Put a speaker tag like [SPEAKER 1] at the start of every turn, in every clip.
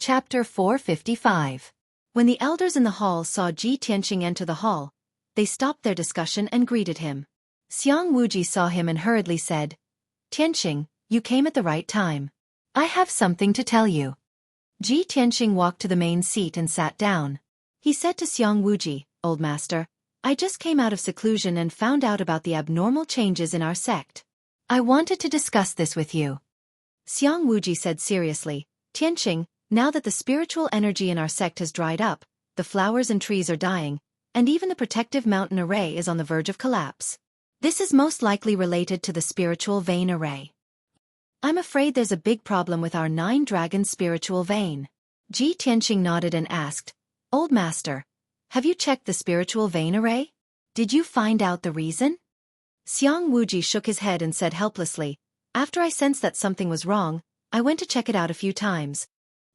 [SPEAKER 1] Chapter 455. When the elders in the hall saw Ji Tianqing enter the hall, they stopped their discussion and greeted him. Xiang Wuji saw him and hurriedly said, "Tianqing, you came at the right time. I have something to tell you." Ji Tianqing walked to the main seat and sat down. He said to Xiang Wuji, "Old master, I just came out of seclusion and found out about the abnormal changes in our sect. I wanted to discuss this with you." Xiang Wuji said seriously, "Tianqing, now that the spiritual energy in our sect has dried up, the flowers and trees are dying, and even the protective mountain array is on the verge of collapse. This is most likely related to the spiritual vein array. I'm afraid there's a big problem with our 9-dragon spiritual vein." Ji Tianqing nodded and asked, "Old master, have you checked the spiritual vein array? Did you find out the reason?" Xiang Wuji shook his head and said helplessly, "After I sensed that something was wrong, I went to check it out a few times.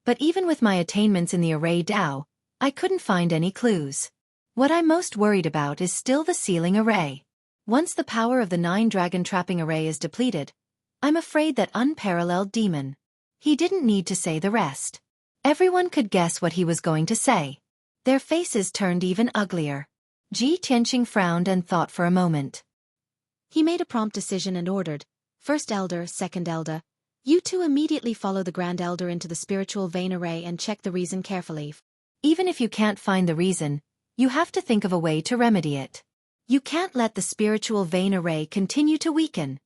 [SPEAKER 1] But even with my attainments in the array Dao, I couldn't find any clues. What I'm most worried about is still the sealing array. Once the power of the 9-dragon trapping array is depleted, I'm afraid that unparalleled demon." He didn't need to say the rest. Everyone could guess what he was going to say. Their faces turned even uglier. Ji Tianqing frowned and thought for a moment. He made a prompt decision and ordered, "First elder, second elder, you two immediately follow the grand elder into the spiritual vein array and check the reason carefully. Even if you can't find the reason, you have to think of a way to remedy it. You can't let the spiritual vein array continue to weaken."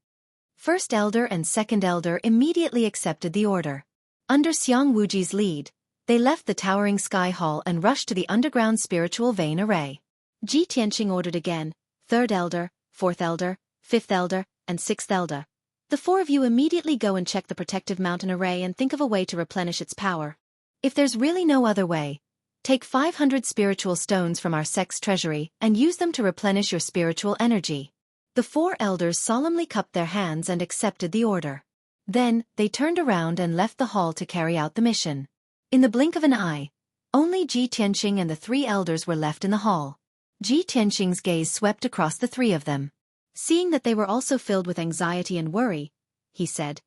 [SPEAKER 1] First elder and second elder immediately accepted the order. Under Xiang Wuji's lead, they left the towering sky hall and rushed to the underground spiritual vein array. Ji Tianqing ordered again, "Third elder, fourth elder, fifth elder, and sixth elder. The 4 of you immediately go and check the protective mountain array and think of a way to replenish its power. If there's really no other way, take 500 spiritual stones from our sect's treasury and use them to replenish your spiritual energy." The 4 elders solemnly cupped their hands and accepted the order. Then, they turned around and left the hall to carry out the mission. In the blink of an eye, only Ji Tianqing and the 3 elders were left in the hall. Ji Tianqing's gaze swept across the 3 of them. Seeing that they were also filled with anxiety and worry, he said,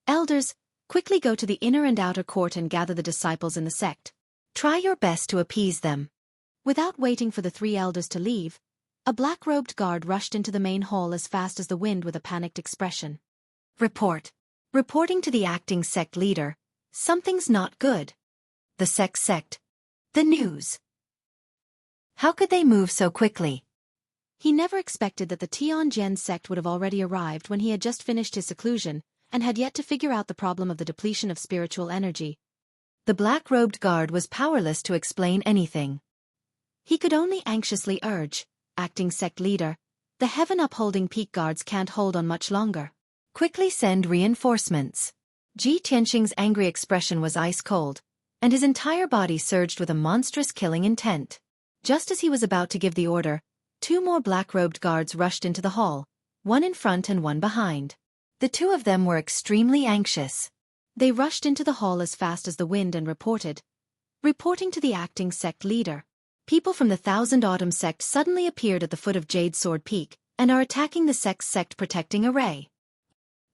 [SPEAKER 1] "Elders, quickly go to the inner and outer court and gather the disciples in the sect. Try your best to appease them." Without waiting for the 3 elders to leave, a black-robed guard rushed into the main hall as fast as the wind with a panicked expression. Reporting to the acting sect leader, "Something's not good." The sect. The news. How could they move so quickly? He never expected that the Tianjin sect would have already arrived when he had just finished his seclusion, and had yet to figure out the problem of the depletion of spiritual energy. The black-robed guard was powerless to explain anything. He could only anxiously urge, "Acting sect leader, the heaven-upholding peak guards can't hold on much longer. Quickly send reinforcements." Ji Tianqing's angry expression was ice-cold, and his entire body surged with a monstrous killing intent. Just as he was about to give the order, 2 more black-robed guards rushed into the hall, one in front and one behind. The 2 of them were extremely anxious. They rushed into the hall as fast as the wind and reporting to the acting sect leader. "People from the Thousand Autumn sect suddenly appeared at the foot of Jade Sword Peak and are attacking the sect's sect-protecting array."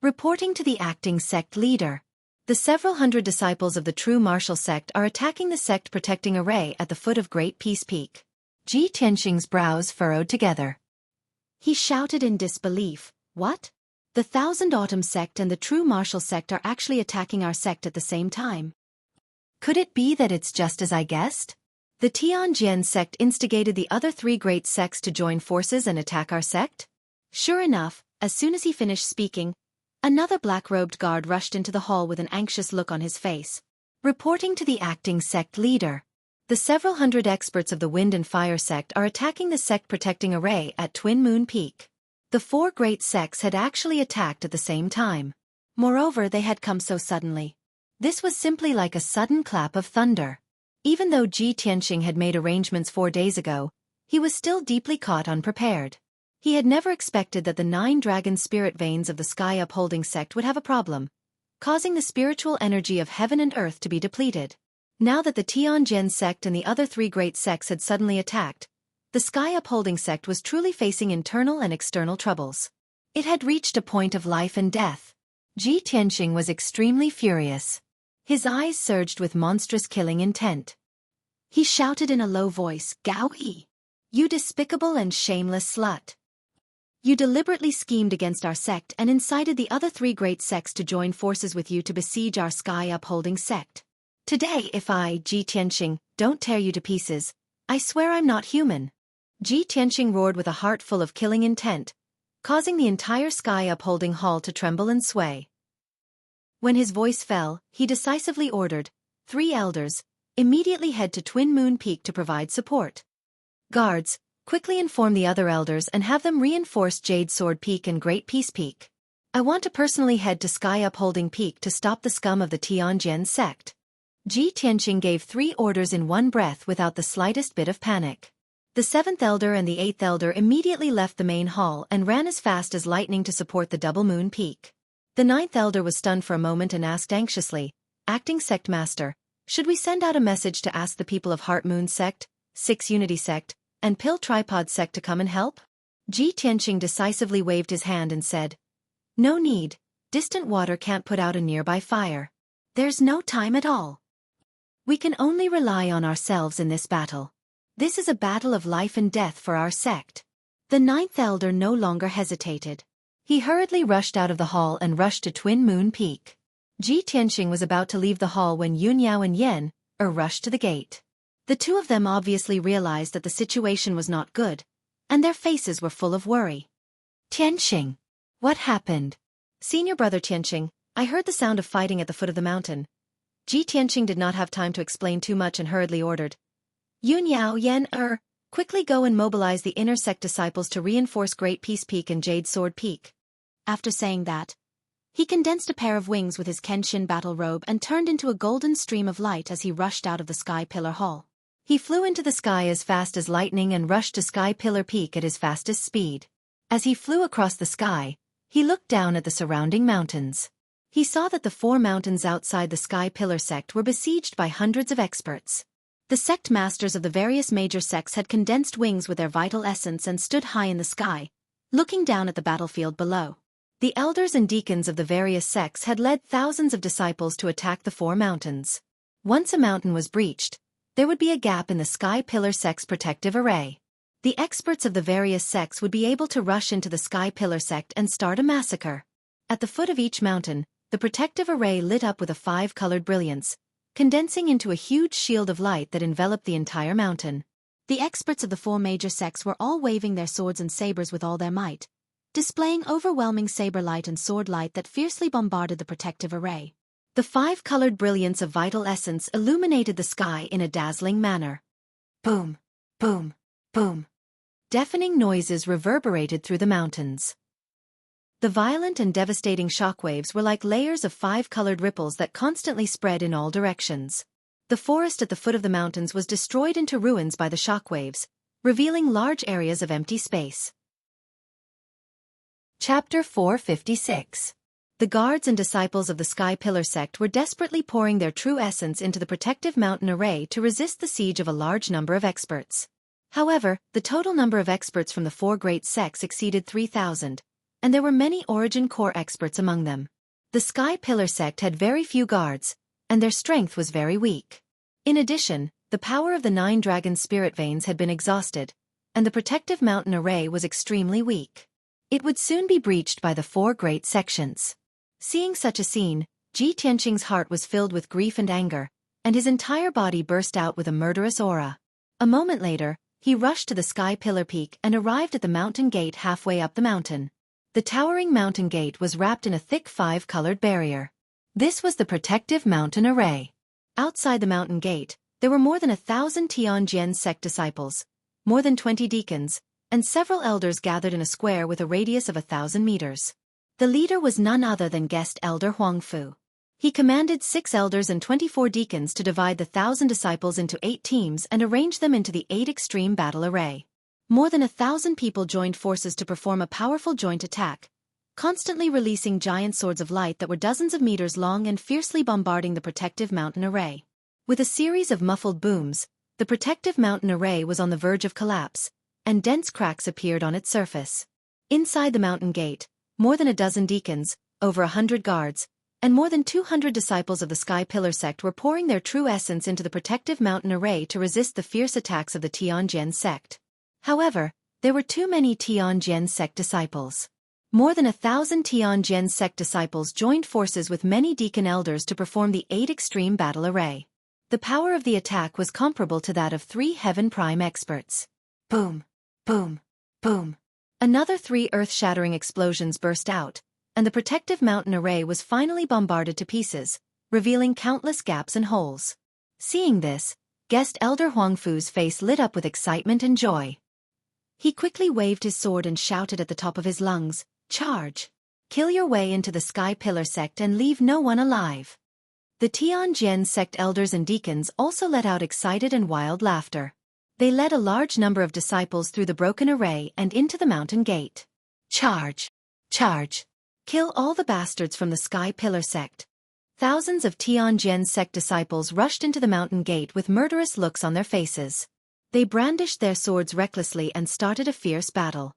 [SPEAKER 1] Reporting to the acting sect leader. "The several hundred disciples of the true martial sect are attacking the sect-protecting array at the foot of Great Peace Peak." Ji Tianqing's brows furrowed together. He shouted in disbelief, "What? The Thousand Autumn sect and the true martial sect are actually attacking our sect at the same time? Could it be that it's just as I guessed? The Tianjin sect instigated the other 3 great sects to join forces and attack our sect?" Sure enough, as soon as he finished speaking, another black-robed guard rushed into the hall with an anxious look on his face. Reporting to the acting sect leader. "The several hundred experts of the Wind and Fire sect are attacking the sect-protecting array at Twin Moon Peak." The 4 great sects had actually attacked at the same time. Moreover, they had come so suddenly. This was simply like a sudden clap of thunder. Even though Ji Tianqing had made arrangements 4 days ago, he was still deeply caught unprepared. He had never expected that the 9-dragon spirit veins of the sky-upholding sect would have a problem, causing the spiritual energy of heaven and earth to be depleted. Now that the Tianjin sect and the other 3 great sects had suddenly attacked, the sky-upholding sect was truly facing internal and external troubles. It had reached a point of life and death. Ji Tianqing was extremely furious. His eyes surged with monstrous killing intent. He shouted in a low voice, "Gaoyi! You despicable and shameless slut! You deliberately schemed against our sect and incited the other 3 great sects to join forces with you to besiege our sky-upholding sect. Today if I, Ji Tianqing, don't tear you to pieces, I swear I'm not human." Ji Tianqing roared with a heart full of killing intent, causing the entire sky-upholding hall to tremble and sway. When his voice fell, he decisively ordered, 3 elders, immediately head to Twin Moon Peak to provide support. Guards, quickly inform the other elders and have them reinforce Jade Sword Peak and Great Peace Peak. I want to personally head to Sky Upholding Peak to stop the scum of the Tianjin sect. Ji Tianqing gave 3 orders in one breath without the slightest bit of panic. The 7th elder and the 8th elder immediately left the main hall and ran as fast as lightning to support the Double Moon Peak. The 9th elder was stunned for a moment and asked anxiously, "Acting Sect Master, should we send out a message to ask the people of Heart Moon Sect, 6 Unity Sect, and Pill Tripod Sect to come and help?" Ji Tianqing decisively waved his hand and said, "No need, distant water can't put out a nearby fire. There's no time at all. We can only rely on ourselves in this battle. This is a battle of life and death for our sect." The 9th elder no longer hesitated. He hurriedly rushed out of the hall and rushed to Twin Moon Peak. Ji Tianqing was about to leave the hall when Yunyao and Yen rushed to the gate. The 2 of them obviously realized that the situation was not good, and their faces were full of worry. "Tianqing, what happened?" "Senior brother Tianqing, I heard the sound of fighting at the foot of the mountain." Ji Tianqing did not have time to explain too much and hurriedly ordered, "Yunyao, Yen, quickly go and mobilize the inner sect disciples to reinforce Great Peace Peak and Jade Sword Peak." After saying that, he condensed a pair of wings with his Kenshin battle robe and turned into a golden stream of light as he rushed out of the Sky Pillar Hall. He flew into the sky as fast as lightning and rushed to Sky Pillar Peak at his fastest speed. As he flew across the sky, he looked down at the surrounding mountains. He saw that the 4 mountains outside the Sky Pillar sect were besieged by hundreds of experts. The sect masters of the various major sects had condensed wings with their vital essence and stood high in the sky, looking down at the battlefield below. The elders and deacons of the various sects had led thousands of disciples to attack the 4 mountains. Once a mountain was breached, there would be a gap in the Sky Pillar sect's protective array. The experts of the various sects would be able to rush into the Sky Pillar sect and start a massacre. At the foot of each mountain, the protective array lit up with a 5-colored brilliance, condensing into a huge shield of light that enveloped the entire mountain. The experts of the 4 major sects were all waving their swords and sabers with all their might, displaying overwhelming saber light and sword light that fiercely bombarded the protective array. The 5-colored brilliance of vital essence illuminated the sky in a dazzling manner. Boom, boom, boom. Deafening noises reverberated through the mountains. The violent and devastating shockwaves were like layers of 5-colored ripples that constantly spread in all directions. The forest at the foot of the mountains was destroyed into ruins by the shockwaves, revealing large areas of empty space. Chapter 456. The guards and disciples of the Sky Pillar sect were desperately pouring their true essence into the protective mountain array to resist the siege of a large number of experts. However, the total number of experts from the 4 great sects exceeded 3,000, and there were many Origin Core experts among them. The Sky Pillar sect had very few guards, and their strength was very weak. In addition, the power of the 9 dragon spirit veins had been exhausted, and the protective mountain array was extremely weak. It would soon be breached by the 4 great sections. Seeing such a scene, Ji Tianqing's heart was filled with grief and anger, and his entire body burst out with a murderous aura. A moment later, he rushed to the Sky Pillar Peak and arrived at the mountain gate halfway up the mountain. The towering mountain gate was wrapped in a thick 5-colored barrier. This was the protective mountain array. Outside the mountain gate, there were more than 1,000 Tianjin sect disciples, more than 20 deacons, and several elders gathered in a square with a radius of 1,000 meters. The leader was none other than guest elder Huangfu. He commanded 6 elders and 24 deacons to divide the 1,000 disciples into 8 teams and arrange them into the 8 extreme battle array. More than 1,000 people joined forces to perform a powerful joint attack, constantly releasing giant swords of light that were dozens of meters long and fiercely bombarding the protective mountain array. With a series of muffled booms, the protective mountain array was on the verge of collapse, and dense cracks appeared on its surface. Inside the mountain gate, more than a dozen deacons, over 100 guards, and more than 200 disciples of the Sky Pillar sect were pouring their true essence into the protective mountain array to resist the fierce attacks of the Tianjin sect. However, there were too many Tianjin sect disciples. More than 1,000 Tianjin sect disciples joined forces with many deacon elders to perform the 8 extreme battle array. The power of the attack was comparable to that of 3 Heaven Prime experts. Boom! Boom! Boom! Another 3 earth-shattering explosions burst out, and the protective mountain array was finally bombarded to pieces, revealing countless gaps and holes. Seeing this, guest Elder Huangfu's face lit up with excitement and joy. He quickly waved his sword and shouted at the top of his lungs, "Charge! Kill your way into the Sky Pillar sect and leave no one alive." The Tianjin sect elders and deacons also let out excited and wild laughter. They led a large number of disciples through the broken array and into the mountain gate. Charge! Charge! Kill all the bastards from the Sky Pillar sect. Thousands of Tianjin sect disciples rushed into the mountain gate with murderous looks on their faces. They brandished their swords recklessly and started a fierce battle.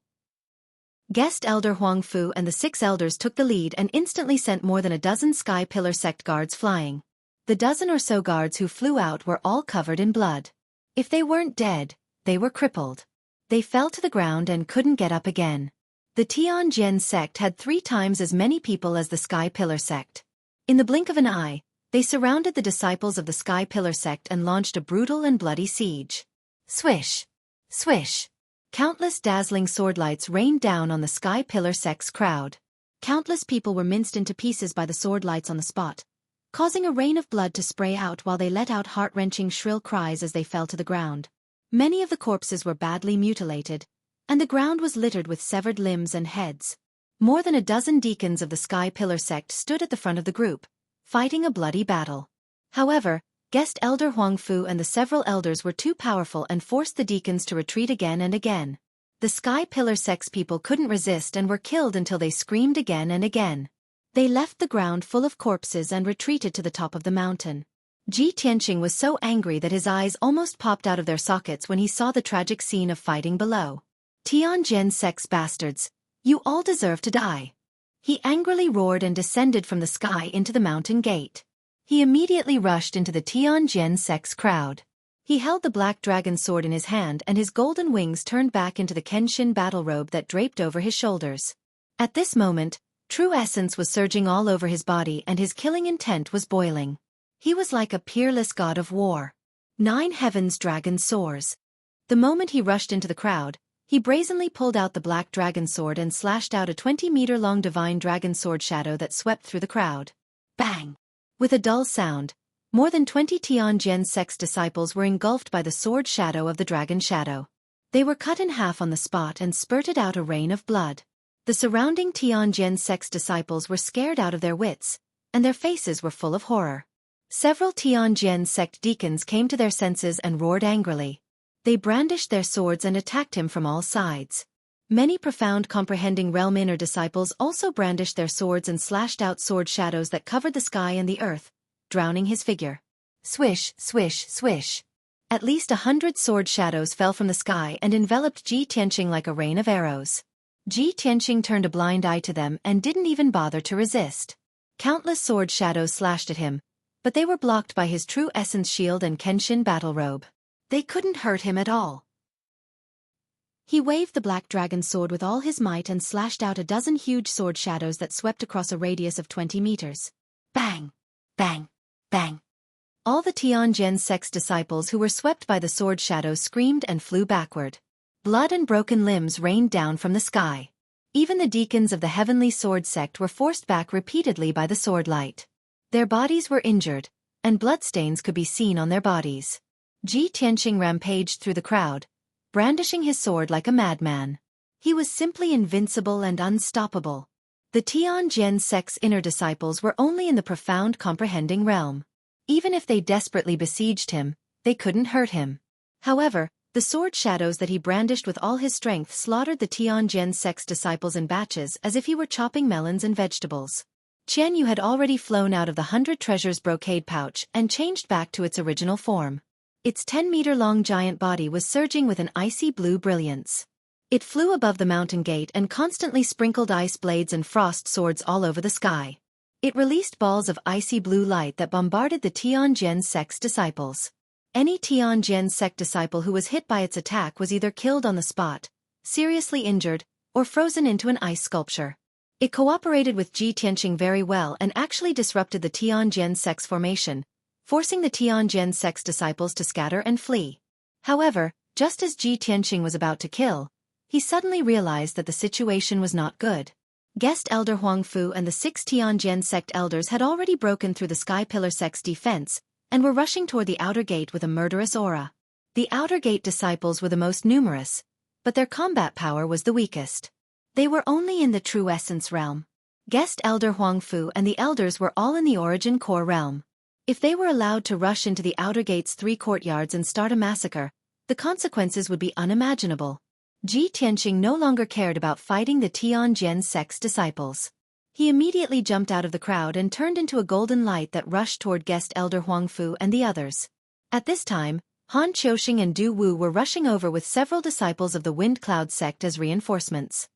[SPEAKER 1] Guest Elder Huangfu and the 6 elders took the lead and instantly sent more than a dozen Sky Pillar sect guards flying. The dozen or so guards who flew out were all covered in blood. If they weren't dead, they were crippled. They fell to the ground and couldn't get up again. The Tianjin sect had 3 times as many people as the Sky Pillar sect. In the blink of an eye, they surrounded the disciples of the Sky Pillar sect and launched a brutal and bloody siege. Swish! Swish! Countless dazzling swordlights rained down on the Sky Pillar sect's crowd. Countless people were minced into pieces by the swordlights on the spot, causing a rain of blood to spray out while they let out heart-wrenching shrill cries as they fell to the ground. Many of the corpses were badly mutilated, and the ground was littered with severed limbs and heads. More than a dozen deacons of the Sky Pillar sect stood at the front of the group, fighting a bloody battle. However, guest Elder Huangfu and the several elders were too powerful and forced the deacons to retreat again and again. The Sky Pillar sect's people couldn't resist and were killed until they screamed again and again. They left the ground full of corpses and retreated to the top of the mountain. Ji Tianqing was so angry that his eyes almost popped out of their sockets when he saw the tragic scene of fighting below. Tianjin sect's bastards, you all deserve to die. He angrily roared and descended from the sky into the mountain gate. He immediately rushed into the Tianjin sect's crowd. He held the black dragon sword in his hand and his golden wings turned back into the Kenshin battle robe that draped over his shoulders. At this moment, true essence was surging all over his body and his killing intent was boiling. He was like a peerless god of war. 9 heavens dragon soars. The moment he rushed into the crowd, he brazenly pulled out the black dragon sword and slashed out a 20-meter-long divine dragon sword shadow that swept through the crowd. Bang! With a dull sound, more than 20 Tianjin sect's disciples were engulfed by the sword shadow of the dragon shadow. They were cut in half on the spot and spurted out a rain of blood. The surrounding Tianjin sect's disciples were scared out of their wits, and their faces were full of horror. Several Tianjin sect deacons came to their senses and roared angrily. They brandished their swords and attacked him from all sides. Many profound comprehending realm inner disciples also brandished their swords and slashed out sword shadows that covered the sky and the earth, drowning his figure. Swish, swish, swish. At least 100 sword shadows fell from the sky and enveloped Ji Tianqing like a rain of arrows. Ji Tianqing turned a blind eye to them and didn't even bother to resist. Countless sword shadows slashed at him, but they were blocked by his true essence shield and Kenshin battle robe. They couldn't hurt him at all. He waved the black dragon sword with all his might and slashed out a dozen huge sword shadows that swept across a radius of 20 meters. Bang! Bang! Bang! All the Tianjin sect's disciples who were swept by the sword shadows screamed and flew backward. Blood and broken limbs rained down from the sky. Even the deacons of the heavenly sword sect were forced back repeatedly by the sword light. Their bodies were injured, and bloodstains could be seen on their bodies. Ji Tianqing rampaged through the crowd, brandishing his sword like a madman. He was simply invincible and unstoppable. The Tianjin sect's inner disciples were only in the profound comprehending realm. Even if they desperately besieged him, they couldn't hurt him. However, the sword shadows that he brandished with all his strength slaughtered the Tianjin sect's disciples in batches as if he were chopping melons and vegetables. Qian Yu had already flown out of the 100 treasures brocade pouch and changed back to its original form. Its 10-meter-long giant body was surging with an icy blue brilliance. It flew above the mountain gate and constantly sprinkled ice blades and frost swords all over the sky. It released balls of icy blue light that bombarded the Tianjin sect's disciples. Any Tianjin sect disciple who was hit by its attack was either killed on the spot, seriously injured, or frozen into an ice sculpture. It cooperated with Ji Tianqing very well and actually disrupted the Tianjin sect's formation, forcing the Tianjin sect's disciples to scatter and flee. However, just as Ji Tianqing was about to kill, he suddenly realized that the situation was not good. Guest Elder Huangfu and the 6 Tianjin sect elders had already broken through the Sky Pillar sect's defense and were rushing toward the outer gate with a murderous aura. The outer gate disciples were the most numerous, but their combat power was the weakest. They were only in the true essence realm. Guest Elder Huangfu and the elders were all in the origin core realm. If they were allowed to rush into the outer gate's 3 courtyards and start a massacre, the consequences would be unimaginable. Ji Tianqing no longer cared about fighting the Tianjin sect's disciples. He immediately jumped out of the crowd and turned into a golden light that rushed toward Guest Elder Huangfu and the others. At this time, Han Qiuxing and Du Wu were rushing over with several disciples of the Wind Cloud sect as reinforcements.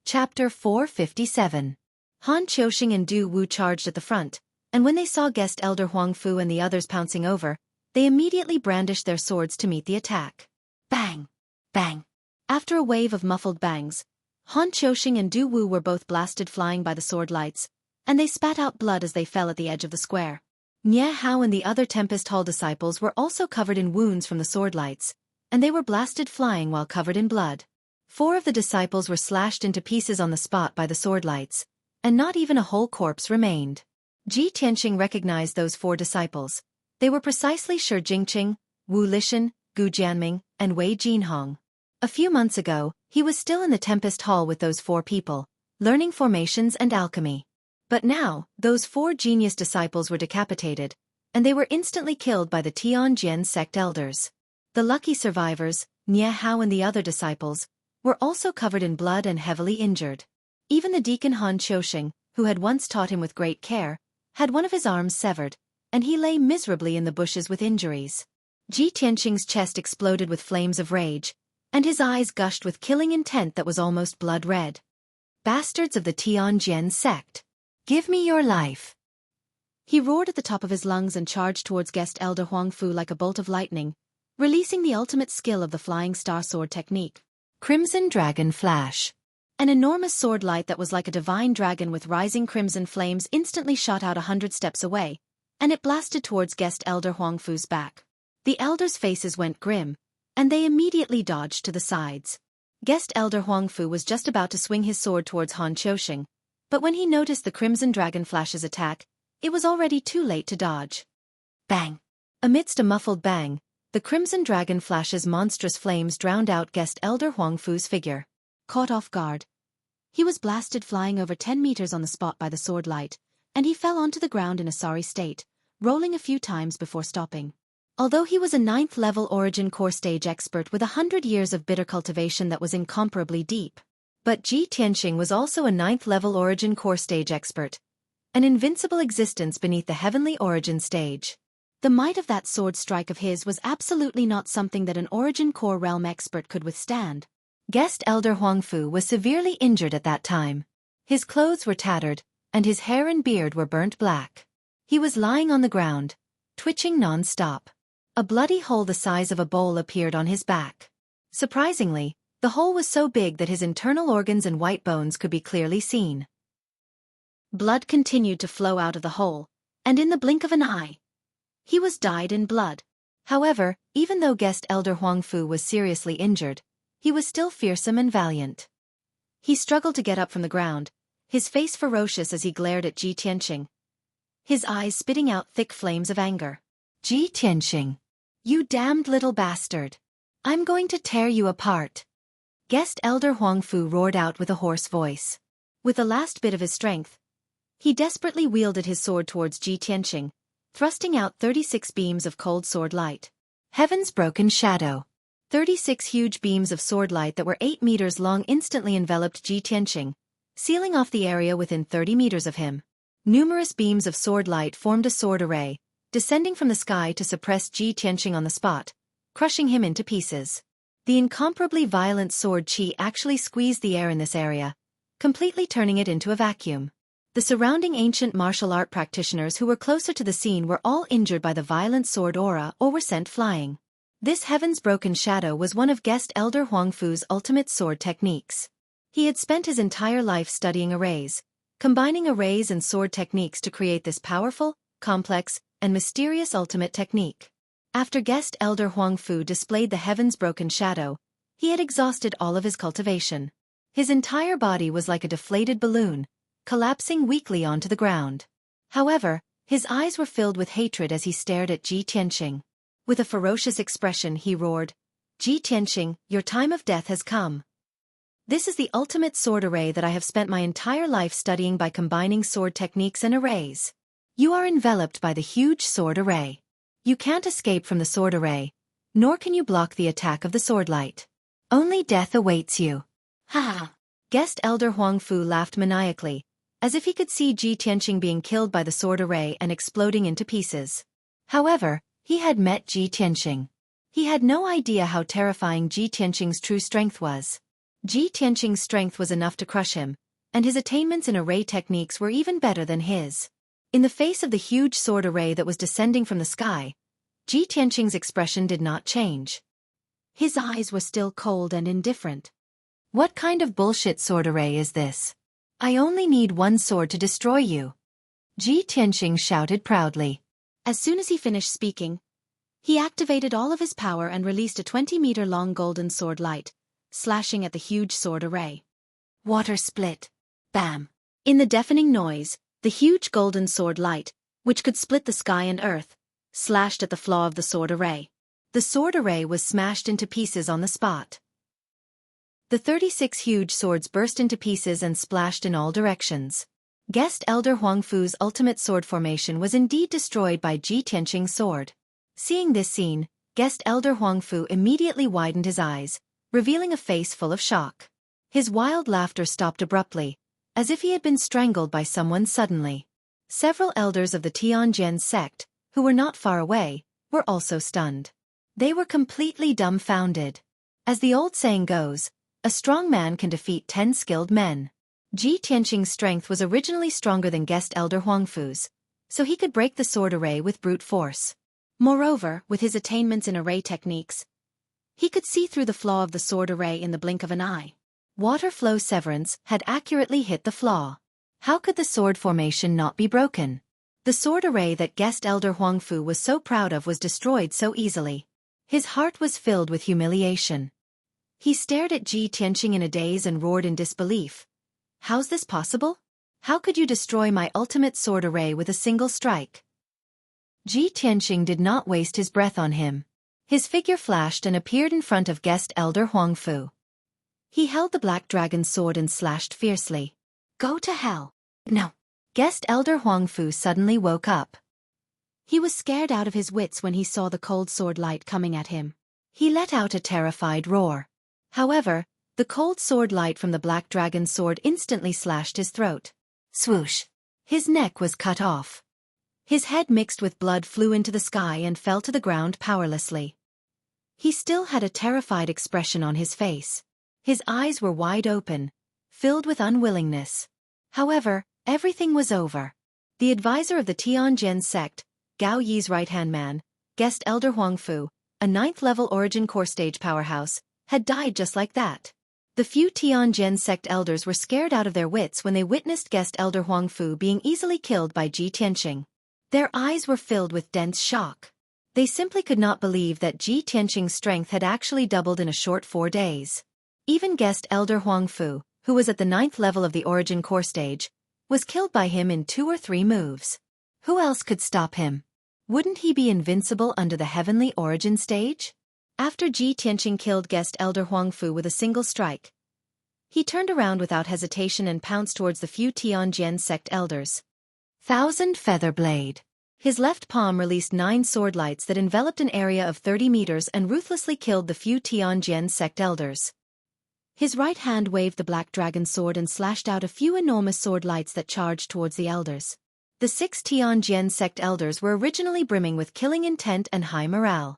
[SPEAKER 1] Chapter 457. Han Qiuxing and Du Wu charged at the front, and when they saw Guest Elder Huangfu and the others pouncing over, they immediately brandished their swords to meet the attack. Bang! Bang! After a wave of muffled bangs, Han Qiuxing and Du Wu were both blasted flying by the sword lights, and they spat out blood as they fell at the edge of the square. Nie Hao and the other Tempest Hall disciples were also covered in wounds from the sword lights, and they were blasted flying while covered in blood. 4 of the disciples were slashed into pieces on the spot by the sword lights, and not even a whole corpse remained. Ji Tianqing recognized those 4 disciples. They were precisely Shi Jingqing, Wu Lishan, Gu Jianming, and Wei Jinhong. A few months ago, he was still in the Tempest Hall with those 4 people, learning formations and alchemy. But now, those 4 genius disciples were decapitated, and they were instantly killed by the Tianjin sect elders. The lucky survivors, Nie Hao and the other disciples, were also covered in blood and heavily injured. Even the deacon Han Qiuxing, who had once taught him with great care, had one of his arms severed, and he lay miserably in the bushes with injuries. Ji Tianqing's chest exploded with flames of rage, and his eyes gushed with killing intent that was almost blood red. Bastards of the Tianjin sect! Give me your life! He roared at the top of his lungs and charged towards Guest Elder Huangfu like a bolt of lightning, releasing the ultimate skill of the Flying Star Sword technique. Crimson Dragon Flash. An enormous sword light that was like a divine dragon with rising crimson flames instantly shot out 100 steps away, and it blasted towards Guest Elder Huangfu's back. The elders' faces went grim, and they immediately dodged to the sides. Guest Elder Huangfu was just about to swing his sword towards Han Qiuxing, but when he noticed the Crimson Dragon Flash's attack, it was already too late to dodge. Bang! Amidst a muffled bang, the Crimson Dragon Flash's monstrous flames drowned out Guest Elder Huangfu's figure. Caught off guard, he was blasted flying over 10 meters on the spot by the sword light, and he fell onto the ground in a sorry state, rolling a few times before stopping. Although he was a 9th-level Origin Core stage expert with 100 years of bitter cultivation that was incomparably deep. But Ji Tianqing was also a 9th-level Origin Core stage expert, an invincible existence beneath the Heavenly Origin stage. The might of that sword strike of his was absolutely not something that an Origin Core realm expert could withstand. Guest Elder Huangfu was severely injured at that time. His clothes were tattered, and his hair and beard were burnt black. He was lying on the ground, twitching non-stop. A bloody hole the size of a bowl appeared on his back. Surprisingly, the hole was so big that his internal organs and white bones could be clearly seen. Blood continued to flow out of the hole, and in the blink of an eye, he was dyed in blood. However, even though Guest Elder Huangfu was seriously injured, he was still fearsome and valiant. He struggled to get up from the ground, his face ferocious as he glared at Ji Tianqing, his eyes spitting out thick flames of anger. Ji Tianqing, you damned little bastard! I'm going to tear you apart! Guest Elder Huangfu roared out with a hoarse voice. With the last bit of his strength, he desperately wielded his sword towards Ji Tianqing, thrusting out 36 beams of cold sword light. Heaven's broken shadow. 36 huge beams of sword light that were 8 meters long instantly enveloped Ji Tianqing, sealing off the area within 30 meters of him. Numerous beams of sword light formed a sword array, descending from the sky to suppress Ji Tianqing on the spot, crushing him into pieces. The incomparably violent sword chi actually squeezed the air in this area, completely turning it into a vacuum. The surrounding ancient martial art practitioners who were closer to the scene were all injured by the violent sword aura or were sent flying. This Heaven's Broken Shadow was one of Guest Elder Huangfu's ultimate sword techniques. He had spent his entire life studying arrays, combining arrays and sword techniques to create this powerful, complex, and mysterious ultimate technique. After Guest Elder Huangfu displayed the Heaven's Broken Shadow, he had exhausted all of his cultivation. His entire body was like a deflated balloon, collapsing weakly onto the ground. However, his eyes were filled with hatred as he stared at Ji Tianqing. With a ferocious expression he roared, "Ji Tianqing, your time of death has come. This is the ultimate sword array that I have spent my entire life studying by combining sword techniques and arrays. You are enveloped by the huge sword array. You can't escape from the sword array, nor can you block the attack of the sword light. Only death awaits you." Ha ha! Guest Elder Huangfu laughed maniacally, as if he could see Ji Tianqing being killed by the sword array and exploding into pieces. However, he had met Ji Tianqing. He had no idea how terrifying Ji Tianqing's true strength was. Ji Tianqing's strength was enough to crush him, and his attainments in array techniques were even better than his. In the face of the huge sword array that was descending from the sky, Ji Tianqing's expression did not change. His eyes were still cold and indifferent. What kind of bullshit sword array is this? I only need one sword to destroy you. Ji Tianqing shouted proudly. As soon as he finished speaking, he activated all of his power and released a 20-meter-long golden sword light, slashing at the huge sword array. Water split. Bam! In the deafening noise, the huge golden sword light, which could split the sky and earth, slashed at the flaw of the sword array. The sword array was smashed into pieces on the spot. The 36 huge swords burst into pieces and splashed in all directions. Guest Elder Huangfu's ultimate sword formation was indeed destroyed by Ji Tianqing's sword. Seeing this scene, Guest Elder Huangfu immediately widened his eyes, revealing a face full of shock. His wild laughter stopped abruptly, as if he had been strangled by someone suddenly. Several elders of the Tianjin sect, who were not far away, were also stunned. They were completely dumbfounded. As the old saying goes, a strong man can defeat 10 skilled men. Ji Tianqing's strength was originally stronger than Guest Elder Huangfu's, so he could break the sword array with brute force. Moreover, with his attainments in array techniques, he could see through the flaw of the sword array in the blink of an eye. Water flow severance had accurately hit the flaw. How could the sword formation not be broken? The sword array that Guest Elder Huangfu was so proud of was destroyed so easily. His heart was filled with humiliation. He stared at Ji Tianqing in a daze and roared in disbelief. How's this possible? How could you destroy my ultimate sword array with a single strike? Ji Tianqing did not waste his breath on him. His figure flashed and appeared in front of Guest Elder Huangfu. He held the black dragon's sword and slashed fiercely. Go to hell. No. Guest Elder Huangfu suddenly woke up. He was scared out of his wits when he saw the cold sword light coming at him. He let out a terrified roar. However, the cold sword light from the black dragon's sword instantly slashed his throat. Swoosh! His neck was cut off. His head mixed with blood flew into the sky and fell to the ground powerlessly. He still had a terrified expression on his face. His eyes were wide open, filled with unwillingness. However, everything was over. The advisor of the Tianjin sect, Gao Yi's right-hand man, Guest Elder Huangfu, a 9th-level origin core stage powerhouse, had died just like that. The few Tianjin sect elders were scared out of their wits when they witnessed Guest Elder Huangfu being easily killed by Ji Tianqing. Their eyes were filled with dense shock. They simply could not believe that Ji Tianqing's strength had actually doubled in a short 4 days. Even Guest Elder Huangfu, who was at the 9th level of the origin core stage, was killed by him in 2 or 3 moves. Who else could stop him? Wouldn't he be invincible under the heavenly origin stage? After Ji Tianqing killed Guest Elder Huangfu with a single strike, he turned around without hesitation and pounced towards the few Tianjin sect elders. Thousand Feather Blade. His left palm released 9 sword lights that enveloped an area of 30 meters and ruthlessly killed the few Tianjin sect elders. His right hand waved the black dragon sword and slashed out a few enormous sword lights that charged towards the elders. The 6 Tianjin sect elders were originally brimming with killing intent and high morale.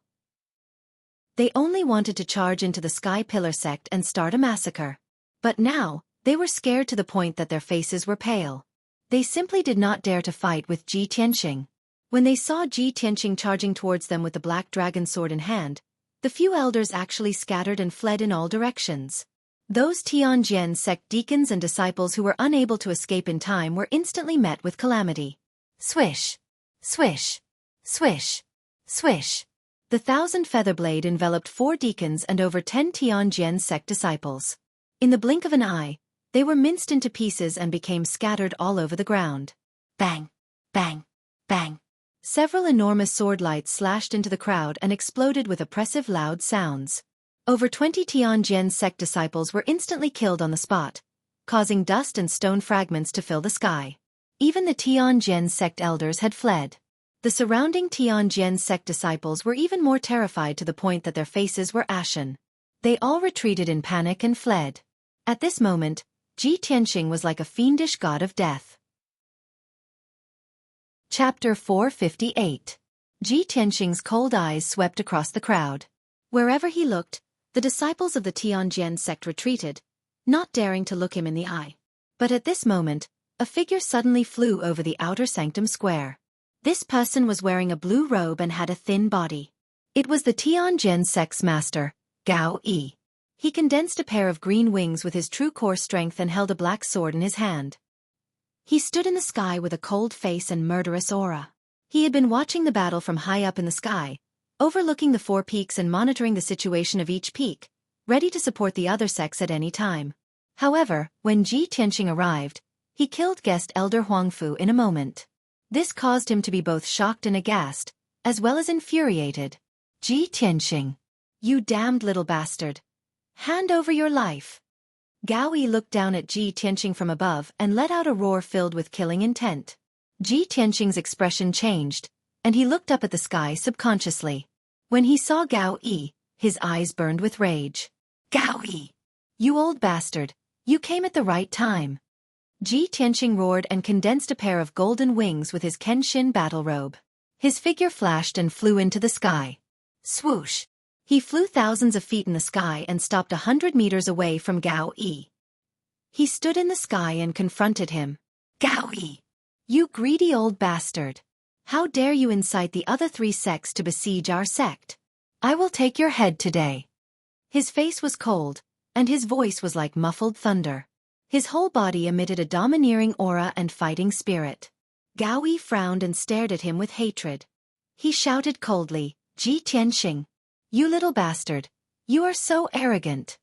[SPEAKER 1] They only wanted to charge into the Sky Pillar sect and start a massacre. But now, They were scared to the point that their faces were pale. They simply did not dare to fight with Ji Tianqing. When they saw Ji Tianqing charging towards them with the black dragon sword in hand, the few elders actually scattered and fled in all directions. Those Tianjian sect deacons and disciples who were unable to escape in time were instantly met with calamity. Swish! Swish! Swish! Swish! The 1,000-feather blade enveloped 4 deacons and over 10 Tianjian sect disciples. In the blink of an eye, they were minced into pieces and became scattered all over the ground. Bang! Bang! Bang! Several enormous sword lights slashed into the crowd and exploded with oppressive loud sounds. Over 20 Tianjian sect disciples were instantly killed on the spot, causing dust and stone fragments to fill the sky. Even the Tianjian sect elders had fled. The surrounding Tianjian sect disciples were even more terrified to the point that their faces were ashen. They all retreated in panic and fled. At this moment, Ji Tianqing was like a fiendish god of death. Chapter 458. Ji Tianqing's cold eyes swept across the crowd. Wherever he looked, the disciples of the Tianjian sect retreated, not daring to look him in the eye. But at this moment, a figure suddenly flew over the outer sanctum square. This person was wearing a blue robe and had a thin body. It was the Tianjian sect's master, Gao Yi. He condensed a pair of green wings with his true core strength and held a black sword in his hand. He stood in the sky with a cold face and murderous aura. He had been watching the battle from high up in the sky, overlooking the 4 peaks and monitoring the situation of each peak, ready to support the other sects at any time. However, when Ji Tianqing arrived, he killed guest Elder Huangfu in a moment. This caused him to be both shocked and aghast, as well as infuriated. Ji Tianqing, you damned little bastard. Hand over your life. Gao Yi looked down at Ji Tianqing from above and let out a roar filled with killing intent. Ji Tianqing's expression changed, and he looked up at the sky subconsciously. When he saw Gao Yi, his eyes burned with rage. Gao Yi! You old bastard, you came at the right time. Ji Tianqing roared and condensed a pair of golden wings with his Kenshin battle robe. His figure flashed and flew into the sky. Swoosh! He flew thousands of feet in the sky and stopped 100 meters away from Gao Yi. He stood in the sky and confronted him. Gao Yi! You greedy old bastard! How dare you incite the other 3 sects to besiege our sect? I will take your head today. His face was cold, and his voice was like muffled thunder. His whole body emitted a domineering aura and fighting spirit. Gao Yi frowned and stared at him with hatred. He shouted coldly, Ji Tianqing, you little bastard, you are so arrogant.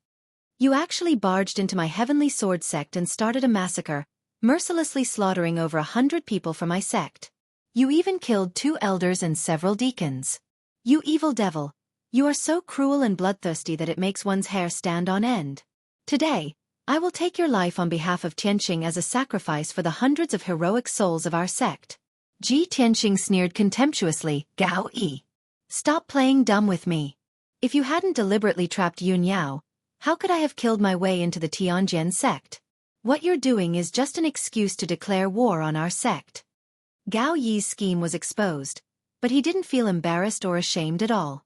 [SPEAKER 1] You actually barged into my heavenly sword sect and started a massacre, mercilessly slaughtering over 100 people from my sect. You even killed 2 elders and several deacons. You evil devil, you are so cruel and bloodthirsty that it makes one's hair stand on end. Today, I will take your life on behalf of Tianqing as a sacrifice for the hundreds of heroic souls of our sect. Ji Tianqing sneered contemptuously, Gao Yi. Stop playing dumb with me. If you hadn't deliberately trapped Yun Yao, how could I have killed my way into the Tianjian sect? What you're doing is just an excuse to declare war on our sect. Gao Yi's scheme was exposed, but he didn't feel embarrassed or ashamed at all.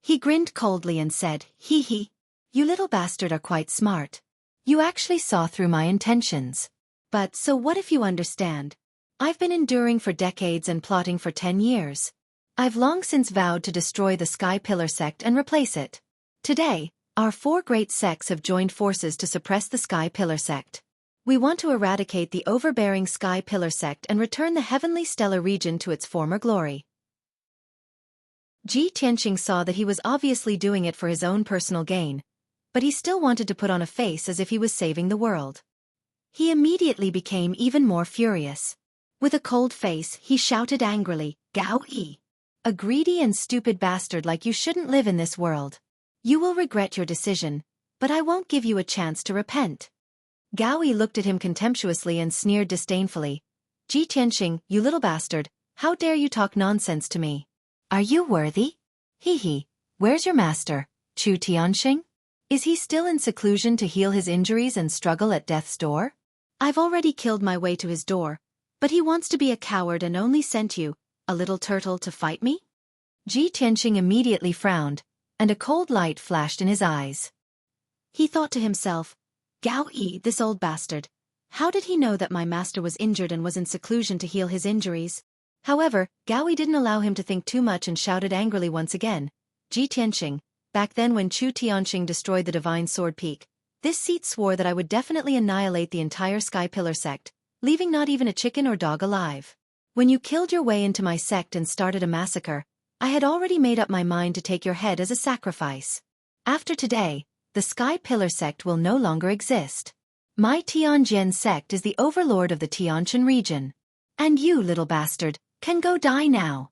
[SPEAKER 1] He grinned coldly and said, hee hee. You little bastard are quite smart. You actually saw through my intentions. But so what if you understand? I've been enduring for decades and plotting for 10 years. I've long since vowed to destroy the Sky Pillar sect and replace it. Today, our 4 great sects have joined forces to suppress the Sky Pillar sect. We want to eradicate the overbearing Sky Pillar sect and return the heavenly stellar region to its former glory. Ji Tianqing saw that he was obviously doing it for his own personal gain, but he still wanted to put on a face as if he was saving the world. He immediately became even more furious. With a cold face, he shouted angrily, Gao Yi! A greedy and stupid bastard like you shouldn't live in this world. You will regret your decision, but I won't give you a chance to repent. Gao Yi looked at him contemptuously and sneered disdainfully. Ji Tianqing, you little bastard, how dare you talk nonsense to me? Are you worthy? Hee hee, where's your master, Chu Tianqing? Is he still in seclusion to heal his injuries and struggle at death's door? I've already killed my way to his door, but he wants to be a coward and only sent you, a little turtle, to fight me? Ji Tianqing immediately frowned, and a cold light flashed in his eyes. He thought to himself, Gao Yi, this old bastard. How did he know that my master was injured and was in seclusion to heal his injuries? However, Gao Yi didn't allow him to think too much and shouted angrily once again. Ji Tianqing, back then when Chu Tianqing destroyed the Divine Sword Peak, this seat swore that I would definitely annihilate the entire Sky Pillar sect, leaving not even a chicken or dog alive. When you killed your way into my sect and started a massacre, I had already made up my mind to take your head as a sacrifice. After today, the Sky Pillar sect will no longer exist. My Tianjin sect is the overlord of the Tianjin region. And you, little bastard, can go die now.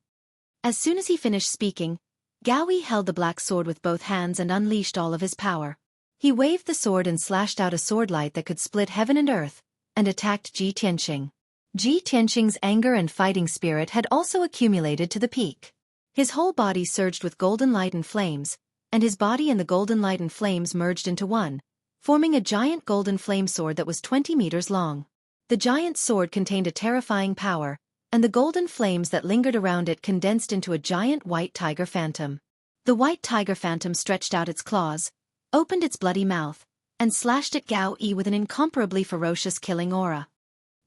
[SPEAKER 1] As soon as he finished speaking, Gao Yi held the black sword with both hands and unleashed all of his power. He waved the sword and slashed out a sword light that could split heaven and earth, and attacked Ji Tianqing. Ji Tianqing's anger and fighting spirit had also accumulated to the peak. His whole body surged with golden light and flames, and his body and the golden light and flames merged into one, forming a giant golden flame sword that was 20 meters long. The giant sword contained a terrifying power, and the golden flames that lingered around it condensed into a giant white tiger phantom. The white tiger phantom stretched out its claws, opened its bloody mouth, and slashed at Gao Yi with an incomparably ferocious killing aura.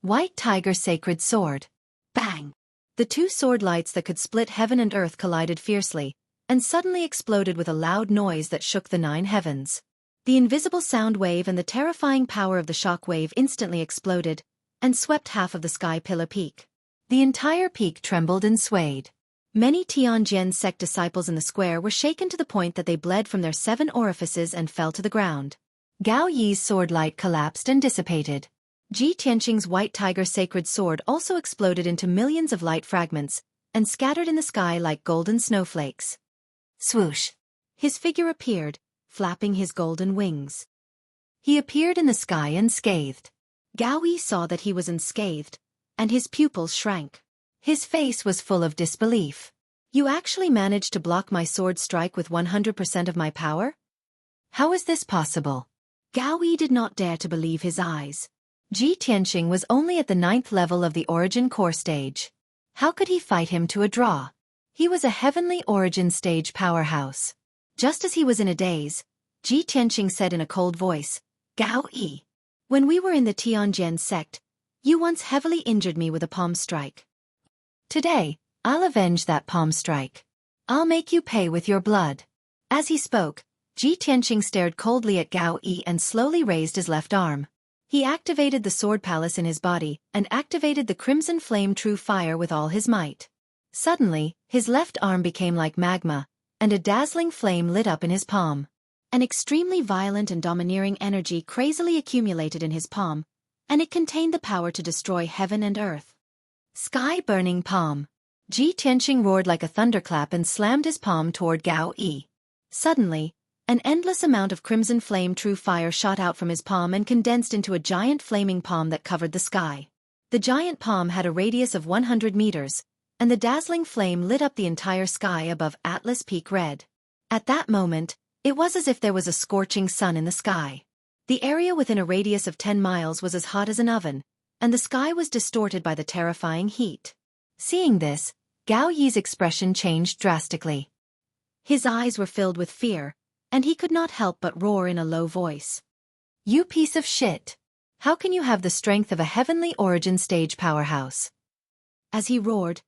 [SPEAKER 1] White Tiger Sacred Sword. Bang! The two sword lights that could split heaven and earth collided fiercely, and suddenly exploded with a loud noise that shook the 9 heavens. The invisible sound wave and the terrifying power of the shock wave instantly exploded, and swept half of the Sky Pillar peak. The entire peak trembled and swayed. Many Tianjin sect disciples in the square were shaken to the point that they bled from their 7 orifices and fell to the ground. Gao Yi's sword light collapsed and dissipated. Ji Tianqing's white tiger sacred sword also exploded into millions of light fragments, and scattered in the sky like golden snowflakes. Swoosh! His figure appeared, flapping his golden wings. He appeared in the sky unscathed. Gao Yi saw that he was unscathed, and his pupils shrank. His face was full of disbelief. You actually managed to block my sword strike with 100% of my power? How is this possible? Gao Yi did not dare to believe his eyes. Ji Tianqing was only at the 9th level of the Origin Core stage. How could he fight him to a draw? He was a heavenly Origin stage powerhouse. Just as he was in a daze, Ji Tianqing said in a cold voice, Gao Yi, when we were in the Tianjin sect, you once heavily injured me with a palm strike. Today, I'll avenge that palm strike. I'll make you pay with your blood. As he spoke, Ji Tianqing stared coldly at Gao Yi and slowly raised his left arm. He activated the sword palace in his body and activated the crimson flame true fire with all his might. Suddenly, his left arm became like magma, and a dazzling flame lit up in his palm. An extremely violent and domineering energy crazily accumulated in his palm, and it contained the power to destroy heaven and earth. Sky-burning palm. Ji Tianqing roared like a thunderclap and slammed his palm toward Gao Yi. Suddenly, an endless amount of crimson flame true fire shot out from his palm and condensed into a giant flaming palm that covered the sky. The giant palm had a radius of 100 meters, and the dazzling flame lit up the entire sky above Atlas Peak red. At that moment, it was as if there was a scorching sun in the sky. The area within a radius of 10 miles was as hot as an oven, and the sky was distorted by the terrifying heat. Seeing this, Gao Yi's expression changed drastically. His eyes were filled with fear, and he could not help but roar in a low voice. You piece of shit! How can you have the strength of a heavenly Origin stage powerhouse? As he roared,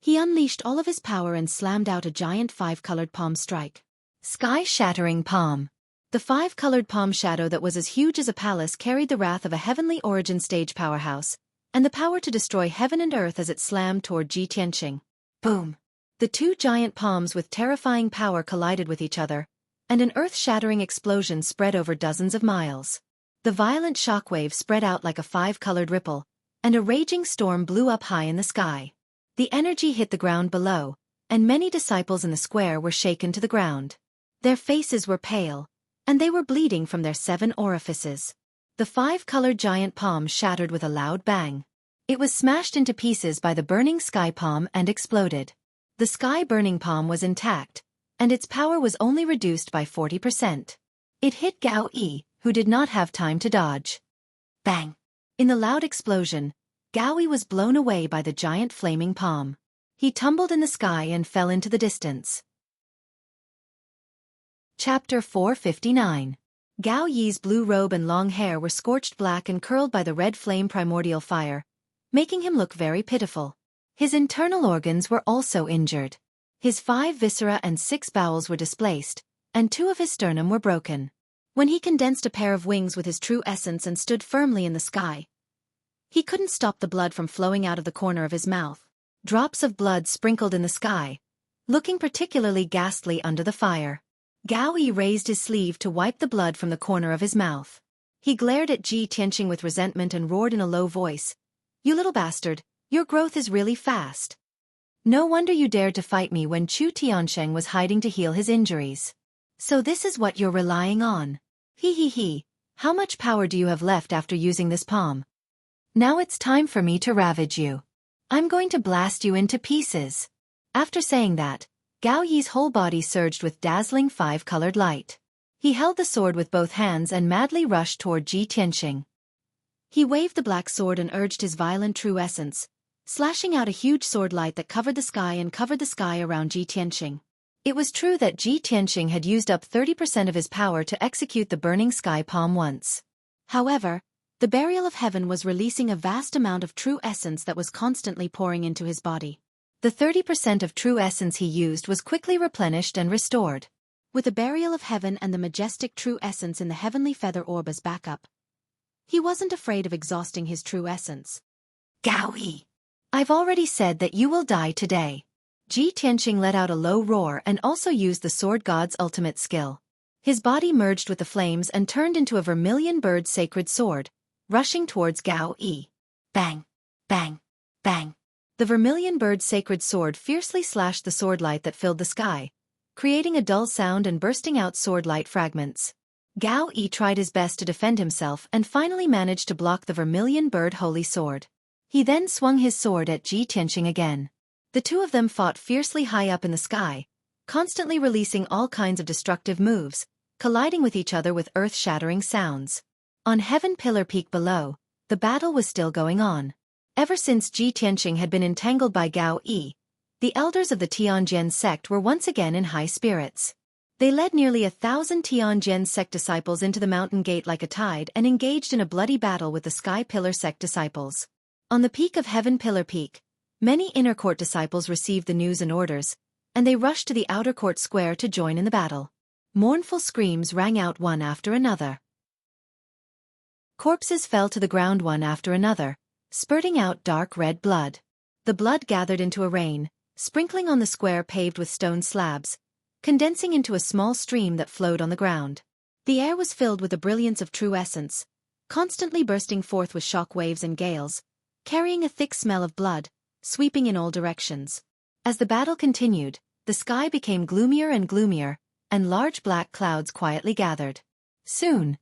[SPEAKER 1] he unleashed all of his power and slammed out a giant 5-colored palm strike. Sky-shattering palm. The 5-colored palm shadow that was as huge as a palace carried the wrath of a heavenly Origin stage powerhouse, and the power to destroy heaven and earth as it slammed toward Ji Tianqing. Boom! The two giant palms with terrifying power collided with each other, and an earth-shattering explosion spread over dozens of miles. The violent shockwave spread out like a 5-colored ripple, and a raging storm blew up high in the sky. The energy hit the ground below, and many disciples in the square were shaken to the ground. Their faces were pale, and they were bleeding from their 7 orifices. The 5-colored giant palm shattered with a loud bang. It was smashed into pieces by the burning sky palm and exploded. The sky-burning palm was intact, and its power was only reduced by 40%. It hit Gao Yi, who did not have time to dodge. Bang! In the loud explosion, Gao Yi was blown away by the giant flaming palm. He tumbled in the sky and fell into the distance. Chapter 459. Gao Yi's blue robe and long hair were scorched black and curled by the red flame primordial fire, making him look very pitiful. His internal organs were also injured. His 5 viscera and 6 bowels were displaced, and 2 of his sternum were broken. When he condensed a pair of wings with his true essence and stood firmly in the sky, he couldn't stop the blood from flowing out of the corner of his mouth. Drops of blood sprinkled in the sky, looking particularly ghastly under the fire. Gao Yi raised his sleeve to wipe the blood from the corner of his mouth. He glared at Ji Tianqing with resentment and roared in a low voice, "You little bastard, your growth is really fast. No wonder you dared to fight me when Chu Tiansheng was hiding to heal his injuries. So this is what you're relying on. He. How much power do you have left after using this palm? Now it's time for me to ravage you. I'm going to blast you into pieces." After saying that, Gao Yi's whole body surged with dazzling 5-colored light. He held the sword with both hands and madly rushed toward Ji Tianqing. He waved the black sword and urged his violent true essence, slashing out a huge sword light that covered the sky around Ji Tianqing. It was true that Ji Tianqing had used up 30% of his power to execute the burning sky palm once. However, the Burial of Heaven was releasing a vast amount of true essence that was constantly pouring into his body. The 30% of true essence he used was quickly replenished and restored. With the Burial of Heaven and the majestic true essence in the heavenly feather orb as backup, he wasn't afraid of exhausting his true essence. "Gao Yi, I've already said that you will die today." Ji Tianqing let out a low roar and also used the sword god's ultimate skill. His body merged with the flames and turned into a vermilion bird sacred sword, rushing towards Gao Yi. Bang! Bang! Bang! The vermilion bird sacred sword fiercely slashed the sword light that filled the sky, creating a dull sound and bursting out sword light fragments. Gao Yi tried his best to defend himself and finally managed to block the vermilion bird holy sword. He then swung his sword at Ji Tianqing again. The two of them fought fiercely high up in the sky, constantly releasing all kinds of destructive moves, colliding with each other with earth-shattering sounds. On Heaven Pillar Peak below, the battle was still going on. Ever since Ji Tianqing had been entangled by Gao Yi, the elders of the Tianjin sect were once again in high spirits. They led nearly 1,000 Tianjin sect disciples into the mountain gate like a tide and engaged in a bloody battle with the Sky Pillar sect disciples. On the peak of Heaven Pillar Peak, many inner court disciples received the news and orders, and they rushed to the outer court square to join in the battle. Mournful screams rang out one after another. Corpses fell to the ground one after another, spurting out dark red blood. The blood gathered into a rain, sprinkling on the square paved with stone slabs, condensing into a small stream that flowed on the ground. The air was filled with the brilliance of true essence, constantly bursting forth with shock waves and gales, carrying a thick smell of blood, sweeping in all directions. As the battle continued, the sky became gloomier and gloomier, and large black clouds quietly gathered. Soon,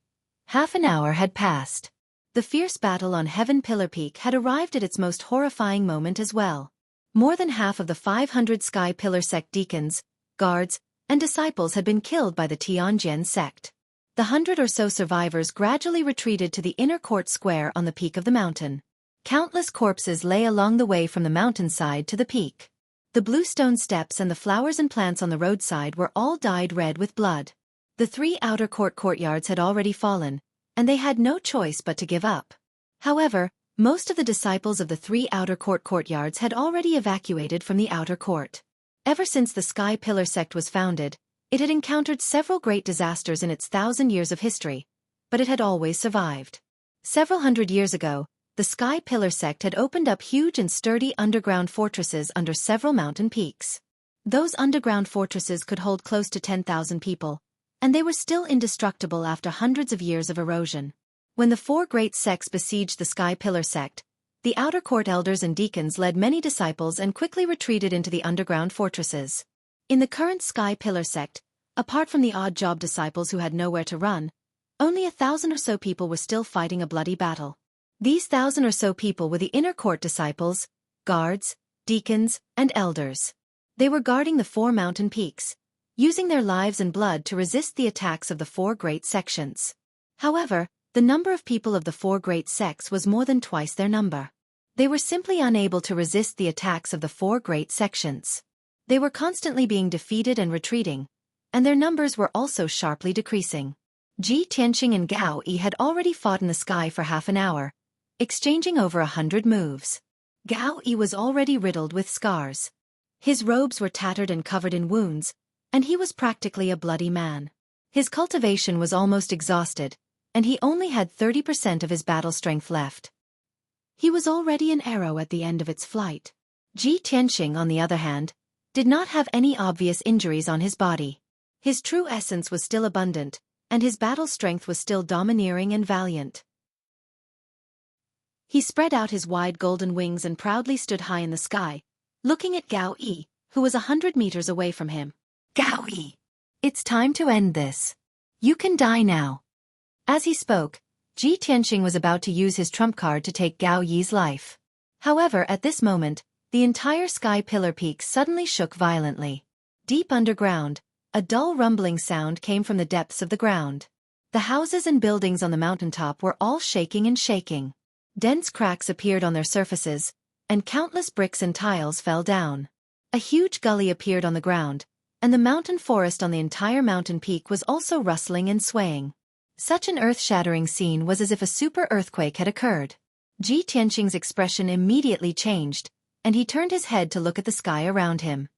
[SPEAKER 1] half an hour had passed. The fierce battle on Heaven Pillar Peak had arrived at its most horrifying moment as well. More than half of the 500 Sky Pillar sect deacons, guards, and disciples had been killed by the Tianjin sect. The 100 or so survivors gradually retreated to the inner court square on the peak of the mountain. Countless corpses lay along the way from the mountainside to the peak. The bluestone steps and the flowers and plants on the roadside were all dyed red with blood. The 3 outer court courtyards had already fallen, and they had no choice but to give up. However, most of the disciples of the 3 outer court courtyards had already evacuated from the outer court. Ever since the Sky Pillar sect was founded, it had encountered several great disasters in its 1,000 years of history, but it had always survived. Several hundred years ago, the Sky Pillar sect had opened up huge and sturdy underground fortresses under several mountain peaks. Those underground fortresses could hold close to 10,000 people, and they were still indestructible after hundreds of years of erosion. When the 4 great sects besieged the Sky Pillar sect, the outer court elders and deacons led many disciples and quickly retreated into the underground fortresses. In the current Sky Pillar sect, apart from the odd job disciples who had nowhere to run, only 1,000 or so people were still fighting a bloody battle. These 1,000 or so people were the inner court disciples, guards, deacons, and elders. They were guarding the 4 mountain peaks, using their lives and blood to resist the attacks of the 4 great sections. However, the number of people of the 4 great sects was more than twice their number. They were simply unable to resist the attacks of the 4 great sections. They were constantly being defeated and retreating, and their numbers were also sharply decreasing. Ji Tianqing and Gao Yi had already fought in the sky for half an hour, exchanging over 100 moves. Gao Yi was already riddled with scars. His robes were tattered and covered in wounds, and he was practically a bloody man. His cultivation was almost exhausted, and he only had 30% of his battle strength left. He was already an arrow at the end of its flight. Ji Tianqing, on the other hand, did not have any obvious injuries on his body. His true essence was still abundant, and his battle strength was still domineering and valiant. He spread out his wide golden wings and proudly stood high in the sky, looking at Gao Yi, who was 100 meters away from him. Gao Yi, it's time to end this. You can die now. As he spoke, Ji Tianqing was about to use his trump card to take Gao Yi's life. However, at this moment, the entire sky pillar peak suddenly shook violently. Deep underground, a dull rumbling sound came from the depths of the ground. The houses and buildings on the mountaintop were all shaking and shaking. Dense cracks appeared on their surfaces, and countless bricks and tiles fell down. A huge gully appeared on the ground, and the mountain forest on the entire mountain peak was also rustling and swaying. Such an earth-shattering scene was as if a super earthquake had occurred. Ji Tianqing's expression immediately changed, and he turned his head to look at the sky around him.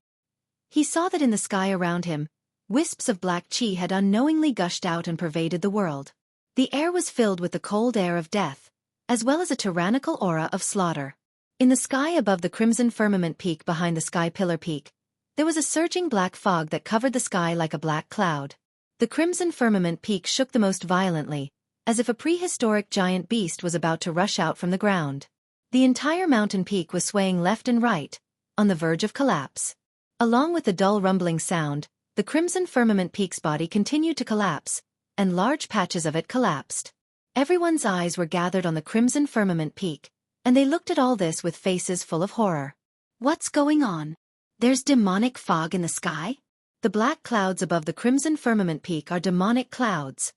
[SPEAKER 1] He saw that in the sky around him, wisps of black qi had unknowingly gushed out and pervaded the world. The air was filled with the cold air of death, as well as a tyrannical aura of slaughter. In the sky above the crimson firmament peak behind the sky pillar peak, there was a surging black fog that covered the sky like a black cloud. The crimson firmament peak shook the most violently, as if a prehistoric giant beast was about to rush out from the ground. The entire mountain peak was swaying left and right, on the verge of collapse. Along with the dull rumbling sound, the crimson firmament peak's body continued to collapse, and large patches of it collapsed. Everyone's eyes were gathered on the crimson firmament peak, and they looked at all this with faces full of horror. What's going on? There's demonic fog in the sky? The black clouds above the crimson firmament peak are demonic clouds.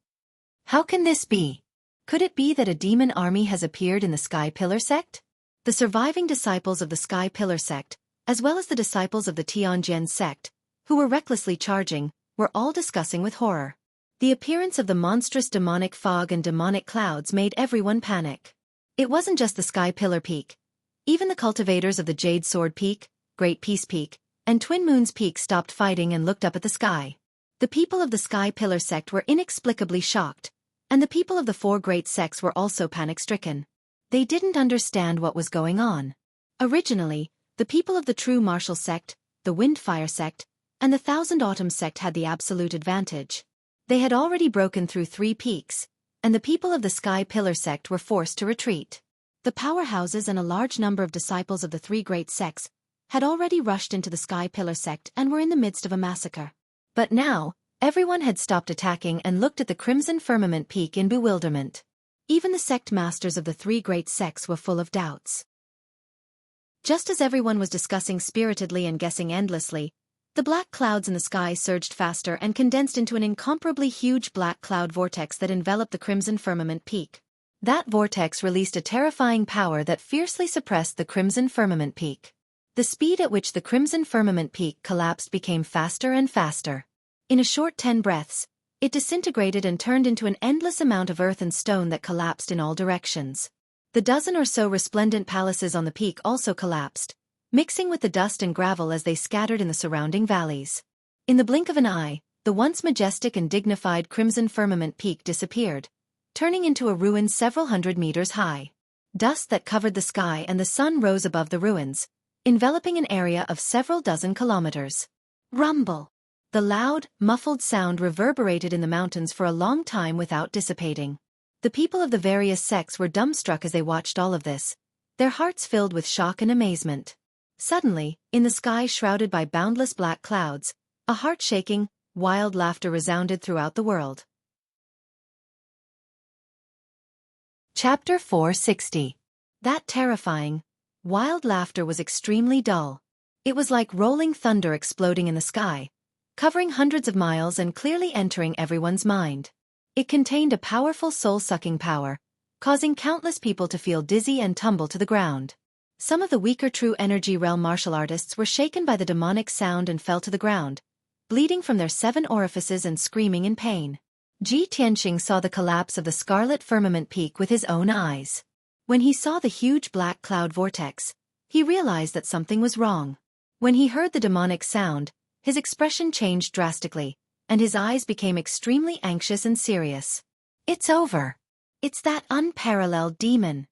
[SPEAKER 1] How can this be? Could it be that a demon army has appeared in the Sky Pillar sect? The surviving disciples of the Sky Pillar sect, as well as the disciples of the Tianjin sect, who were recklessly charging, were all discussing with horror. The appearance of the monstrous demonic fog and demonic clouds made everyone panic. It wasn't just the Sky Pillar Peak. Even the cultivators of the Jade Sword Peak, Great Peace Peak, and Twin Moons Peak stopped fighting and looked up at the sky. The people of the Sky Pillar sect were inexplicably shocked, and the people of the four great sects were also panic-stricken. They didn't understand what was going on. Originally, the people of the True Martial sect, the Windfire sect, and the Thousand Autumns sect had the absolute advantage. They had already broken through 3 peaks, and the people of the Sky Pillar sect were forced to retreat. The powerhouses and a large number of disciples of the 3 great sects had already rushed into the Sky Pillar sect and were in the midst of a massacre. But now, everyone had stopped attacking and looked at the crimson firmament peak in bewilderment. Even the sect masters of the 3 great sects were full of doubts. Just as everyone was discussing spiritedly and guessing endlessly, the black clouds in the sky surged faster and condensed into an incomparably huge black cloud vortex that enveloped the crimson firmament peak. That vortex released a terrifying power that fiercely suppressed the crimson firmament peak. The speed at which the crimson firmament peak collapsed became faster and faster. In a short 10 breaths, it disintegrated and turned into an endless amount of earth and stone that collapsed in all directions. The dozen or so resplendent palaces on the peak also collapsed, mixing with the dust and gravel as they scattered in the surrounding valleys. In the blink of an eye, the once majestic and dignified crimson firmament peak disappeared, turning into a ruin several hundred meters high. Dust that covered the sky and the sun rose above the ruins, enveloping an area of several dozen kilometers. Rumble! The loud, muffled sound reverberated in the mountains for a long time without dissipating. The people of the various sects were dumbstruck as they watched all of this, their hearts filled with shock and amazement. Suddenly, in the sky shrouded by boundless black clouds, a heart-shaking, wild laughter resounded throughout the world. Chapter 460. That terrifying, wild laughter was extremely dull. It was like rolling thunder exploding in the sky, covering hundreds of miles and clearly entering everyone's mind. It contained a powerful soul-sucking power, causing countless people to feel dizzy and tumble to the ground. Some of the weaker True Energy Realm martial artists were shaken by the demonic sound and fell to the ground, bleeding from their 7 orifices and screaming in pain. Ji Tianqing saw the collapse of the scarlet firmament peak with his own eyes. When he saw the huge black cloud vortex, he realized that something was wrong. When he heard the demonic sound, his expression changed drastically, and his eyes became extremely anxious and serious. It's over. It's that unparalleled demon.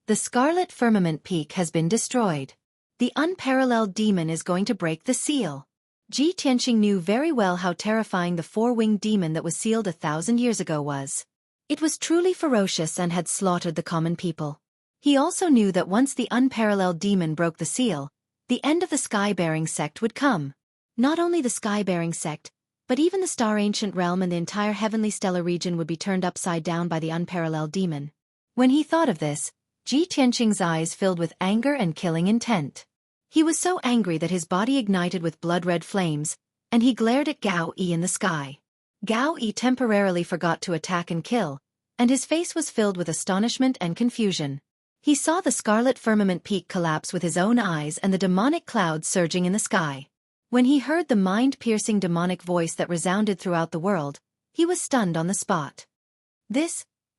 [SPEAKER 1] The scarlet firmament peak has been destroyed. The unparalleled demon is going to break the seal. Ji Tianqing knew very well how terrifying the four-winged demon that was sealed 1,000 years ago was. It was truly ferocious and had slaughtered the common people. He also knew that once the unparalleled demon broke the seal, the end of the sky-bearing sect would come. Not only the sky-bearing sect, but even the star-ancient realm and the entire heavenly stellar region would be turned upside down by the unparalleled demon. When he thought of this, Ji Tianqing's eyes filled with anger and killing intent. He was so angry that his body ignited with blood-red flames, and he glared at Gao Yi in the sky. Gao Yi temporarily forgot to attack and kill, and his face was filled with astonishment and confusion. He saw the scarlet firmament peak collapse with his own eyes and the demonic clouds surging in the sky. When he heard the mind-piercing demonic voice that resounded throughout the world, he was stunned on the spot.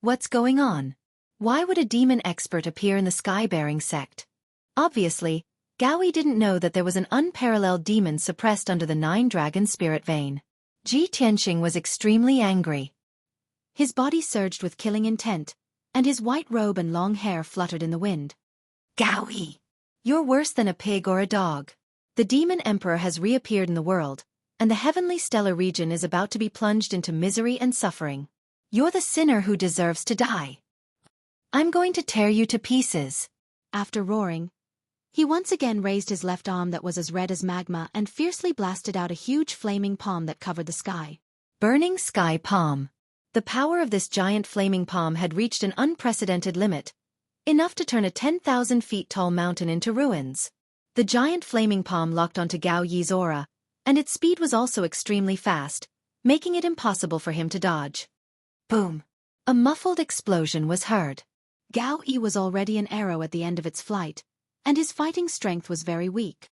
[SPEAKER 1] What's going on? Why would a demon expert appear in the sky-bearing sect? Obviously, Gao Yi didn't know that there was an unparalleled demon suppressed under the 9-dragon spirit vein. Ji Tianqing was extremely angry. His body surged with killing intent, and his white robe and long hair fluttered in the wind. Gao Yi, you're worse than a pig or a dog. The demon emperor has reappeared in the world, and the heavenly stellar region is about to be plunged into misery and suffering. You're the sinner who deserves to die. I'm going to tear you to pieces. After roaring, he once again raised his left arm that was as red as magma and fiercely blasted out a huge flaming palm that covered the sky. Burning sky palm. The power of this giant flaming palm had reached an unprecedented limit, enough to turn a 10,000 feet tall mountain into ruins. The giant flaming palm locked onto Gao Yi's aura, and its speed was also extremely fast, making it impossible for him to dodge. Boom! A muffled explosion was heard. Gao Yi was already an arrow at the end of its flight, and his fighting strength was very weak.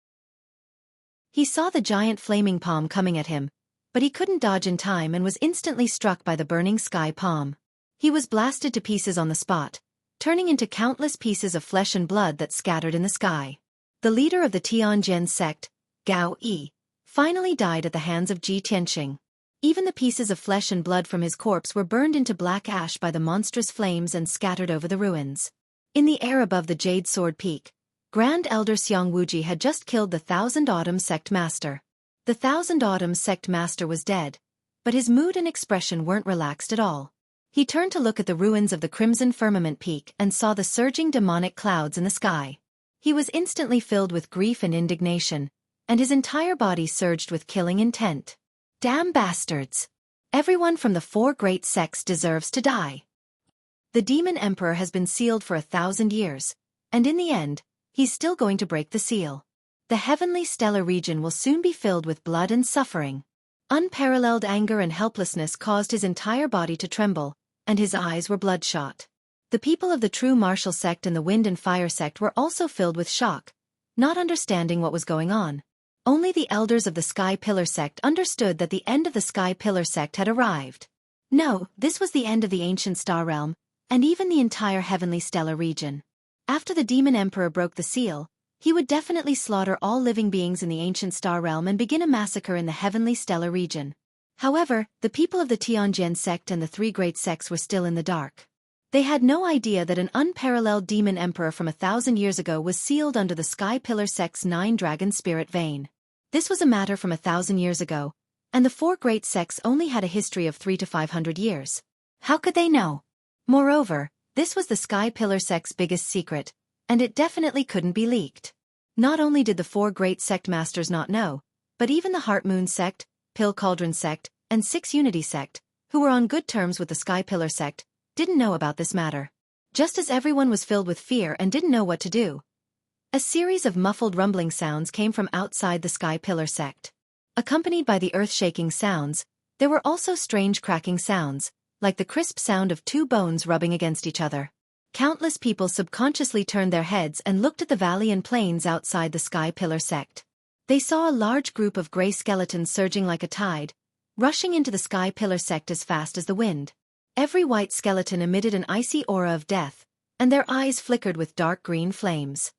[SPEAKER 1] He saw the giant flaming palm coming at him, but he couldn't dodge in time and was instantly struck by the burning sky palm. He was blasted to pieces on the spot, turning into countless pieces of flesh and blood that scattered in the sky. The leader of the Tianjin sect, Gao Yi, finally died at the hands of Ji Tianqing. Even the pieces of flesh and blood from his corpse were burned into black ash by the monstrous flames and scattered over the ruins. In the air above the Jade Sword Peak, Grand Elder Xueqi had just killed the Thousand Autumn Sect Master. The Thousand Autumn Sect Master was dead, but his mood and expression weren't relaxed at all. He turned to look at the ruins of the Crimson Firmament Peak and saw the surging demonic clouds in the sky. He was instantly filled with grief and indignation, and his entire body surged with killing intent. Damn bastards! Everyone from the 4 great sects deserves to die. The Demon Emperor has been sealed for 1,000 years, and in the end, he's still going to break the seal. The heavenly stellar region will soon be filled with blood and suffering. Unparalleled anger and helplessness caused his entire body to tremble, and his eyes were bloodshot. The people of the True Martial Sect and the Wind and Fire Sect were also filled with shock, not understanding what was going on. Only the elders of the Sky Pillar Sect understood that the end of the Sky Pillar Sect had arrived. No, this was the end of the ancient star realm, and even the entire heavenly stellar region. After the Demon Emperor broke the seal, he would definitely slaughter all living beings in the ancient star realm and begin a massacre in the heavenly stellar region. However, the people of the Tianjin sect and the 3 great sects were still in the dark. They had no idea that an unparalleled demon emperor from 1,000 years ago was sealed under the Sky Pillar sect's 9-dragon spirit vein. This was a matter from 1,000 years ago, and the 4 great sects only had a history of 300 to 500 years. How could they know? Moreover, this was the Sky Pillar sect's biggest secret, and it definitely couldn't be leaked. Not only did the 4 great sect masters not know, but even the Heart Moon sect, Pill Cauldron sect, and 6 Unity sect, who were on good terms with the Sky Pillar sect, didn't know about this matter. Just as everyone was filled with fear and didn't know what to do, a series of muffled rumbling sounds came from outside the Sky Pillar sect. Accompanied by the earth-shaking sounds, there were also strange cracking sounds, like the crisp sound of 2 bones rubbing against each other. Countless people subconsciously turned their heads and looked at the valley and plains outside the Sky Pillar sect. They saw a large group of gray skeletons surging like a tide, rushing into the Sky Pillar sect as fast as the wind. Every white skeleton emitted an icy aura of death, and their eyes flickered with dark green flames.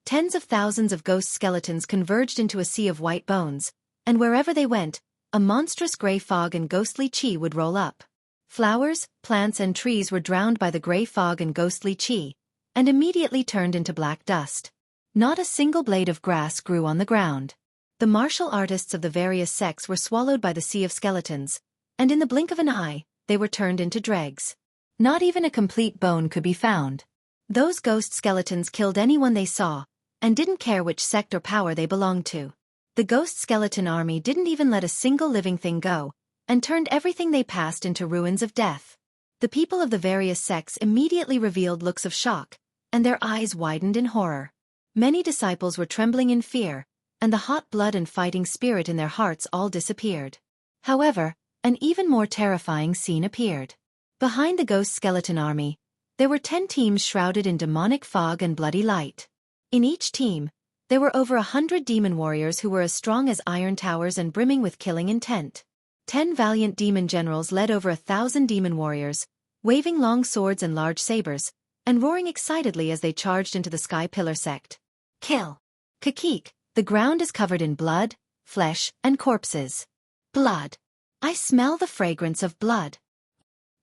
[SPEAKER 1] Tens of thousands of ghost skeletons converged into a sea of white bones, and wherever they went, a monstrous gray fog and ghostly chi would roll up. Flowers, plants and trees were drowned by the gray fog and ghostly chi, and immediately turned into black dust. Not a single blade of grass grew on the ground. The martial artists of the various sects were swallowed by the sea of skeletons, and in the blink of an eye, they were turned into dregs. Not even a complete bone could be found. Those ghost skeletons killed anyone they saw, and didn't care which sect or power they belonged to. The ghost skeleton army didn't even let a single living thing go, and turned everything they passed into ruins of death. The people of the various sects immediately revealed looks of shock, and their eyes widened in horror. Many disciples were trembling in fear, and the hot blood and fighting spirit in their hearts all disappeared. However, an even more terrifying scene appeared. Behind the ghost skeleton army, there were 10 teams shrouded in demonic fog and bloody light. In each team, there were over 100 demon warriors who were as strong as iron towers and brimming with killing intent. 10 valiant demon generals led over 1,000 demon warriors, waving long swords and large sabers, and roaring excitedly as they charged into the Sky Pillar sect. Kill! Xueqi, the ground is covered in blood, flesh, and corpses. Blood! I smell the fragrance of blood.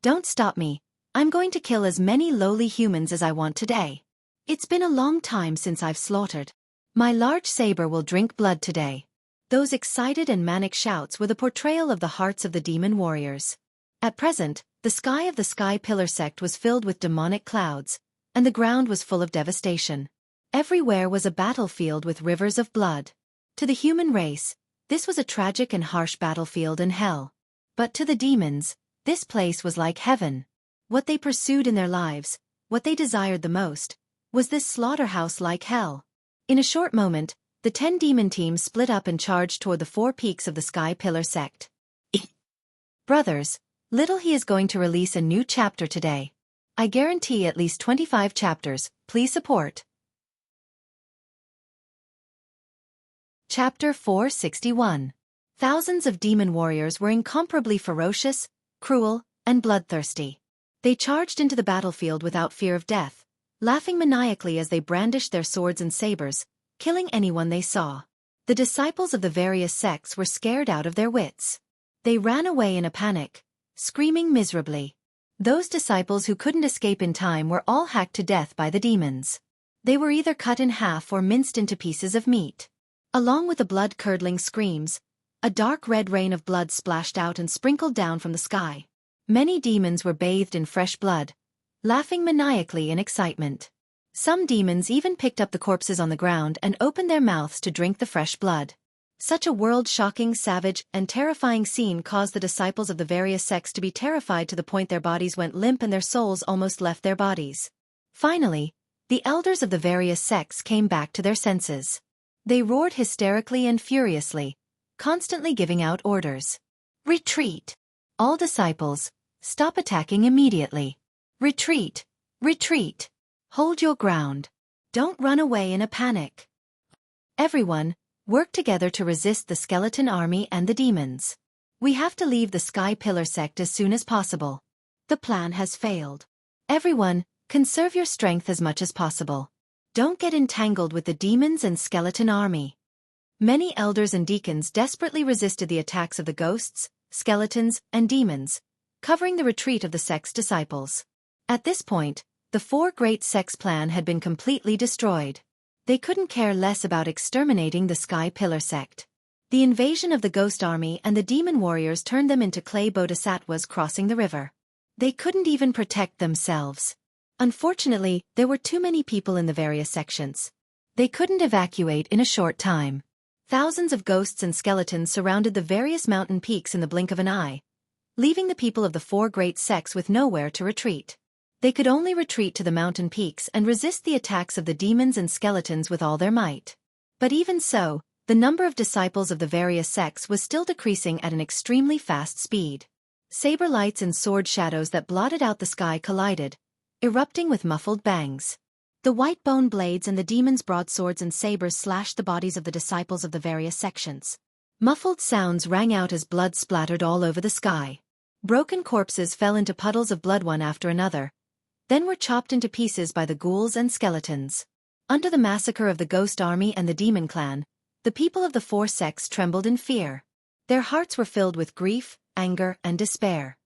[SPEAKER 1] Don't stop me, I'm going to kill as many lowly humans as I want today. It's been a long time since I've slaughtered. My large saber will drink blood today. Those excited and manic shouts were the portrayal of the hearts of the demon warriors. At present, the sky of the Sky Pillar sect was filled with demonic clouds, and the ground was full of devastation. Everywhere was a battlefield with rivers of blood. To the human race, this was a tragic and harsh battlefield in hell. But to the demons, this place was like heaven. What they pursued in their lives, what they desired the most, was this slaughterhouse like hell. In a short moment, the 10 demon teams split up and charged toward the 4 peaks of the Sky Pillar sect. Brothers, little he is going to release a new chapter today. I guarantee at least 25 chapters, please support. Chapter 461. Thousands of demon warriors were incomparably ferocious, cruel, and bloodthirsty. They charged into the battlefield without fear of death, laughing maniacally as they brandished their swords and sabers, killing anyone they saw. The disciples of the various sects were scared out of their wits. They ran away in a panic, screaming miserably. Those disciples who couldn't escape in time were all hacked to death by the demons. They were either cut in half or minced into pieces of meat. Along with the blood-curdling screams, a dark red rain of blood splashed out and sprinkled down from the sky. Many demons were bathed in fresh blood, laughing maniacally in excitement. Some demons even picked up the corpses on the ground and opened their mouths to drink the fresh blood. Such a world-shocking, savage, and terrifying scene caused the disciples of the various sects to be terrified to the point their bodies went limp and their souls almost left their bodies. Finally, the elders of the various sects came back to their senses. They roared hysterically and furiously, constantly giving out orders. Retreat! All disciples, stop attacking immediately. Retreat! Retreat! Hold your ground. Don't run away in a panic. Everyone, work together to resist the skeleton army and the demons. We have to leave the Sky Pillar sect as soon as possible. The plan has failed. Everyone, conserve your strength as much as possible. Don't get entangled with the demons and skeleton army. Many elders and deacons desperately resisted the attacks of the ghosts, skeletons, and demons, covering the retreat of the sect's disciples. At this point, the 4 great sects' plan had been completely destroyed. They couldn't care less about exterminating the Sky Pillar sect. The invasion of the ghost army and the demon warriors turned them into clay bodhisattvas crossing the river. They couldn't even protect themselves. Unfortunately, there were too many people in the various sections. They couldn't evacuate in a short time. Thousands of ghosts and skeletons surrounded the various mountain peaks in the blink of an eye, leaving the people of the 4 great sects with nowhere to retreat. They could only retreat to the mountain peaks and resist the attacks of the demons and skeletons with all their might. But even so, the number of disciples of the various sects was still decreasing at an extremely fast speed. Saber lights and sword shadows that blotted out the sky collided, erupting with muffled bangs. The white bone blades and the demons' broadswords and sabers slashed the bodies of the disciples of the various sections. Muffled sounds rang out as blood splattered all over the sky. Broken corpses fell into puddles of blood one after another, then were chopped into pieces by the ghouls and skeletons. Under the massacre of the ghost army and the demon clan, the people of the four sects trembled in fear. Their hearts were filled with grief, anger, and despair.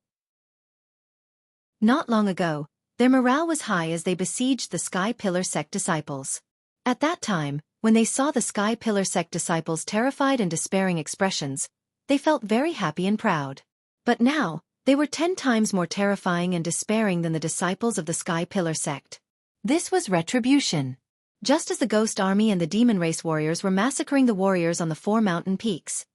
[SPEAKER 1] Not long ago, their morale was high as they besieged the Sky Pillar sect disciples. At that time, when they saw the Sky Pillar sect disciples' terrified and despairing expressions, they felt very happy and proud. But now, they were 10 times more terrifying and despairing than the disciples of the Sky Pillar sect. This was retribution. Just as the ghost army and the demon race warriors were massacring the warriors on the 4 mountain peaks,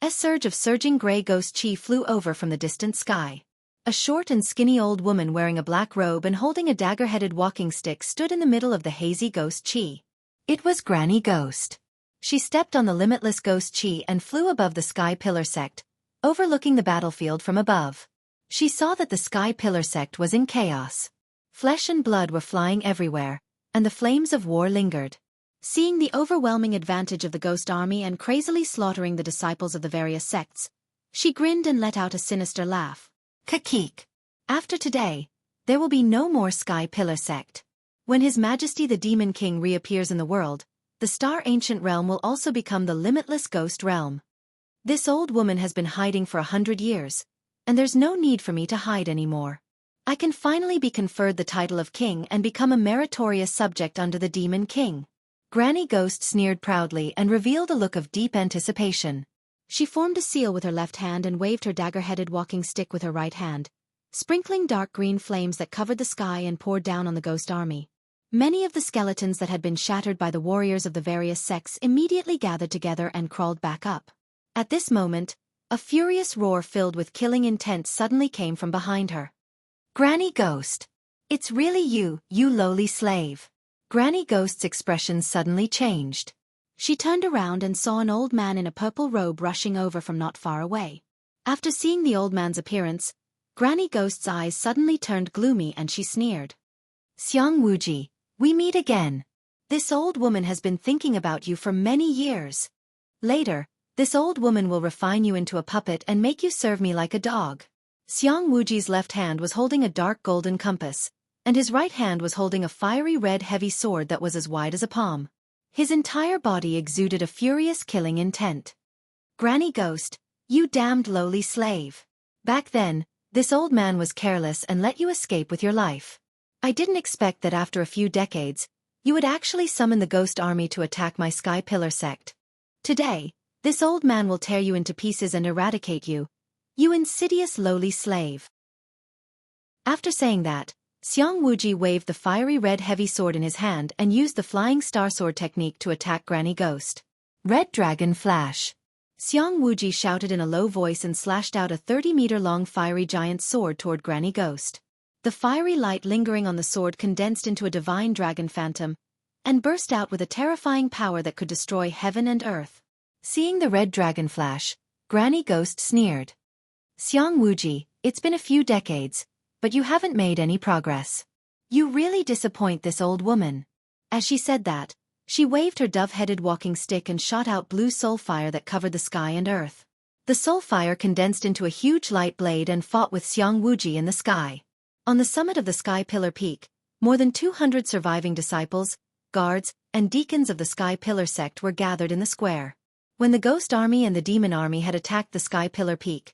[SPEAKER 1] a surge of surging gray ghost chi flew over from the distant sky. A short and skinny old woman wearing a black robe and holding a dagger-headed walking stick stood in the middle of the hazy ghost chi. It was Granny Ghost. She stepped on the limitless ghost chi and flew above the Sky Pillar sect, overlooking the battlefield from above. She saw that the Sky Pillar sect was in chaos. Flesh and blood were flying everywhere, and the flames of war lingered. Seeing the overwhelming advantage of the ghost army and crazily slaughtering the disciples of the various sects, she grinned and let out a sinister laugh. Kakik. After today, there will be no more Sky Pillar sect. When His Majesty the Demon King reappears in the world, the Star Ancient Realm will also become the limitless ghost realm. This old woman has been hiding for 100 years, and there's no need for me to hide anymore. I can finally be conferred the title of king and become a meritorious subject under the Demon King. Granny Ghost sneered proudly and revealed a look of deep anticipation. She formed a seal with her left hand and waved her dagger-headed walking stick with her right hand, sprinkling dark green flames that covered the sky and poured down on the ghost army. Many of the skeletons that had been shattered by the warriors of the various sects immediately gathered together and crawled back up. At this moment, a furious roar filled with killing intent suddenly came from behind her. Granny Ghost! It's really you, you lowly slave! Granny Ghost's expression suddenly changed. She turned around and saw an old man in a purple robe rushing over from not far away. After seeing the old man's appearance, Granny Ghost's eyes suddenly turned gloomy and she sneered. Xueqi, we meet again. This old woman has been thinking about you for many years. Later, this old woman will refine you into a puppet and make you serve me like a dog. Xueqi's left hand was holding a dark golden compass, and his right hand was holding a fiery red heavy sword that was as wide as a palm. His entire body exuded a furious killing intent. Granny Ghost, you damned lowly slave. Back then, this old man was careless and let you escape with your life. I didn't expect that after a few decades, you would actually summon the ghost army to attack my Sky Pillar sect. Today, this old man will tear you into pieces and eradicate you, you insidious lowly slave. After saying that, Xueqi waved the fiery red heavy sword in his hand and used the flying star sword technique to attack Granny Ghost. Red Dragon Flash. Xueqi shouted in a low voice and slashed out a 30-meter-long fiery giant sword toward Granny Ghost. The fiery light lingering on the sword condensed into a divine dragon phantom, and burst out with a terrifying power that could destroy heaven and earth. Seeing the red dragon flash, Granny Ghost sneered. Xueqi, it's been a few decades, but you haven't made any progress. You really disappoint this old woman. As she said that, she waved her dove-headed walking stick and shot out blue soul fire that covered the sky and earth. The soul fire condensed into a huge light blade and fought with Xueqi in the sky. On the summit of the Sky Pillar Peak, more than 200 surviving disciples, guards, and deacons of the Sky Pillar sect were gathered in the square. When the Ghost Army and the Demon Army had attacked the Sky Pillar Peak,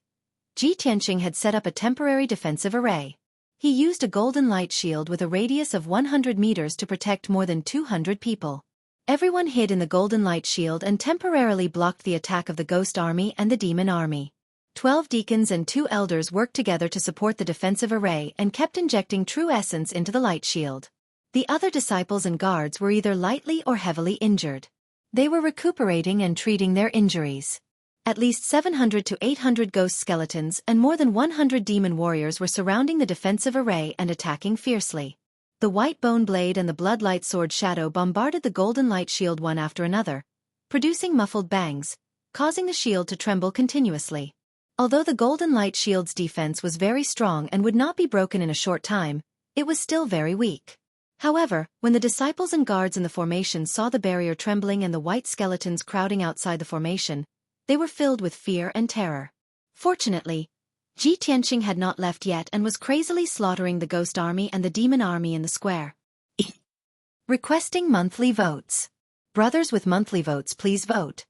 [SPEAKER 1] Ji Tianqing had set up a temporary defensive array. He used a golden light shield with a radius of 100 meters to protect more than 200 people. Everyone hid in the golden light shield and temporarily blocked the attack of the Ghost Army and the Demon Army. 12 deacons and 2 elders worked together to support the defensive array and kept injecting true essence into the light shield. The other disciples and guards were either lightly or heavily injured. They were recuperating and treating their injuries. At least 700 to 800 ghost skeletons and more than 100 demon warriors were surrounding the defensive array and attacking fiercely. The white bone blade and the bloodlight sword shadow bombarded the golden light shield one after another, producing muffled bangs, causing the shield to tremble continuously. Although the golden light shield's defense was very strong and would not be broken in a short time, it was still very weak. However, when the disciples and guards in the formation saw the barrier trembling and the white skeletons crowding outside the formation, They were filled with fear and terror. Fortunately, Ji Tianqing had not left yet and was crazily slaughtering the ghost army and the demon army in the square. Requesting monthly votes. Brothers with monthly votes, please vote.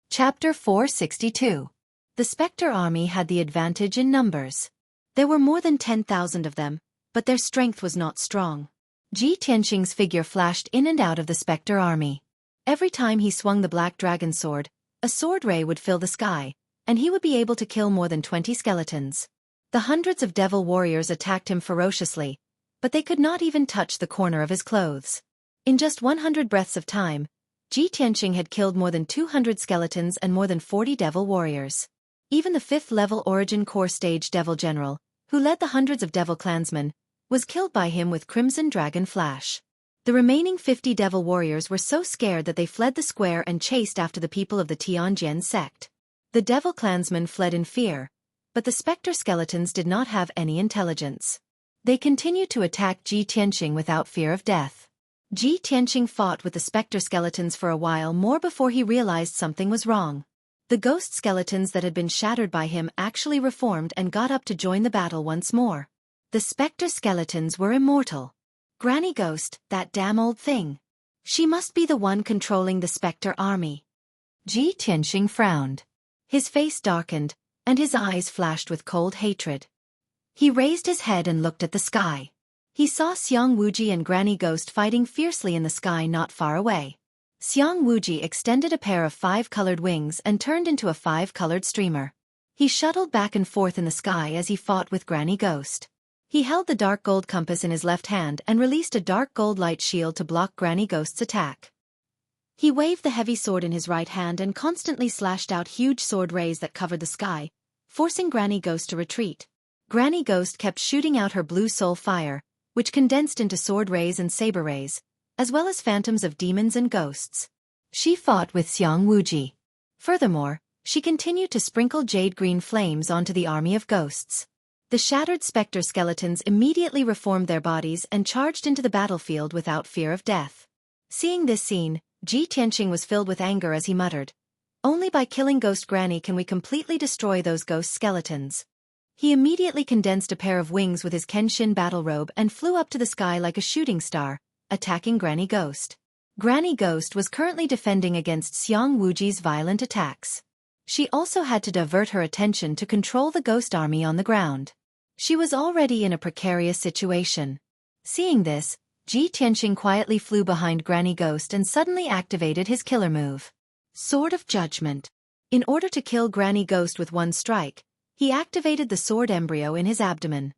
[SPEAKER 1] Chapter 462. The Spectre army had the advantage in numbers. There were more than 10,000 of them, but their strength was not strong. Ji Tianqing's figure flashed in and out of the Spectre army. Every time he swung the black dragon sword, a sword ray would fill the sky, and he would be able to kill more than 20 skeletons. The hundreds of devil warriors attacked him ferociously, but they could not even touch the corner of his clothes. In just 100 breaths of time, Ji Tianqing had killed more than 200 skeletons and more than 40 devil warriors. Even the 5th-level Origin Core Stage Devil General, who led the hundreds of devil clansmen, was killed by him with Crimson Dragon Flash. The remaining 50 devil warriors were so scared that they fled the square and chased after the people of the Tianjian sect. The devil clansmen fled in fear, but the Spectre skeletons did not have any intelligence. They continued to attack Ji Tianqing without fear of death. Ji Tianqing fought with the Spectre skeletons for a while more before he realized something was wrong. The ghost skeletons that had been shattered by him actually reformed and got up to join the battle once more. The Spectre skeletons were immortal. Granny Ghost, that damn old thing. She must be the one controlling the Spectre army. Ji Tianqing frowned. His face darkened, and his eyes flashed with cold hatred. He raised his head and looked at the sky. He saw Xiang Wuji and Granny Ghost fighting fiercely in the sky not far away. Xiang Wuji extended a pair of 5-colored wings and turned into a 5-colored streamer. He shuttled back and forth in the sky as he fought with Granny Ghost. He held the dark gold compass in his left hand and released a dark gold light shield to block Granny Ghost's attack. He waved the heavy sword in his right hand and constantly slashed out huge sword rays that covered the sky, forcing Granny Ghost to retreat. Granny Ghost kept shooting out her blue soul fire, which condensed into sword rays and saber rays, as well as phantoms of demons and ghosts. She fought with Xiang Wuji. Furthermore, she continued to sprinkle jade-green flames onto the army of ghosts. The shattered Spectre skeletons immediately reformed their bodies and charged into the battlefield without fear of death. Seeing this scene, Ji Tianqing was filled with anger as he muttered, "Only by killing Ghost Granny can we completely destroy those ghost skeletons." He immediately condensed a pair of wings with his Kenshin battle robe and flew up to the sky like a shooting star, attacking Granny Ghost. Granny Ghost was currently defending against Xiang Wuji's violent attacks. She also had to divert her attention to control the ghost army on the ground. She was already in a precarious situation. Seeing this, Ji Tianqing quietly flew behind Granny Ghost and suddenly activated his killer move. Sword of Judgment. In order to kill Granny Ghost with one strike, he activated the sword embryo in his abdomen.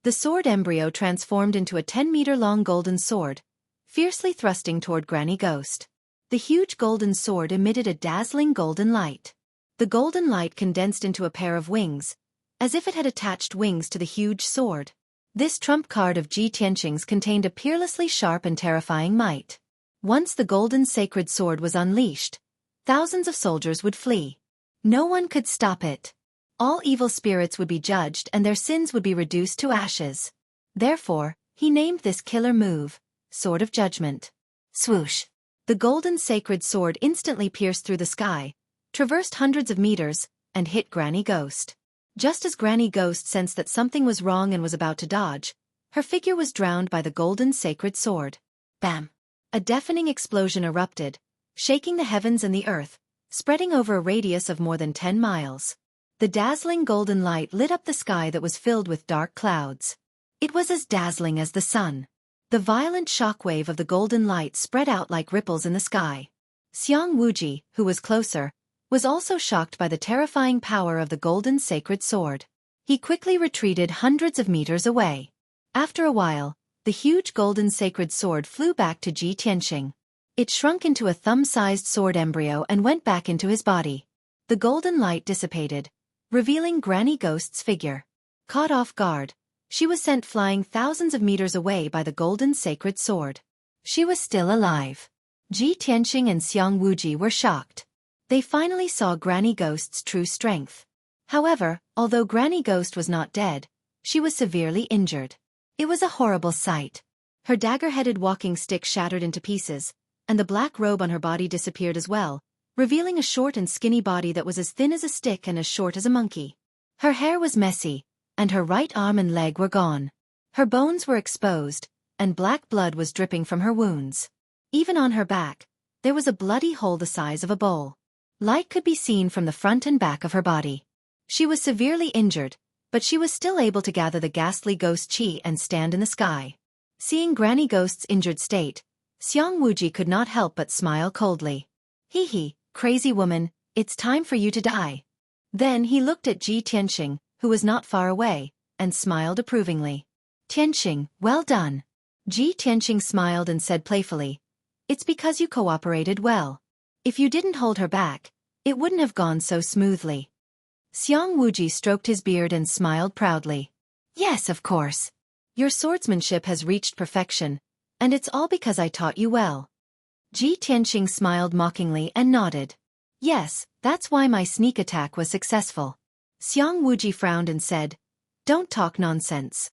[SPEAKER 1] The sword embryo transformed into a 10-meter-long golden sword, fiercely thrusting toward Granny Ghost. The huge golden sword emitted a dazzling golden light. The golden light condensed into a pair of wings, as if it had attached wings to the huge sword. This trump card of Ji Tianqing's contained a peerlessly sharp and terrifying might. Once the golden sacred sword was unleashed, thousands of soldiers would flee. No one could stop it. All evil spirits would be judged and their sins would be reduced to ashes. Therefore, he named this killer move, Sword of Judgment. Swoosh! The golden sacred sword instantly pierced through the sky, traversed hundreds of meters, and hit Granny Ghost. Just as Granny Ghost sensed that something was wrong and was about to dodge, her figure was drowned by the golden sacred sword. Bam! A deafening explosion erupted, shaking the heavens and the earth, spreading over a radius of more than 10 miles. The dazzling golden light lit up the sky that was filled with dark clouds. It was as dazzling as the sun. The violent shockwave of the golden light spread out like ripples in the sky. Xiang Wuji, who was closer, was also shocked by the terrifying power of the golden sacred sword. He quickly retreated hundreds of meters away. After a while, the huge golden sacred sword flew back to Ji Tianqing. It shrunk into a thumb-sized sword embryo and went back into his body. The golden light dissipated, revealing Granny Ghost's figure. Caught off guard, she was sent flying thousands of meters away by the golden sacred sword. She was still alive. Ji Tianqing and Xiang Wuji were shocked. They finally saw Granny Ghost's true strength. However, although Granny Ghost was not dead, she was severely injured. It was a horrible sight. Her dagger-headed walking stick shattered into pieces, and the black robe on her body disappeared as well, revealing a short and skinny body that was as thin as a stick and as short as a monkey. Her hair was messy, and her right arm and leg were gone. Her bones were exposed, and black blood was dripping from her wounds. Even on her back, there was a bloody hole the size of a bowl. Light could be seen from the front and back of her body. She was severely injured, but she was still able to gather the ghastly ghost Qi and stand in the sky. Seeing Granny Ghost's injured state, Xueqi could not help but smile coldly. Hee hee, crazy woman, it's time for you to die. Then he looked at Ji Tianxing, who was not far away, and smiled approvingly. Tianxing, well done. Ji Tianxing smiled and said playfully, it's because you cooperated well. If you didn't hold her back, it wouldn't have gone so smoothly. Xueqi stroked his beard and smiled proudly. Yes, of course. Your swordsmanship has reached perfection, and it's all because I taught you well. Ji Tianxing smiled mockingly and nodded. Yes, that's why my sneak attack was successful. Xueqi frowned and said, don't talk nonsense.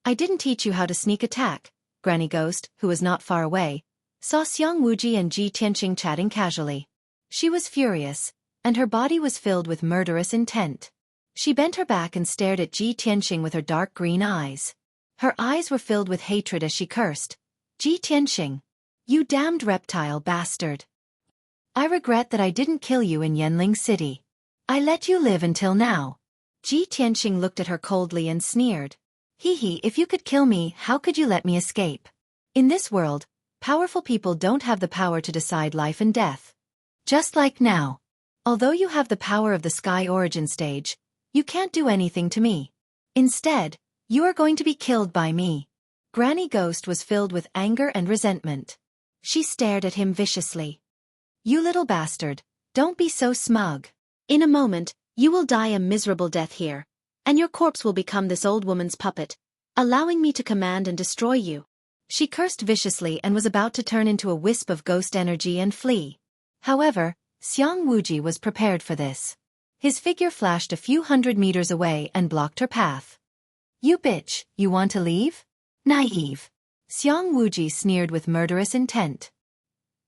[SPEAKER 1] I didn't teach you how to sneak attack. Granny Ghost, who was not far away, saw Xueqi and Ji Tianxing chatting casually. She was furious, and her body was filled with murderous intent. She bent her back and stared at Ji Tianxing with her dark green eyes. Her eyes were filled with hatred as she cursed. Ji Tianxing, you damned reptile bastard. I regret that I didn't kill you in Yanling City. I let you live until now. Ji Tianxing looked at her coldly and sneered. Hee hee, if you could kill me, how could you let me escape? In this world, powerful people don't have the power to decide life and death. Just like now. Although you have the power of the Sky Origin stage, you can't do anything to me. Instead, you are going to be killed by me. Granny Ghost was filled with anger and resentment. She stared at him viciously. You little bastard, don't be so smug. In a moment, you will die a miserable death here, and your corpse will become this old woman's puppet, allowing me to command and destroy you. She cursed viciously and was about to turn into a wisp of ghost energy and flee. However, Xueqi was prepared for this. His figure flashed a few hundred meters away and blocked her path. You bitch, you want to leave? Naive. Xueqi sneered with murderous intent.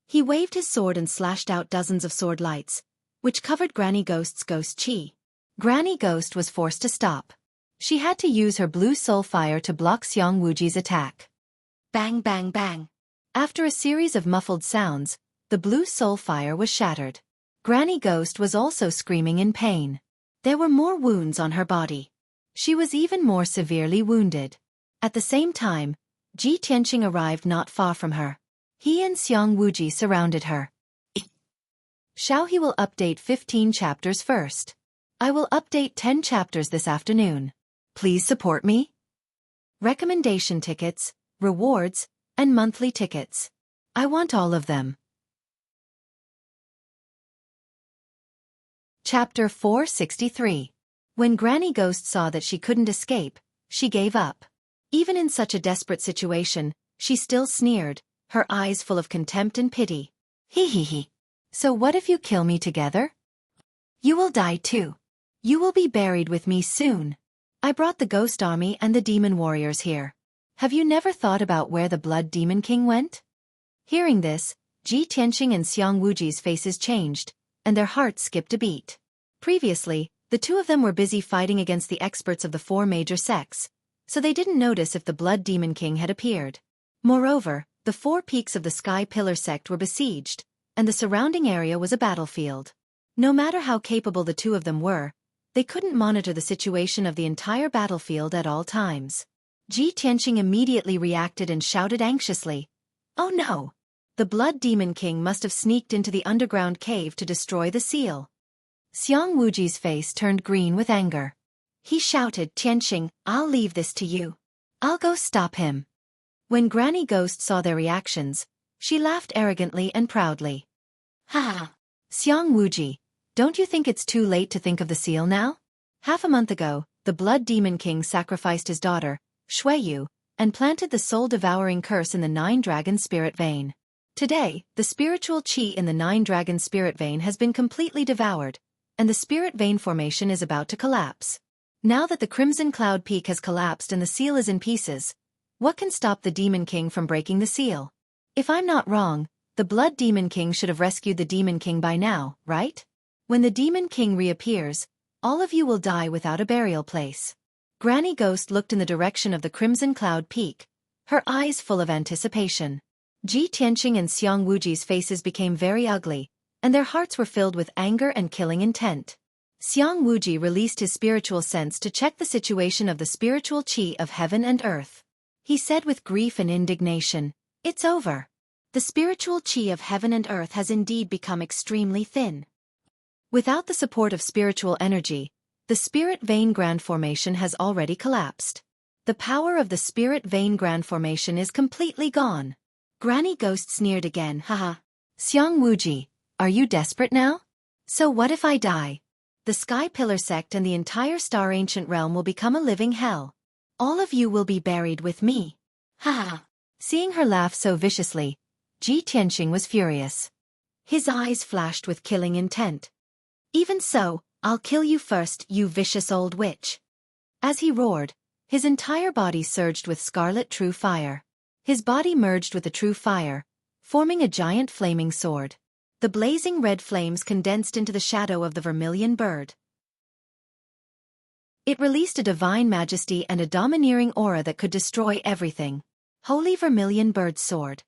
[SPEAKER 1] He waved his sword and slashed out dozens of sword lights, which covered Granny Ghost's ghost Qi. Granny Ghost was forced to stop. She had to use her blue soul fire to block Xueqi's attack. Bang bang bang. After a series of muffled sounds, the blue soul fire was shattered. Granny Ghost was also screaming in pain. There were more wounds on her body. She was even more severely wounded. At the same time, Ji Tianxing arrived not far from her. He and Xueqi surrounded her. Xueqi will update 15 chapters first. I will update 10 chapters this afternoon. Please support me. Recommendation tickets, rewards, and monthly tickets. I want all of them. Chapter 463. When Granny Ghost saw that she couldn't escape, she gave up. Even in such a desperate situation, she still sneered, her eyes full of contempt and pity. Hee hee hee. So what if you kill me together? You will die too. You will be buried with me soon. I brought the ghost army and the demon warriors here. Have you never thought about where the Blood Demon King went? Hearing this, Ji Tianxing and Xueqi's faces changed, and their hearts skipped a beat. Previously, the two of them were busy fighting against the experts of the 4 major sects, so they didn't notice if the Blood Demon King had appeared. Moreover, the 4 peaks of the Sky Pillar sect were besieged, and the surrounding area was a battlefield. No matter how capable the two of them were, they couldn't monitor the situation of the entire battlefield at all times. Ji Tianxing immediately reacted and shouted anxiously, "Oh no! The Blood Demon King must have sneaked into the underground cave to destroy the seal." Xueqi's face turned green with anger. He shouted, "Tianxing, I'll leave this to you. I'll go stop him." When Granny Ghost saw their reactions, she laughed arrogantly and proudly. "Ha! Xueqi, don't you think it's too late to think of the seal now? Half a month ago, the Blood Demon King sacrificed his daughter, Xueqi, and planted the soul-devouring curse in the 9-dragon spirit vein. Today, the spiritual qi in the 9-dragon spirit vein has been completely devoured, and the spirit vein formation is about to collapse. Now that the Crimson Cloud Peak has collapsed and the seal is in pieces, what can stop the Demon King from breaking the seal? If I'm not wrong, the Blood Demon King should have rescued the Demon King by now, right? When the Demon King reappears, all of you will die without a burial place. Granny Ghost looked in the direction of the Crimson Cloud Peak, her eyes full of anticipation. Ji Tianqing and Xiang Wuji's faces became very ugly, and their hearts were filled with anger and killing intent. Xiang Wuji released his spiritual sense to check the situation of the spiritual qi of heaven and earth. He said with grief and indignation, "It's over. The spiritual qi of heaven and earth has indeed become extremely thin. Without the support of spiritual energy, the spirit vein grand formation has already collapsed. The power of the spirit vein grand formation is completely gone." Granny Ghost sneered again, haha. "Xiang Wuji, are you desperate now? So what if I die? The Sky Pillar sect and the entire Star Ancient Realm will become a living hell. All of you will be buried with me." Haha. Seeing her laugh so viciously, Ji Tianqing was furious. His eyes flashed with killing intent. "Even so, I'll kill you first, you vicious old witch." As he roared, his entire body surged with scarlet true fire. His body merged with the true fire, forming a giant flaming sword. The blazing red flames condensed into the shadow of the vermilion bird. It released a divine majesty and a domineering aura that could destroy everything. Holy Vermilion Bird's Sword.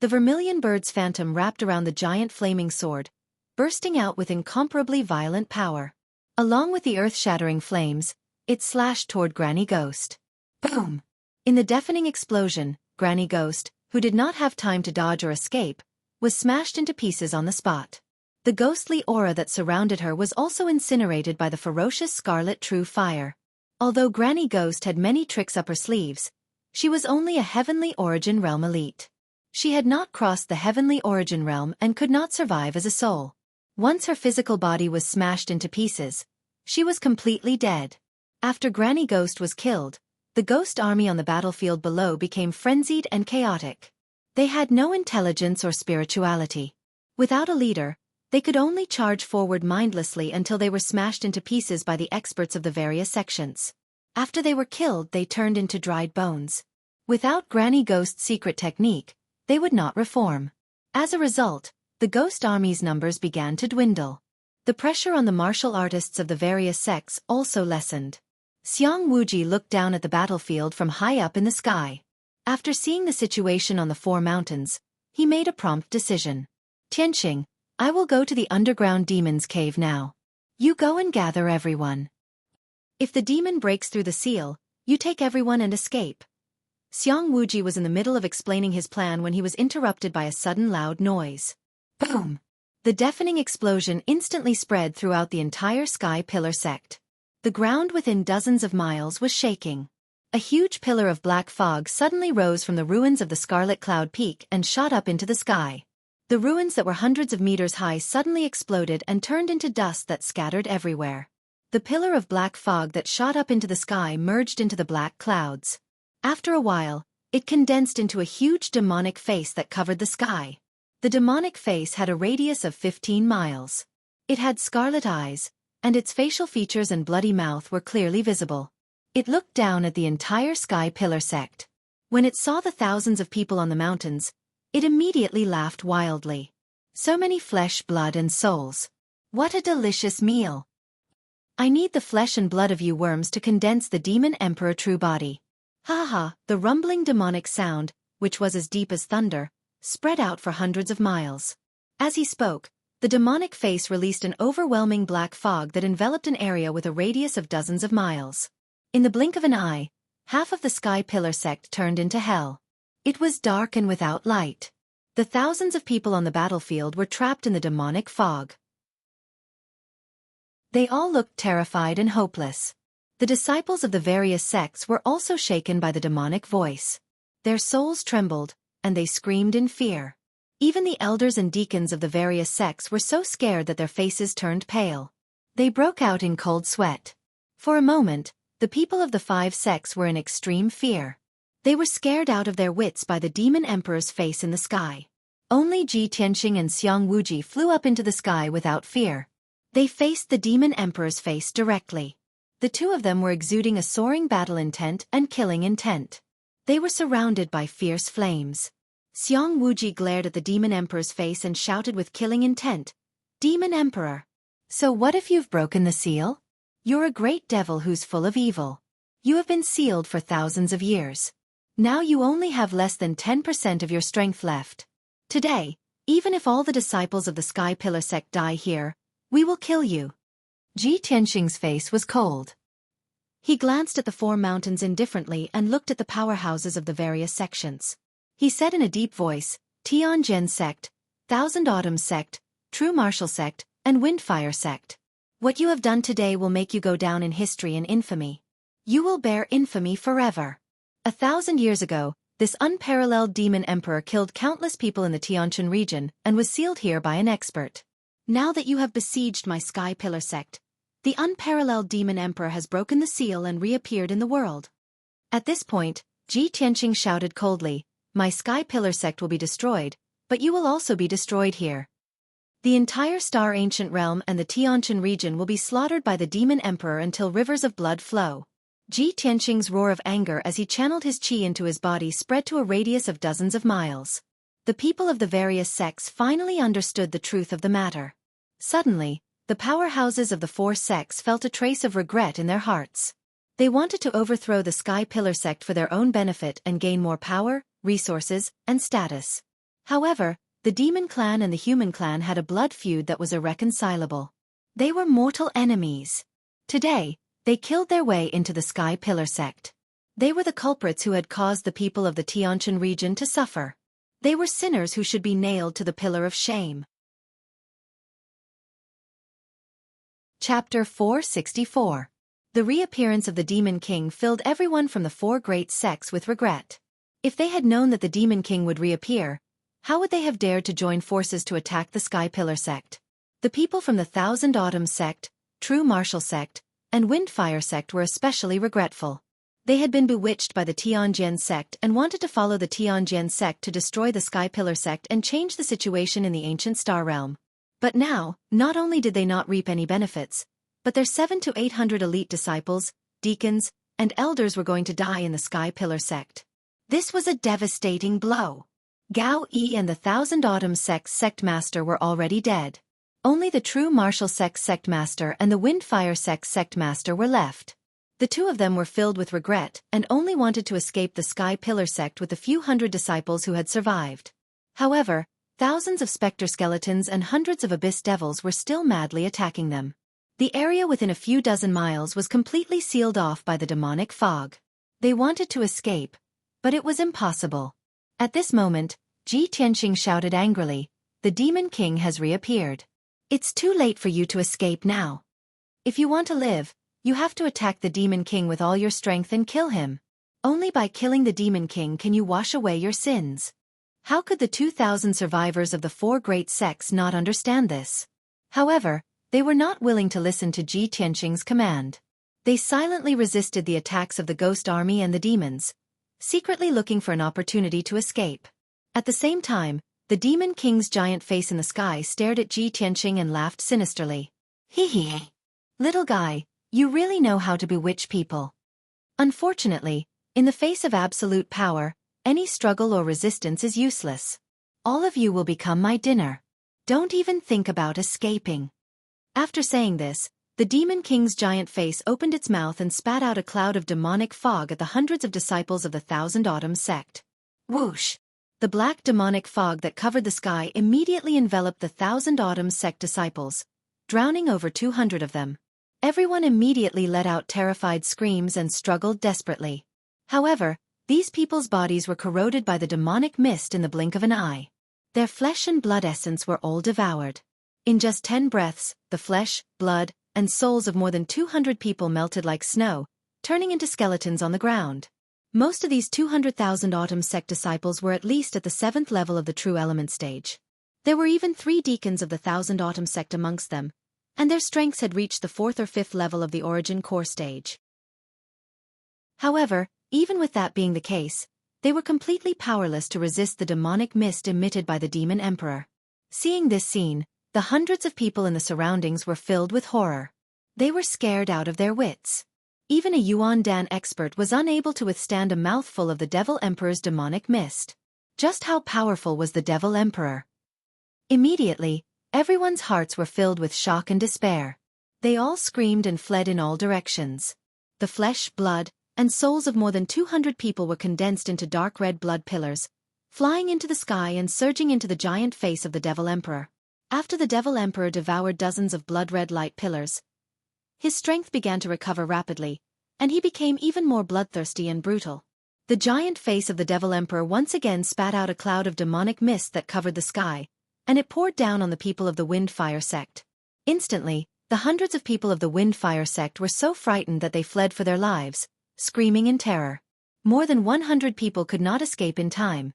[SPEAKER 1] The Vermilion Bird's phantom wrapped around the giant flaming sword, bursting out with incomparably violent power. Along with the earth-shattering flames, it slashed toward Granny Ghost. Boom! In the deafening explosion, Granny Ghost, who did not have time to dodge or escape, was smashed into pieces on the spot. The ghostly aura that surrounded her was also incinerated by the ferocious scarlet true fire. Although Granny Ghost had many tricks up her sleeves, she was only a heavenly origin realm elite. She had not crossed the heavenly origin realm and could not survive as a soul. Once her physical body was smashed into pieces, she was completely dead. After Granny Ghost was killed, the ghost army on the battlefield below became frenzied and chaotic. They had no intelligence or spirituality. Without a leader, they could only charge forward mindlessly until they were smashed into pieces by the experts of the various sections. After they were killed, they turned into dried bones. Without Granny Ghost's secret technique, they would not reform. As a result, the ghost army's numbers began to dwindle. The pressure on the martial artists of the various sects also lessened. Xiang Wuji looked down at the battlefield from high up in the sky. After seeing the situation on the four mountains, he made a prompt decision. "Tianqing, I will go to the underground demon's cave now. You go and gather everyone. If the demon breaks through the seal, you take everyone and escape." Xiang Wuji was in the middle of explaining his plan when he was interrupted by a sudden loud noise. Boom! The deafening explosion instantly spread throughout the entire Sky Pillar sect. The ground within dozens of miles was shaking. A huge pillar of black fog suddenly rose from the ruins of the Scarlet Cloud Peak and shot up into the sky. The ruins that were hundreds of meters high suddenly exploded and turned into dust that scattered everywhere. The pillar of black fog that shot up into the sky merged into the black clouds. After a while, it condensed into a huge demonic face that covered the sky. The demonic face had a radius of 15 miles. It had scarlet eyes, and its facial features and bloody mouth were clearly visible. It looked down at the entire Sky Pillar sect. When it saw the thousands of people on the mountains, it immediately laughed wildly. So many flesh, blood, and souls. What a delicious meal! I need the flesh and blood of you worms to condense the Demon Emperor true body. Ha ha! The rumbling demonic sound, which was as deep as thunder, spread out for hundreds of miles. As he spoke, the demonic face released an overwhelming black fog that enveloped an area with a radius of dozens of miles. In the blink of an eye, half of the Sky Pillar sect turned into hell. It was dark and without light. The thousands of people on the battlefield were trapped in the demonic fog. They all looked terrified and hopeless. The disciples of the various sects were also shaken by the demonic voice. Their souls trembled, and they screamed in fear. Even the elders and deacons of the various sects were so scared that their faces turned pale. They broke out in cold sweat. For a moment, the people of the 5 sects were in extreme fear. They were scared out of their wits by the Demon Emperor's face in the sky. Only Ji Tianqing and Xiang Wuji flew up into the sky without fear. They faced the Demon Emperor's face directly. The two of them were exuding a soaring battle intent and killing intent. They were surrounded by fierce flames. Xiang Wuji glared at the Demon Emperor's face and shouted with killing intent, "Demon Emperor! So what if you've broken the seal? You're a great devil who's full of evil. You have been sealed for thousands of years. Now you only have less than 10% of your strength left. Today, even if all the disciples of the Sky Pillar sect die here, we will kill you." Ji Tianxing's face was cold. He glanced at the four mountains indifferently and looked at the powerhouses of the various sections. He said in a deep voice, "Tianjin sect, Thousand Autumns sect, True Martial sect, and Windfire sect. What you have done today will make you go down in history and infamy. You will bear infamy forever. 1,000 years ago, this unparalleled demon emperor killed countless people in the Tianjin region and was sealed here by an expert. Now that you have besieged my Sky Pillar sect, the unparalleled demon emperor has broken the seal and reappeared in the world." At this point, Ji Tianxing shouted coldly, "My Sky Pillar sect will be destroyed, but you will also be destroyed here. The entire Star Ancient Realm and the Tianjin region will be slaughtered by the Demon Emperor until rivers of blood flow." Ji Tianxing's roar of anger as he channeled his qi into his body spread to a radius of dozens of miles. The people of the various sects finally understood the truth of the matter. Suddenly, the powerhouses of the four sects felt a trace of regret in their hearts. They wanted to overthrow the Sky Pillar sect for their own benefit and gain more power, resources, and status. However, the Demon Clan and the Human Clan had a blood feud that was irreconcilable. They were mortal enemies. Today, they killed their way into the Sky Pillar sect. They were the culprits who had caused the people of the Tianjin region to suffer. They were sinners who should be nailed to the pillar of shame. Chapter 464. The reappearance of the Demon King filled everyone from the four great sects with regret. If they had known that the Demon King would reappear, how would they have dared to join forces to attack the Sky Pillar sect? The people from the Thousand Autumns sect, True Martial sect, and Windfire sect were especially regretful. They had been bewitched by the Tianjin sect and wanted to follow the Tianjin sect to destroy the Sky Pillar sect and change the situation in the ancient star realm. But now, not only did they not reap any benefits, but their 700 to 800 elite disciples, deacons, and elders were going to die in the Sky Pillar sect. This was a devastating blow. Gao Yi and the Thousand Autumns sect's sectmaster were already dead. Only the True Martial sect's sectmaster and the Windfire sect's sectmaster were left. The two of them were filled with regret and only wanted to escape the Sky Pillar sect with the few hundred disciples who had survived. However, thousands of specter skeletons and hundreds of abyss devils were still madly attacking them. The area within a few dozen miles was completely sealed off by the demonic fog. They wanted to escape, but it was impossible. At this moment, Ji Tianxing shouted angrily, "The Demon King has reappeared. It's too late for you to escape now. If you want to live, you have to attack the Demon King with all your strength and kill him. Only by killing the Demon King can you wash away your sins." How could the 2,000 survivors of the four great sects not understand this? However, they were not willing to listen to Ji Tianxing's command. They silently resisted the attacks of the Ghost Army and the demons, secretly looking for an opportunity to escape. At the same time, the Demon King's giant face in the sky stared at Ji Tianxing and laughed sinisterly. "Hee hee. Little guy, you really know how to bewitch people." Unfortunately, in the face of absolute power, any struggle or resistance is useless. All of you will become my dinner. Don't even think about escaping. After saying this, the Demon King's giant face opened its mouth and spat out a cloud of demonic fog at the hundreds of disciples of the Thousand Autumns sect. Whoosh! The black demonic fog that covered the sky immediately enveloped the Thousand Autumns sect disciples, drowning over 200 of them. Everyone immediately let out terrified screams and struggled desperately. However, these people's bodies were corroded by the demonic mist in the blink of an eye. Their flesh and blood essence were all devoured. In just 10 breaths, the flesh, blood, and souls of more than 200 people melted like snow, turning into skeletons on the ground. Most of these 200,000 Autumn sect disciples were at least at the 7th level of the True Element stage. There were even 3 deacons of the Thousand Autumn sect amongst them, and their strengths had reached the 4th or 5th level of the Origin Core stage. However, even with that being the case, they were completely powerless to resist the demonic mist emitted by the Demon Emperor. Seeing this scene, the hundreds of people in the surroundings were filled with horror. They were scared out of their wits. Even a Yuan Dan expert was unable to withstand a mouthful of the Devil Emperor's demonic mist. Just how powerful was the Devil Emperor? Immediately, everyone's hearts were filled with shock and despair. They all screamed and fled in all directions. The flesh, blood, and souls of more than 200 people were condensed into dark red blood pillars, flying into the sky and surging into the giant face of the Devil Emperor. After the Devil Emperor devoured dozens of blood-red light pillars, his strength began to recover rapidly, and he became even more bloodthirsty and brutal. The giant face of the Devil Emperor once again spat out a cloud of demonic mist that covered the sky, and it poured down on the people of the Wind-Fire sect. Instantly, the hundreds of people of the Wind-Fire sect were so frightened that they fled for their lives, screaming in terror. More than 100 people could not escape in time,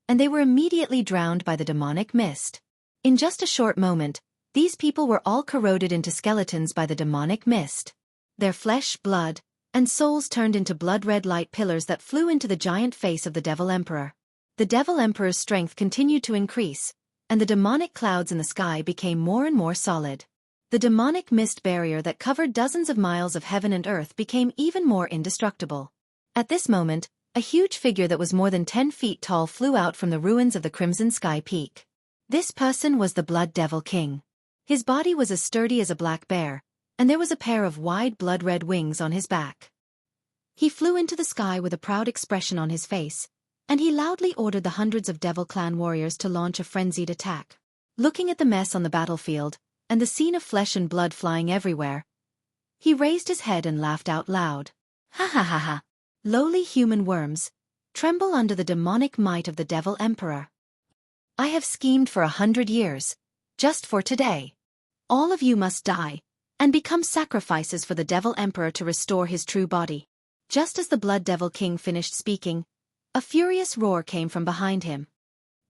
[SPEAKER 1] and they were immediately drowned by the demonic mist. In just a short moment, these people were all corroded into skeletons by the demonic mist. Their flesh, blood, and souls turned into blood-red light pillars that flew into the giant face of the Devil Emperor. The Devil Emperor's strength continued to increase, and the demonic clouds in the sky became more and more solid. The demonic mist barrier that covered dozens of miles of heaven and earth became even more indestructible. At this moment, a huge figure that was more than 10 feet tall flew out from the ruins of the Crimson Sky Peak. This person was the Blood Devil King. His body was as sturdy as a black bear, and there was a pair of wide blood-red wings on his back. He flew into the sky with a proud expression on his face, and he loudly ordered the hundreds of Devil Clan warriors to launch a frenzied attack. Looking at the mess on the battlefield, and the scene of flesh and blood flying everywhere, he raised his head and laughed out loud. Ha ha ha ha! Lowly human worms, tremble under the demonic might of the Devil Emperor. I have schemed for 100 years, just for today. All of you must die, and become sacrifices for the Devil Emperor to restore his true body. Just as the Blood Devil King finished speaking, a furious roar came from behind him.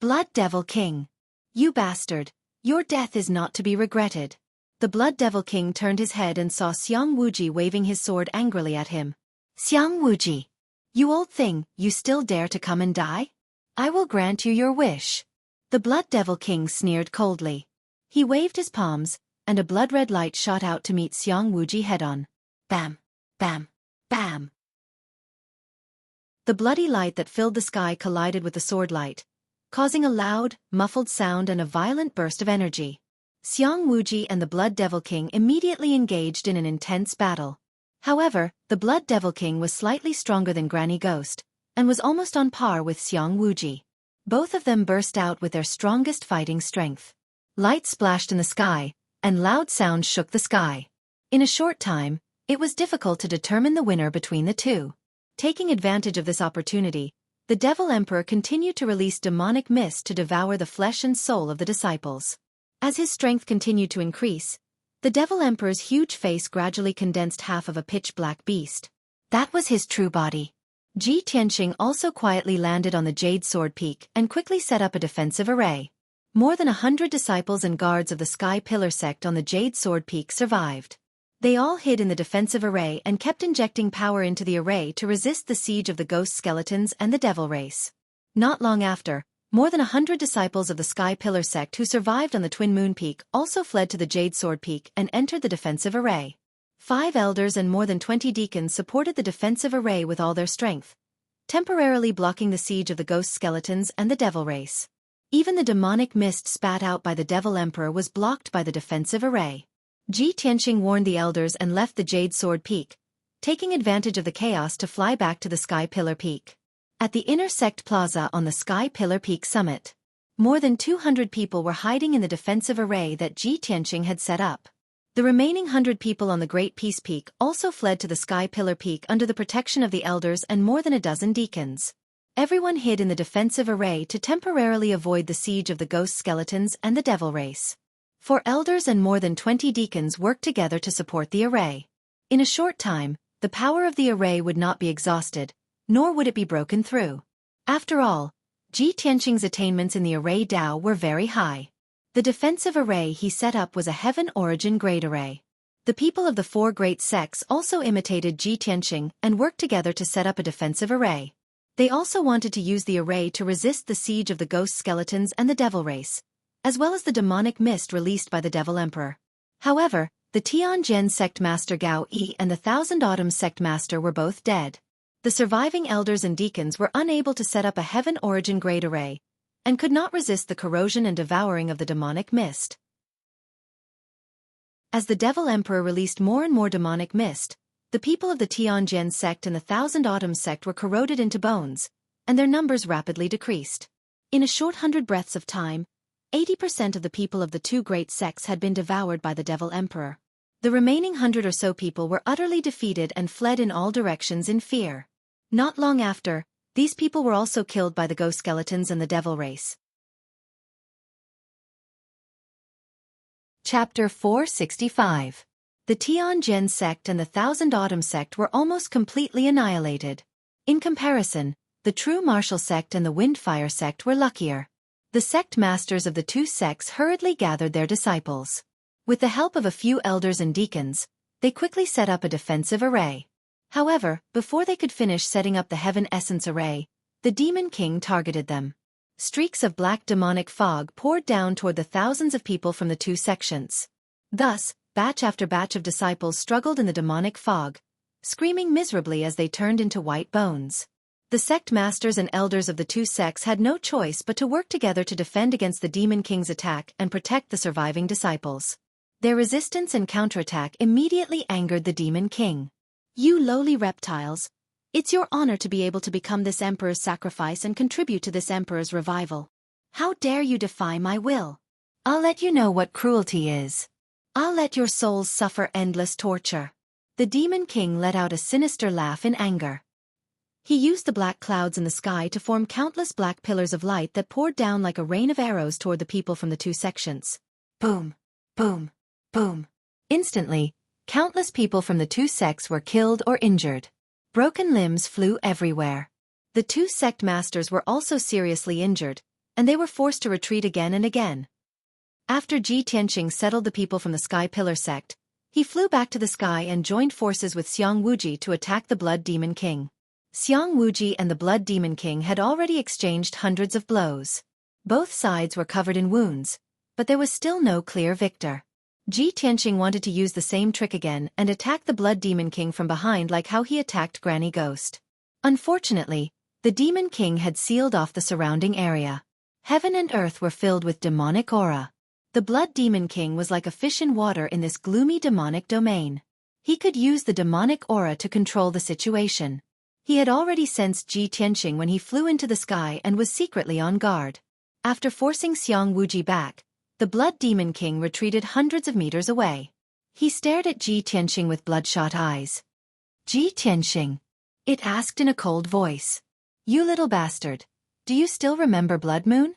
[SPEAKER 1] Blood Devil King! You bastard! Your death is not to be regretted. The Blood Devil King turned his head and saw Xueqi waving his sword angrily at him. Xueqi! You old thing, you still dare to come and die? I will grant you your wish. The Blood Devil King sneered coldly. He waved his palms, and a blood-red light shot out to meet Xueqi head-on. Bam! Bam! Bam! The bloody light that filled the sky collided with the sword light, causing a loud, muffled sound and a violent burst of energy. Xueqi and the Blood Devil King immediately engaged in an intense battle. However, the Blood Devil King was slightly stronger than Granny Ghost, and was almost on par with Xueqi. Both of them burst out with their strongest fighting strength. Light splashed in the sky, and loud sounds shook the sky. In a short time, it was difficult to determine the winner between the two. Taking advantage of this opportunity, the Devil Emperor continued to release demonic mist to devour the flesh and soul of the disciples. As his strength continued to increase, the Devil Emperor's huge face gradually condensed half of a pitch-black beast. That was his true body. Ji Tianqing also quietly landed on the Jade Sword Peak and quickly set up a defensive array. More than 100 disciples and guards of the Sky Pillar sect on the Jade Sword Peak survived. They all hid in the defensive array and kept injecting power into the array to resist the siege of the ghost skeletons and the devil race. Not long after, more than 100 disciples of the Sky Pillar sect who survived on the Twin Moon Peak also fled to the Jade Sword Peak and entered the defensive array. 5 elders and more than 20 deacons supported the defensive array with all their strength, temporarily blocking the siege of the ghost skeletons and the devil race. Even the demonic mist spat out by the Devil Emperor was blocked by the defensive array. Ji Tianqing warned the elders and left the Jade Sword Peak, taking advantage of the chaos to fly back to the Sky Pillar Peak. At the Inner Sect Plaza on the Sky Pillar Peak summit, more than 200 people were hiding in the defensive array that Ji Tianqing had set up. The remaining 100 people on the Great Peace Peak also fled to the Sky Pillar Peak under the protection of the elders and more than a dozen deacons. Everyone hid in the defensive array to temporarily avoid the siege of the ghost skeletons and the devil race. 4 elders and more than 20 deacons worked together to support the array. In a short time, the power of the array would not be exhausted, nor would it be broken through. After all, Ji Tianqing's attainments in the array Dao were very high. The defensive array he set up was a Heaven Origin Grade array. The people of the 4 great sects also imitated Ji Tianqing and worked together to set up a defensive array. They also wanted to use the array to resist the siege of the ghost skeletons and the devil race, as well as the demonic mist released by the Devil Emperor. However, the Tianjin sect master Gao Yi and the Thousand Autumns sect master were both dead. The surviving elders and deacons were unable to set up a heaven origin grade array, and could not resist the corrosion and devouring of the demonic mist. As the Devil Emperor released more and more demonic mist, the people of the Tianjin sect and the Thousand Autumns sect were corroded into bones, and their numbers rapidly decreased. In a short 100 breaths of time, 80% of the people of the two great sects had been devoured by the Devil Emperor. The remaining 100 or so people were utterly defeated and fled in all directions in fear. Not long after, these people were also killed by the ghost skeletons and the devil race. Chapter 465. The Tianjin sect and the Thousand Autumns sect were almost completely annihilated. In comparison, the true martial sect and the Windfire sect were luckier. The sect masters of the two sects hurriedly gathered their disciples. With the help of a few elders and deacons, they quickly set up a defensive array. However, before they could finish setting up the Heaven Essence array, the Demon King targeted them. Streaks of black demonic fog poured down toward the thousands of people from the two sections. Thus, batch after batch of disciples struggled in the demonic fog, screaming miserably as they turned into white bones. The sect masters and elders of the two sects had no choice but to work together to defend against the Demon King's attack and protect the surviving disciples. Their resistance and counterattack immediately angered the Demon King. "You lowly reptiles! It's your honor to be able to become this emperor's sacrifice and contribute to this emperor's revival. How dare you defy my will? I'll let you know what cruelty is. I'll let your souls suffer endless torture." The Demon King let out a sinister laugh in anger. He used the black clouds in the sky to form countless black pillars of light that poured down like a rain of arrows toward the people from the two sections. Boom! Boom! Boom! Instantly, countless people from the two sects were killed or injured. Broken limbs flew everywhere. The two sect masters were also seriously injured, and they were forced to retreat again and again. After Ji Tianqing settled the people from the Sky Pillar sect, he flew back to the sky and joined forces with Xiang Wuji to attack the Blood Demon King. Xiang Wuji and the Blood Demon King had already exchanged hundreds of blows. Both sides were covered in wounds, but there was still no clear victor. Ji Tianqing wanted to use the same trick again and attack the Blood Demon King from behind like how he attacked Granny Ghost. Unfortunately, the Demon King had sealed off the surrounding area. Heaven and earth were filled with demonic aura. The Blood Demon King was like a fish in water in this gloomy demonic domain. He could use the demonic aura to control the situation. He had already sensed Ji Tianqing when he flew into the sky and was secretly on guard. After forcing Xiang Wuji back, the Blood Demon King retreated hundreds of meters away. He stared at Ji Tianqing with bloodshot eyes. "Ji Tianqing," it asked in a cold voice. "You little bastard, do you still remember Blood Moon?"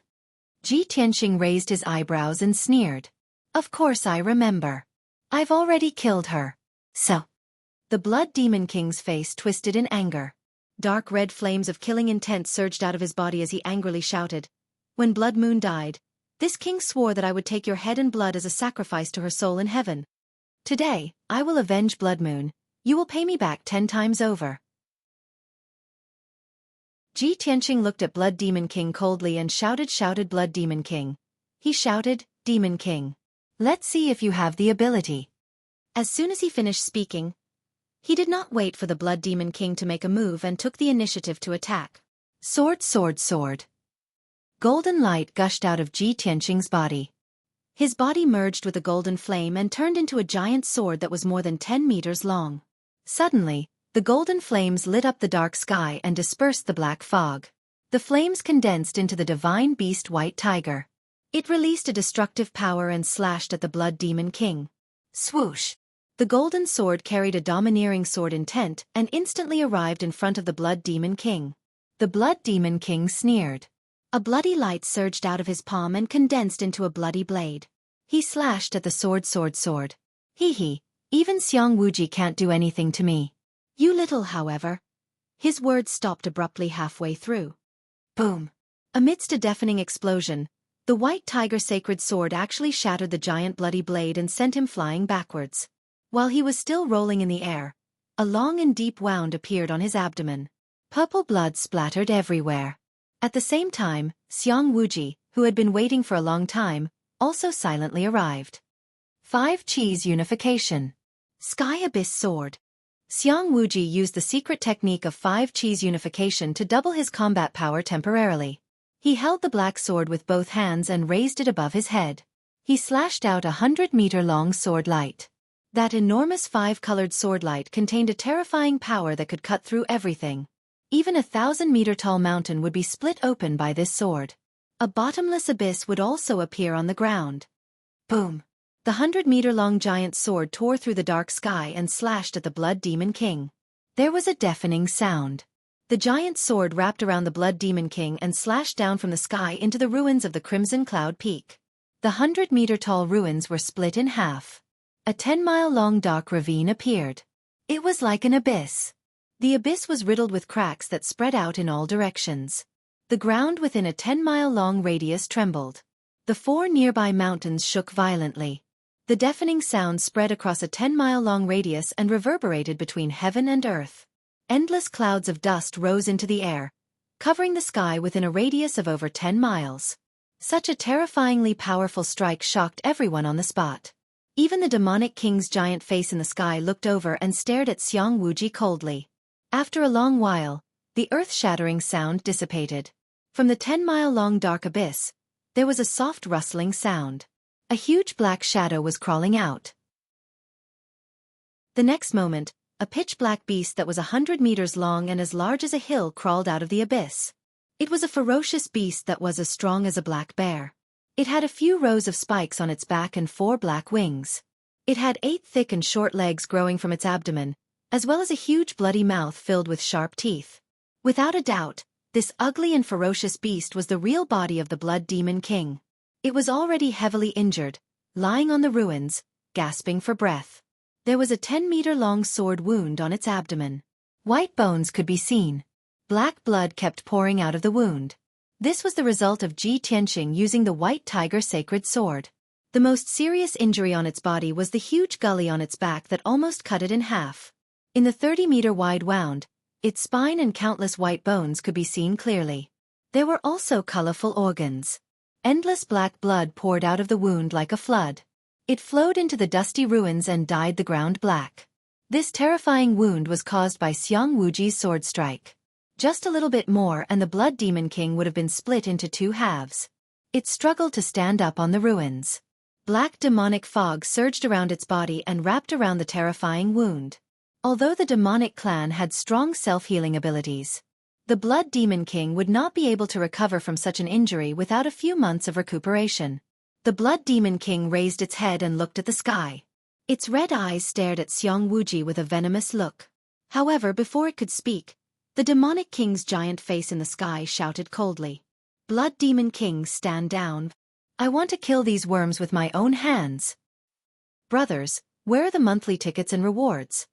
[SPEAKER 1] Ji Tianqing raised his eyebrows and sneered. "Of course I remember. I've already killed her. So." The Blood Demon King's face twisted in anger. Dark red flames of killing intent surged out of his body as he angrily shouted, "When Blood Moon died, this king swore that I would take your head and blood as a sacrifice to her soul in heaven. Today, I will avenge Blood Moon. You will pay me back 10 times over." Ji Tianqing looked at Blood Demon King coldly and shouted Blood Demon King. He shouted, "Demon King. Let's see if you have the ability." As soon as he finished speaking, he did not wait for the Blood Demon King to make a move and took the initiative to attack. Sword, sword, sword. Golden light gushed out of Ji Tianqing's body. His body merged with a golden flame and turned into a giant sword that was more than 10 meters long. Suddenly, the golden flames lit up the dark sky and dispersed the black fog. The flames condensed into the divine beast White Tiger. It released a destructive power and slashed at the Blood Demon King. Swoosh! The golden sword carried a domineering sword intent and instantly arrived in front of the Blood Demon King. The Blood Demon King sneered. A bloody light surged out of his palm and condensed into a bloody blade. He slashed at the sword, sword, sword. Hee, even Xiang Wuji can't do anything to me. You little, however. His words stopped abruptly halfway through. Boom! Amidst a deafening explosion, the White Tiger sacred sword actually shattered the giant bloody blade and sent him flying backwards. While he was still rolling in the air, a long and deep wound appeared on his abdomen. Purple blood splattered everywhere. At the same time, Xiang Wuji, who had been waiting for a long time, also silently arrived. 5 Cheese Unification. Sky Abyss Sword. Xiang Wuji used the secret technique of 5 cheese unification to double his combat power temporarily. He held the black sword with both hands and raised it above his head. He slashed out a 100-meter-long sword light. That enormous 5-colored sword light contained a terrifying power that could cut through everything. Even a 1,000-meter-tall mountain would be split open by this sword. A bottomless abyss would also appear on the ground. Boom! The 100-meter-long giant sword tore through the dark sky and slashed at the Blood Demon King. There was a deafening sound. The giant sword wrapped around the Blood Demon King and slashed down from the sky into the ruins of the Crimson Cloud Peak. The 100-meter-tall ruins were split in half. A 10-mile-long dark ravine appeared. It was like an abyss. The abyss was riddled with cracks that spread out in all directions. The ground within a 10-mile-long radius trembled. The 4 nearby mountains shook violently. The deafening sound spread across a 10-mile-long radius and reverberated between heaven and earth. Endless clouds of dust rose into the air, covering the sky within a radius of over 10 miles. Such a terrifyingly powerful strike shocked everyone on the spot. Even the demonic king's giant face in the sky looked over and stared at Xiang Wuji coldly. After a long while, the earth-shattering sound dissipated. From the 10-mile-long dark abyss, there was a soft rustling sound. A huge black shadow was crawling out. The next moment, a pitch-black beast that was 100 meters long and as large as a hill crawled out of the abyss. It was a ferocious beast that was as strong as a black bear. It had a few rows of spikes on its back and 4 black wings. It had 8 thick and short legs growing from its abdomen, as well as a huge bloody mouth filled with sharp teeth. Without a doubt, this ugly and ferocious beast was the real body of the Blood Demon King. It was already heavily injured, lying on the ruins, gasping for breath. There was a 10-meter-long sword wound on its abdomen. White bones could be seen. Black blood kept pouring out of the wound. This was the result of Ji Tianqing using the White Tiger Sacred Sword. The most serious injury on its body was the huge gully on its back that almost cut it in half. In the 30-meter-wide wound, its spine and countless white bones could be seen clearly. There were also colorful organs. Endless black blood poured out of the wound like a flood. It flowed into the dusty ruins and dyed the ground black. This terrifying wound was caused by Xiang Wuji's sword strike. Just a little bit more and the Blood Demon King would have been split into 2 halves. It struggled to stand up on the ruins. Black demonic fog surged around its body and wrapped around the terrifying wound. Although the demonic clan had strong self-healing abilities, the Blood Demon King would not be able to recover from such an injury without a few months of recuperation. The Blood Demon King raised its head and looked at the sky. Its red eyes stared at Xiang Wuji with a venomous look. However, before it could speak, the demonic king's giant face in the sky shouted coldly, "Blood Demon King, stand down. I want to kill these worms with my own hands." Brothers, where are the monthly tickets and rewards?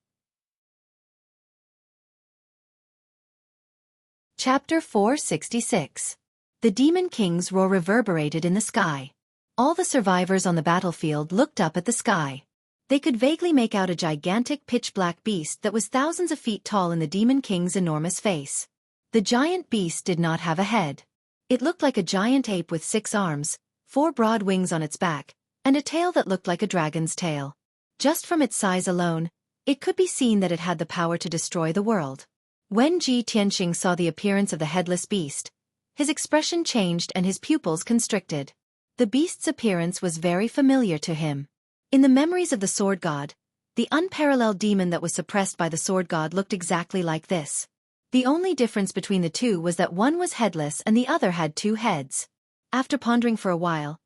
[SPEAKER 1] Chapter 466. The Demon King's roar reverberated in the sky. All the survivors on the battlefield looked up at the sky. They could vaguely make out a gigantic pitch-black beast that was thousands of feet tall in the Demon King's enormous face. The giant beast did not have a head. It looked like a giant ape with 6 arms, 4 broad wings on its back, and a tail that looked like a dragon's tail. Just from its size alone, it could be seen that it had the power to destroy the world. When Ji Tianqing saw the appearance of the headless beast, his expression changed and his pupils constricted. The beast's appearance was very familiar to him. In the memories of the Sword God, the unparalleled demon that was suppressed by the Sword God looked exactly like this. The only difference between the two was that one was headless and the other had 2 heads. After pondering for a while,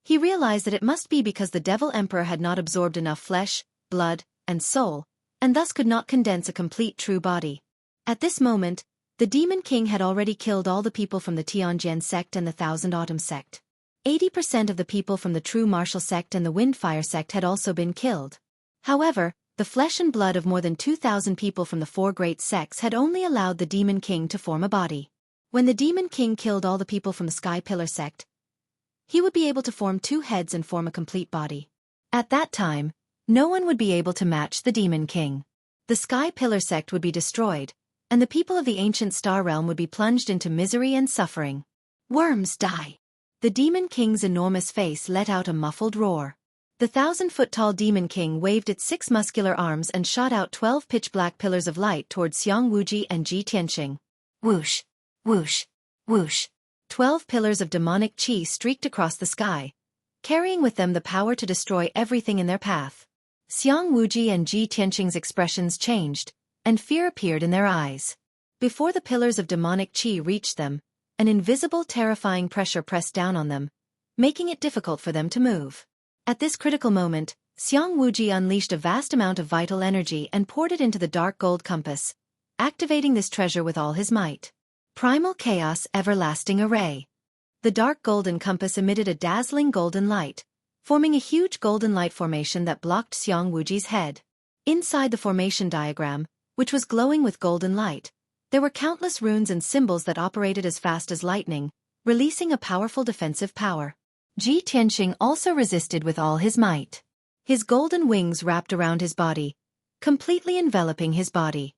[SPEAKER 1] he realized that it must be because the Devil Emperor had not absorbed enough flesh, blood, and soul, and thus could not condense a complete true body. At this moment, the Demon King had already killed all the people from the Tianjian sect and the Thousand Autumn sect. 80% of the people from the True Martial sect and the Windfire sect had also been killed. However, the flesh and blood of more than 2,000 people from the 4 great sects had only allowed the Demon King to form a body. When the Demon King killed all the people from the Sky Pillar sect, he would be able to form 2 heads and form a complete body. At that time, no one would be able to match the Demon King. The Sky Pillar sect would be destroyed, and the people of the ancient Star Realm would be plunged into misery and suffering. Worms die. The Demon King's enormous face let out a muffled roar. The 1,000-foot-tall Demon King waved its 6 muscular arms and shot out 12 pitch-black pillars of light towards Xiang Wuji and Ji Tianqing. Whoosh! Whoosh! Whoosh! 12 pillars of demonic qi streaked across the sky, carrying with them the power to destroy everything in their path. Xiang Wuji and Ji Tianqing's expressions changed, and fear appeared in their eyes. Before the pillars of demonic qi reached them, an invisible terrifying pressure pressed down on them, making it difficult for them to move. At this critical moment, Xiang Wuji unleashed a vast amount of vital energy and poured it into the dark gold compass, activating this treasure with all his might. Primal Chaos Everlasting Array. The dark golden compass emitted a dazzling golden light, forming a huge golden light formation that blocked Xiang Wuji's head. Inside the formation diagram, which was glowing with golden light, there were countless runes and symbols that operated as fast as lightning, releasing a powerful defensive power. Ji Tianqing also resisted with all his might. His golden wings wrapped around his body, completely enveloping his body.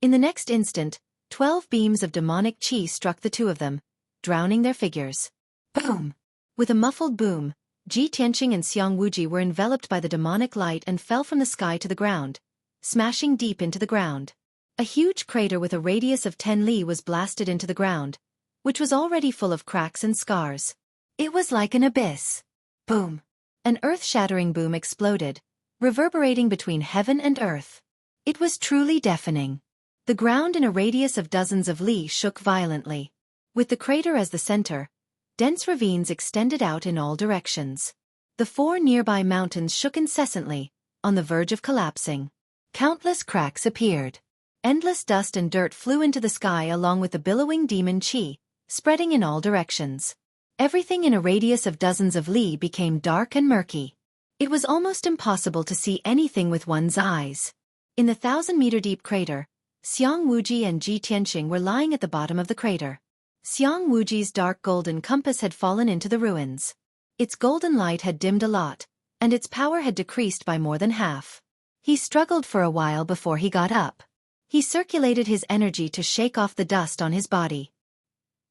[SPEAKER 1] In the next instant, 12 beams of demonic qi struck the two of them, drowning their figures. Boom! With a muffled boom, Ji Tianqing and Xiang Wuji were enveloped by the demonic light and fell from the sky to the ground, smashing deep into the ground. A huge crater with a radius of 10 li was blasted into the ground, which was already full of cracks and scars. It was like an abyss. Boom! An earth-shattering boom exploded, reverberating between heaven and earth. It was truly deafening. The ground in a radius of dozens of li shook violently. With the crater as the center, dense ravines extended out in all directions. The 4 nearby mountains shook incessantly, on the verge of collapsing. Countless cracks appeared. Endless dust and dirt flew into the sky along with the billowing demon qi, spreading in all directions. Everything in a radius of dozens of li became dark and murky. It was almost impossible to see anything with one's eyes. In the 1,000-meter-deep crater, Xiang Wuji and Ji Tianqing were lying at the bottom of the crater. Xiang Wuji's dark golden compass had fallen into the ruins. Its golden light had dimmed a lot, and its power had decreased by more than half. He struggled for a while before he got up. He circulated his energy to shake off the dust on his body.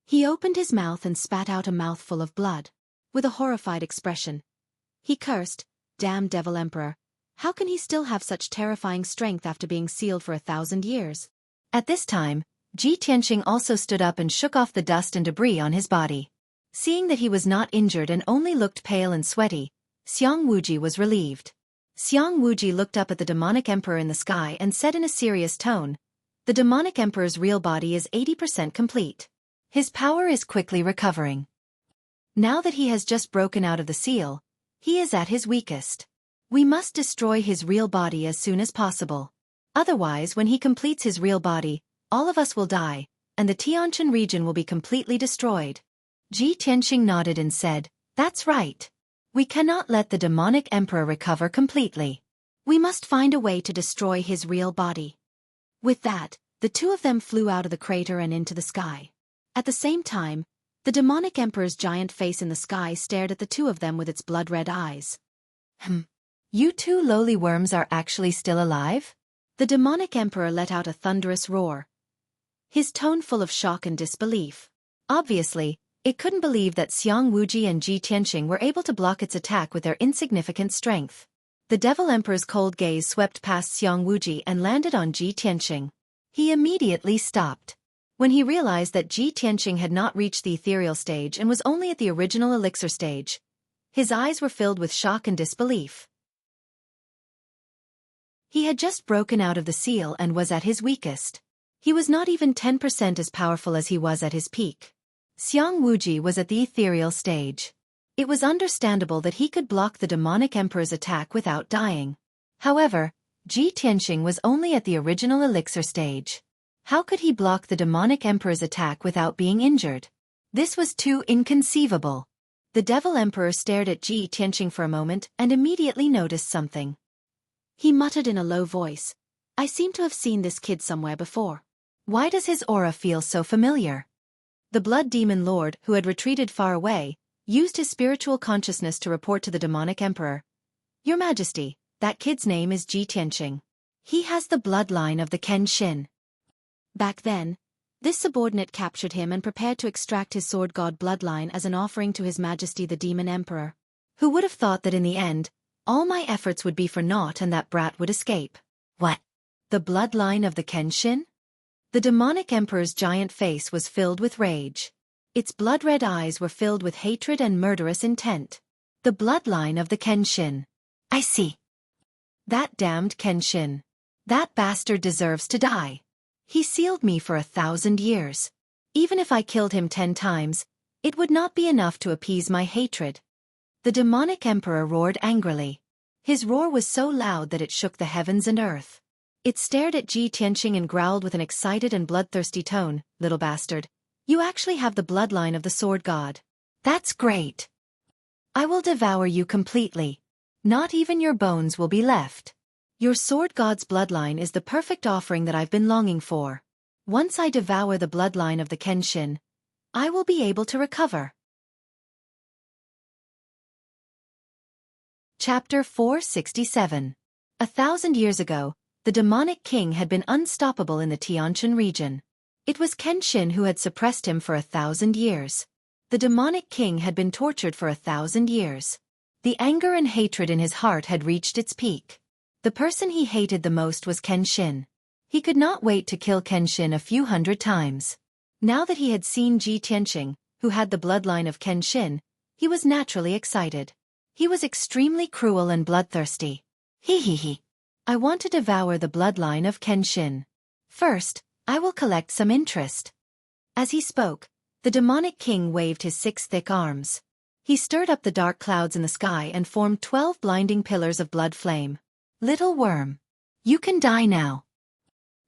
[SPEAKER 1] He opened his mouth and spat out a mouthful of blood. With a horrified expression, he cursed, "Damn Devil Emperor, how can he still have such terrifying strength after being sealed for 1,000 years?" At this time, Ji Tianqing also stood up and shook off the dust and debris on his body. Seeing that he was not injured and only looked pale and sweaty, Xiang Wuji was relieved. Xiang Wuji looked up at the demonic emperor in the sky and said in a serious tone, "The demonic emperor's real body is 80% complete. His power is quickly recovering. Now that he has just broken out of the seal, he is at his weakest. We must destroy his real body as soon as possible. Otherwise, when he completes his real body, all of us will die, and the Tianqian region will be completely destroyed." Ji Tianqing nodded and said, "That's right. We cannot let the demonic emperor recover completely. We must find a way to destroy his real body." With that, the two of them flew out of the crater and into the sky. At the same time, the demonic emperor's giant face in the sky stared at the two of them with its blood-red eyes. You two lowly worms are actually still alive?" The demonic emperor let out a thunderous roar, his tone full of shock and disbelief. Obviously, it couldn't believe that Xiang Wuji and Ji Tianqing were able to block its attack with their insignificant strength. The Devil Emperor's cold gaze swept past Xiang Wuji and landed on Ji Tianqing. He immediately stopped. When he realized that Ji Tianqing had not reached the ethereal stage and was only at the original elixir stage, his eyes were filled with shock and disbelief. He had just broken out of the seal and was at his weakest. He was not even 10% as powerful as he was at his peak. Xiang Wuji was at the ethereal stage. It was understandable that he could block the demonic emperor's attack without dying. However, Ji Tianqing was only at the original elixir stage. How could he block the demonic emperor's attack without being injured? This was too inconceivable. The Devil Emperor stared at Ji Tianqing for a moment and immediately noticed something. He muttered in a low voice, "I seem to have seen this kid somewhere before. Why does his aura feel so familiar?" The Blood Demon Lord, who had retreated far away, used his spiritual consciousness to report to the demonic emperor, "Your Majesty, that kid's name is Ji Tianqing. He has the bloodline of the Kenshin." Back then, this subordinate captured him and prepared to extract his sword god bloodline as an offering to His Majesty the Demon Emperor. Who would have thought that in the end, all my efforts would be for naught and that brat would escape? What? The bloodline of the Kenshin? The demonic emperor's giant face was filled with rage. Its blood-red eyes were filled with hatred and murderous intent. The bloodline of the Kenshin. I see. That damned Kenshin. That bastard deserves to die. He sealed me for 1,000 years. Even if I killed him 10 times, it would not be enough to appease my hatred. The demonic emperor roared angrily. His roar was so loud that it shook the heavens and earth. It stared at Ji Tianqing and growled with an excited and bloodthirsty tone, "Little bastard, you actually have the bloodline of the sword god. That's great. I will devour you completely. Not even your bones will be left. Your sword god's bloodline is the perfect offering that I've been longing for. Once I devour the bloodline of the Kenshin, I will be able to recover." Chapter 467. 1,000 years ago, the demonic king had been unstoppable in the Tianqian region. It was Kenshin who had suppressed him for 1,000 years. The demonic king had been tortured for 1,000 years. The anger and hatred in his heart had reached its peak. The person he hated the most was Kenshin. He could not wait to kill Kenshin a few hundred times. Now that he had seen Ji Tianqing, who had the bloodline of Kenshin, he was naturally excited. He was extremely cruel and bloodthirsty. He. I want to devour the bloodline of Kenshin. First, I will collect some interest. As he spoke, the demonic king waved his 6 thick arms. He stirred up the dark clouds in the sky and formed 12 blinding pillars of blood flame. Little worm. You can die now.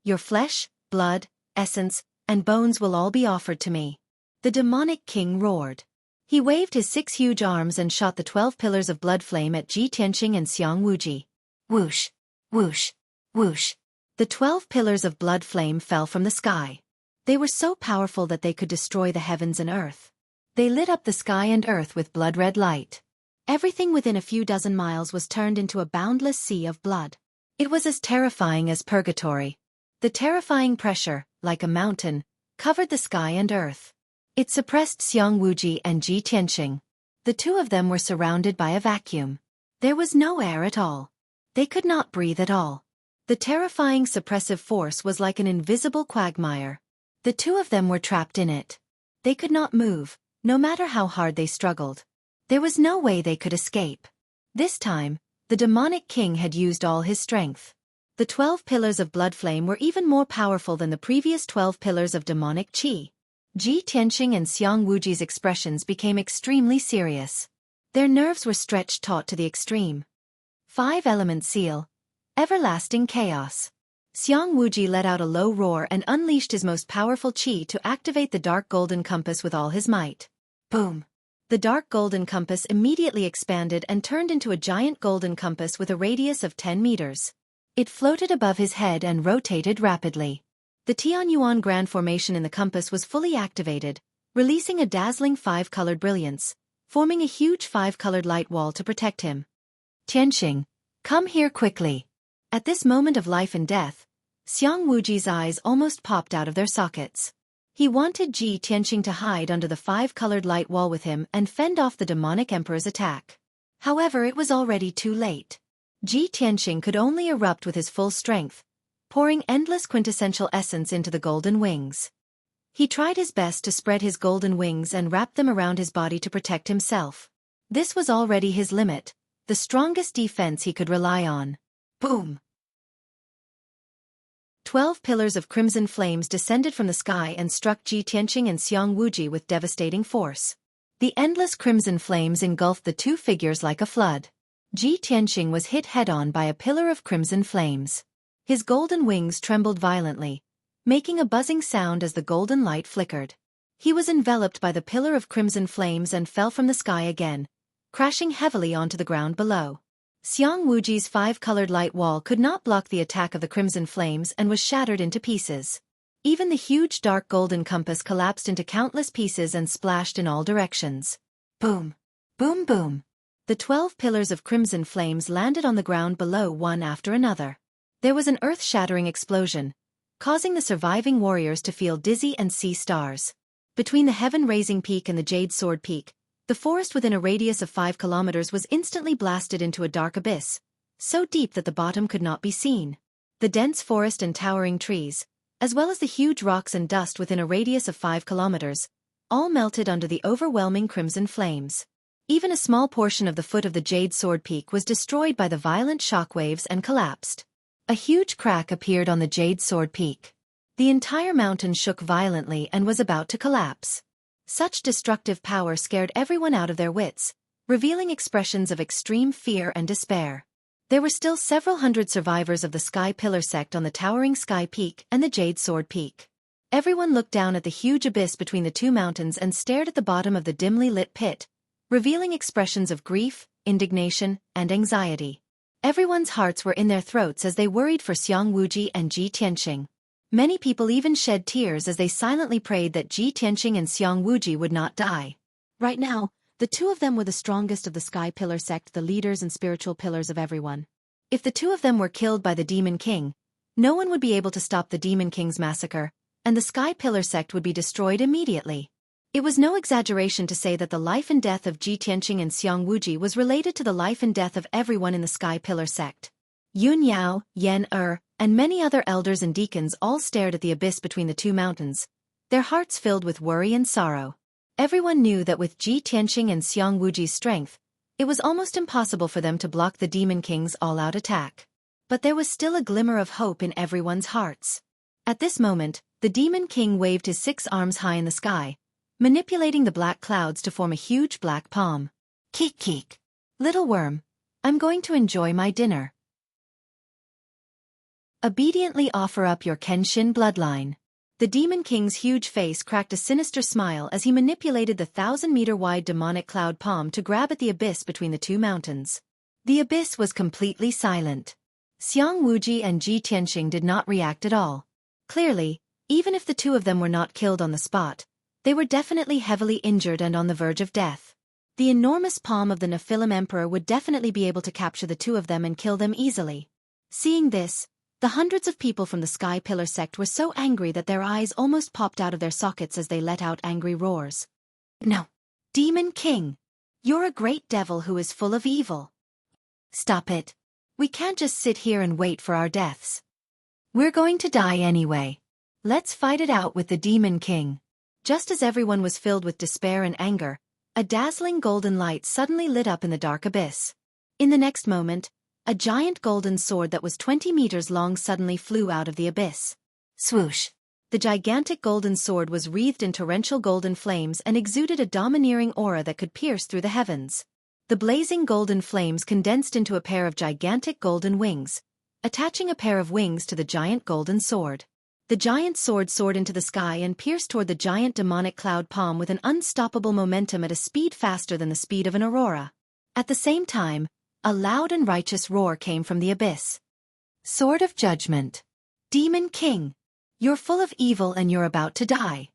[SPEAKER 1] Your flesh, blood, essence, and bones will all be offered to me. The demonic king roared. He waved his 6 huge arms and shot the 12 pillars of blood flame at Ji Tianqing and Xueqi. Whoosh, whoosh, whoosh. The 12 pillars of blood flame fell from the sky. They were so powerful that they could destroy the heavens and earth. They lit up the sky and earth with blood-red light. Everything within a few dozen miles was turned into a boundless sea of blood. It was as terrifying as purgatory. The terrifying pressure, like a mountain, covered the sky and earth. It suppressed Xueqi and Ji Tianqing. The two of them were surrounded by a vacuum. There was no air at all. They could not breathe at all. The terrifying suppressive force was like an invisible quagmire. The two of them were trapped in it. They could not move, no matter how hard they struggled. There was no way they could escape. This time, the demonic king had used all his strength. The 12 pillars of blood flame were even more powerful than the previous 12 pillars of demonic qi. Ji Tianqing and Xueqi's expressions became extremely serious. Their nerves were stretched taut to the extreme. 5-element seal. Everlasting chaos. Xueqi let out a low roar and unleashed his most powerful qi to activate the dark golden compass with all his might. Boom! The dark golden compass immediately expanded and turned into a giant golden compass with a radius of 10 meters. It floated above his head and rotated rapidly. The Tianyuan Grand Formation in the compass was fully activated, releasing a dazzling 5-colored brilliance, forming a huge 5-colored light wall to protect him. Tianqing, come here quickly. At this moment of life and death, Xueqi's eyes almost popped out of their sockets. He wanted Ji Tianqing to hide under the 5-colored light wall with him and fend off the demonic emperor's attack. However, it was already too late. Ji Tianqing could only erupt with his full strength, pouring endless quintessential essence into the golden wings. He tried his best to spread his golden wings and wrap them around his body to protect himself. This was already his limit, the strongest defense he could rely on. Boom! 12 pillars of crimson flames descended from the sky and struck Ji Tianqing and Xueqi with devastating force. The endless crimson flames engulfed the two figures like a flood. Ji Tianqing was hit head-on by a pillar of crimson flames. His golden wings trembled violently, making a buzzing sound as the golden light flickered. He was enveloped by the pillar of crimson flames and fell from the sky again, crashing heavily onto the ground below. Xueqi's 5-colored light wall could not block the attack of the crimson flames and was shattered into pieces. Even the huge dark golden compass collapsed into countless pieces and splashed in all directions. Boom! Boom boom! The 12 pillars of crimson flames landed on the ground below one after another. There was an earth-shattering explosion, causing the surviving warriors to feel dizzy and see stars. Between the heaven-raising peak and the Jade Sword Peak, the The forest within a radius of 5 kilometers was instantly blasted into a dark abyss, so deep that the bottom could not be seen. The dense forest and towering trees, as well as the huge rocks and dust within a radius of 5 kilometers, all melted under the overwhelming crimson flames. Even a small portion of the foot of the Jade Sword Peak was destroyed by the violent shockwaves and collapsed. A huge crack appeared on the Jade Sword Peak. The entire mountain shook violently and was about to collapse. Such destructive power scared everyone out of their wits, revealing expressions of extreme fear and despair. There were still several hundred survivors of the Sky Pillar sect on the towering Sky Peak and the Jade Sword Peak. Everyone looked down at the huge abyss between the two mountains and stared at the bottom of the dimly lit pit, revealing expressions of grief, indignation, and anxiety. Everyone's hearts were in their throats as they worried for Xiang Wuji and Ji Tianqing. Many people even shed tears as they silently prayed that Ji Tianqing and Xiang Wuji would not die. Right now, the two of them were the strongest of the Sky Pillar sect, the leaders and spiritual pillars of everyone. If the two of them were killed by the Demon King, no one would be able to stop the Demon King's massacre, and the Sky Pillar sect would be destroyed immediately. It was no exaggeration to say that the life and death of Ji Tianqing and Xiang Wuji was related to the life and death of everyone in the Sky Pillar sect. Yun Yao, Yan and many other elders and deacons all stared at the abyss between the two mountains, their hearts filled with worry and sorrow. Everyone knew that with Ji Tianqing and Xiang Wuji's strength, it was almost impossible for them to block the Demon King's all-out attack. But there was still a glimmer of hope in everyone's hearts. At this moment, the Demon King waved his 6 arms high in the sky, manipulating the black clouds to form a huge black palm. Keek keek. Little worm, I'm going to enjoy my dinner. Obediently offer up your Kenshin bloodline. The Demon King's huge face cracked a sinister smile as he manipulated the 1,000-meter-wide demonic cloud palm to grab at the abyss between the two mountains. The abyss was completely silent. Xiang Wuji and Ji Tianqing did not react at all. Clearly, even if the two of them were not killed on the spot, they were definitely heavily injured and on the verge of death. The enormous palm of the Nephilim Emperor would definitely be able to capture the two of them and kill them easily. Seeing this, the hundreds of people from the Sky Pillar sect were so angry that their eyes almost popped out of their sockets as they let out angry roars. No! Demon King! You're a great devil who is full of evil. Stop it. We can't just sit here and wait for our deaths. We're going to die anyway. Let's fight it out with the Demon King. Just as everyone was filled with despair and anger, a dazzling golden light suddenly lit up in the dark abyss. In the next moment, a giant golden sword that was 20 meters long suddenly flew out of the abyss. Swoosh! The gigantic golden sword was wreathed in torrential golden flames and exuded a domineering aura that could pierce through the heavens. The blazing golden flames condensed into a pair of gigantic golden wings, attaching a pair of wings to the giant golden sword. The giant sword soared into the sky and pierced toward the giant demonic cloud palm with an unstoppable momentum at a speed faster than the speed of an aurora. At the same time, a loud and righteous roar came from the abyss. Sword of Judgment. Demon King. You're full of evil and you're about to die.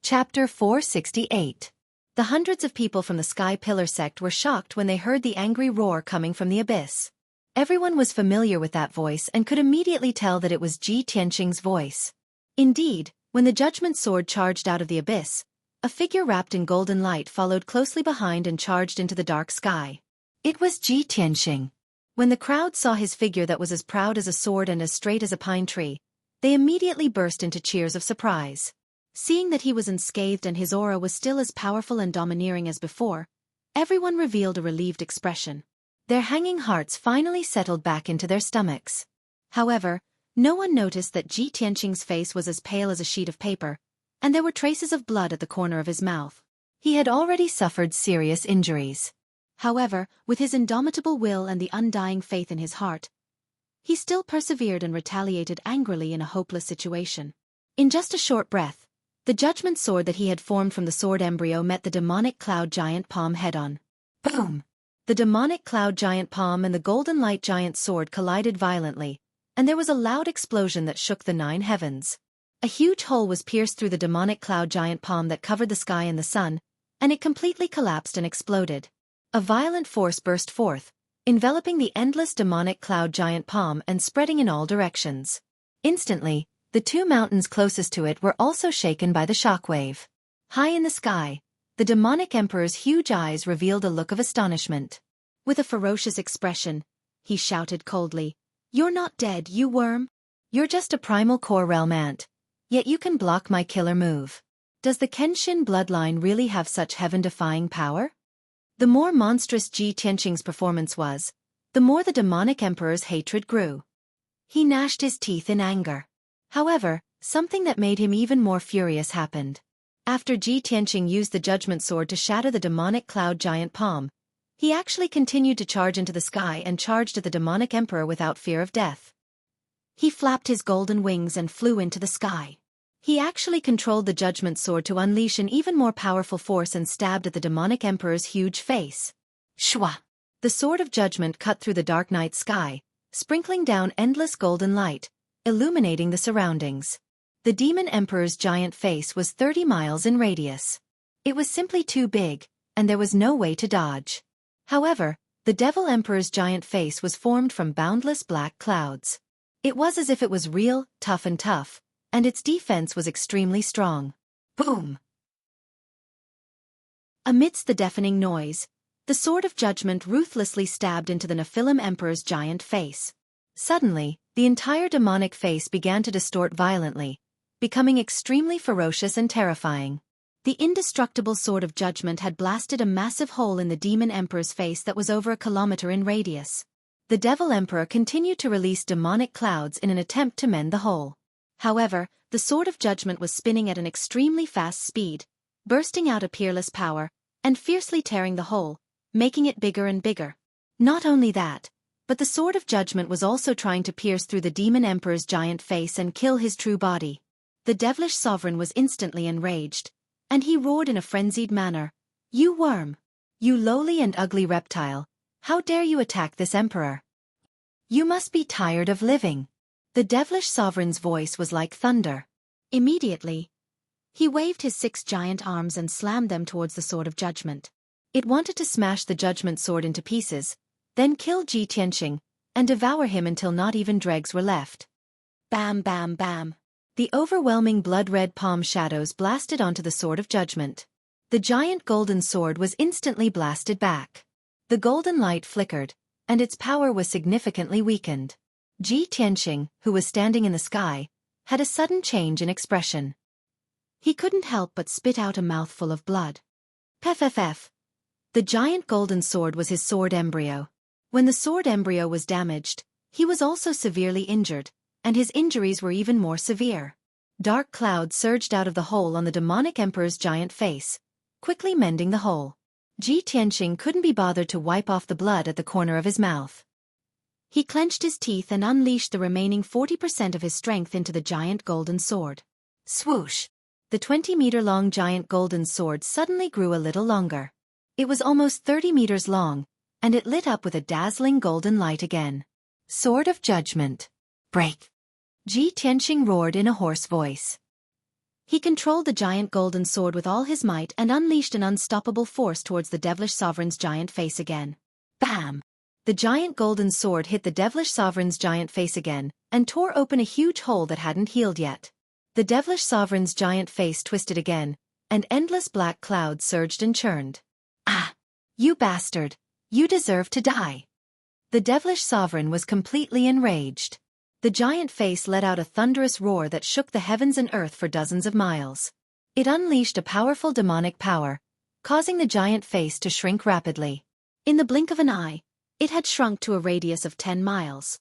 [SPEAKER 1] Chapter 468. The hundreds of people from the Sky Pillar sect were shocked when they heard the angry roar coming from the abyss. Everyone was familiar with that voice and could immediately tell that it was Ji Tianqing's voice. Indeed, when the Judgment Sword charged out of the abyss, a figure wrapped in golden light followed closely behind and charged into the dark sky. It was Ji Tianqing. When the crowd saw his figure that was as proud as a sword and as straight as a pine tree, they immediately burst into cheers of surprise. Seeing that he was unscathed and his aura was still as powerful and domineering as before, everyone revealed a relieved expression. Their hanging hearts finally settled back into their stomachs. However, no one noticed that Ji Tianqing's face was as pale as a sheet of paper, and there were traces of blood at the corner of his mouth. He had already suffered serious injuries. However, with his indomitable will and the undying faith in his heart, he still persevered and retaliated angrily in a hopeless situation. In just a short breath, the judgment sword that he had formed from the sword embryo met the demonic cloud giant palm head-on. Boom! The demonic cloud giant palm and the golden light giant sword collided violently, and there was a loud explosion that shook the 9 heavens. A huge hole was pierced through the demonic cloud giant palm that covered the sky and the sun, and it completely collapsed and exploded. A violent force burst forth, enveloping the endless demonic cloud giant palm and spreading in all directions. Instantly, The two mountains closest to it were also shaken by the shockwave. High in the sky, the demonic emperor's huge eyes revealed a look of astonishment. With a ferocious expression, he shouted coldly, "You're not dead, you worm! You're just a primal core realm ant. Yet you can block my killer move. Does the Kenshin bloodline really have such heaven-defying power?" The more monstrous Ji Tianqing's performance was, the more the demonic emperor's hatred grew. He gnashed his teeth in anger. However, something that made him even more furious happened. After Ji Tianqing used the judgment sword to shatter the demonic cloud giant palm, he actually continued to charge into the sky and charged at the demonic emperor without fear of death. He flapped his golden wings and flew into the sky. He actually controlled the judgment sword to unleash an even more powerful force and stabbed at the demonic emperor's huge face. Shwa! The sword of judgment cut through the dark night sky, sprinkling down endless golden light, illuminating the surroundings. The demon emperor's giant face was 30 miles in radius. It was simply too big, and there was no way to dodge. However, the devil emperor's giant face was formed from boundless black clouds. It was as if it was real, tough, and its defense was extremely strong. Boom! Amidst the deafening noise, the sword of judgment ruthlessly stabbed into the Nephilim emperor's giant face. Suddenly, the entire demonic face began to distort violently, becoming extremely ferocious and terrifying. The indestructible sword of judgment had blasted a massive hole in the demon emperor's face that was over a kilometer in radius. The devil emperor continued to release demonic clouds in an attempt to mend the hole. However, the sword of judgment was spinning at an extremely fast speed, bursting out a peerless power, and fiercely tearing the hole, making it bigger and bigger. Not only that, but the sword of judgment was also trying to pierce through the demon emperor's giant face and kill his true body. The devilish sovereign was instantly enraged, and he roared in a frenzied manner, "You worm! You lowly and ugly reptile! How dare you attack this emperor? You must be tired of living!" The devilish sovereign's voice was like thunder. Immediately, he waved his 6 giant arms and slammed them towards the sword of judgment. It wanted to smash the judgment sword into pieces, then kill Ji Tianqing, and devour him until not even dregs were left. Bam, bam, bam. The overwhelming blood-red palm shadows blasted onto the sword of judgment. The giant golden sword was instantly blasted back. The golden light flickered, and its power was significantly weakened. Ji Tianqing, who was standing in the sky, had a sudden change in expression. He couldn't help but spit out a mouthful of blood. Pff. The giant golden sword was his sword embryo. When the sword embryo was damaged, he was also severely injured, and his injuries were even more severe. Dark clouds surged out of the hole on the demonic emperor's giant face, quickly mending the hole. Ji Tianqing couldn't be bothered to wipe off the blood at the corner of his mouth. He clenched his teeth and unleashed the remaining 40% of his strength into the giant golden sword. Swoosh! The 20-meter-long giant golden sword suddenly grew a little longer. It was almost 30 meters long, and it lit up with a dazzling golden light again. Sword of Judgment. Break! Ji Tianqing roared in a hoarse voice. He controlled the giant golden sword with all his might and unleashed an unstoppable force towards the devilish sovereign's giant face again. Bam! The giant golden sword hit the devilish sovereign's giant face again, and tore open a huge hole that hadn't healed yet. The devilish sovereign's giant face twisted again, and endless black clouds surged and churned. Ah! You bastard! You deserve to die! The devilish sovereign was completely enraged. The giant face let out a thunderous roar that shook the heavens and earth for dozens of miles. It unleashed a powerful demonic power, causing the giant face to shrink rapidly. In the blink of an eye, it had shrunk to a radius of 10 miles.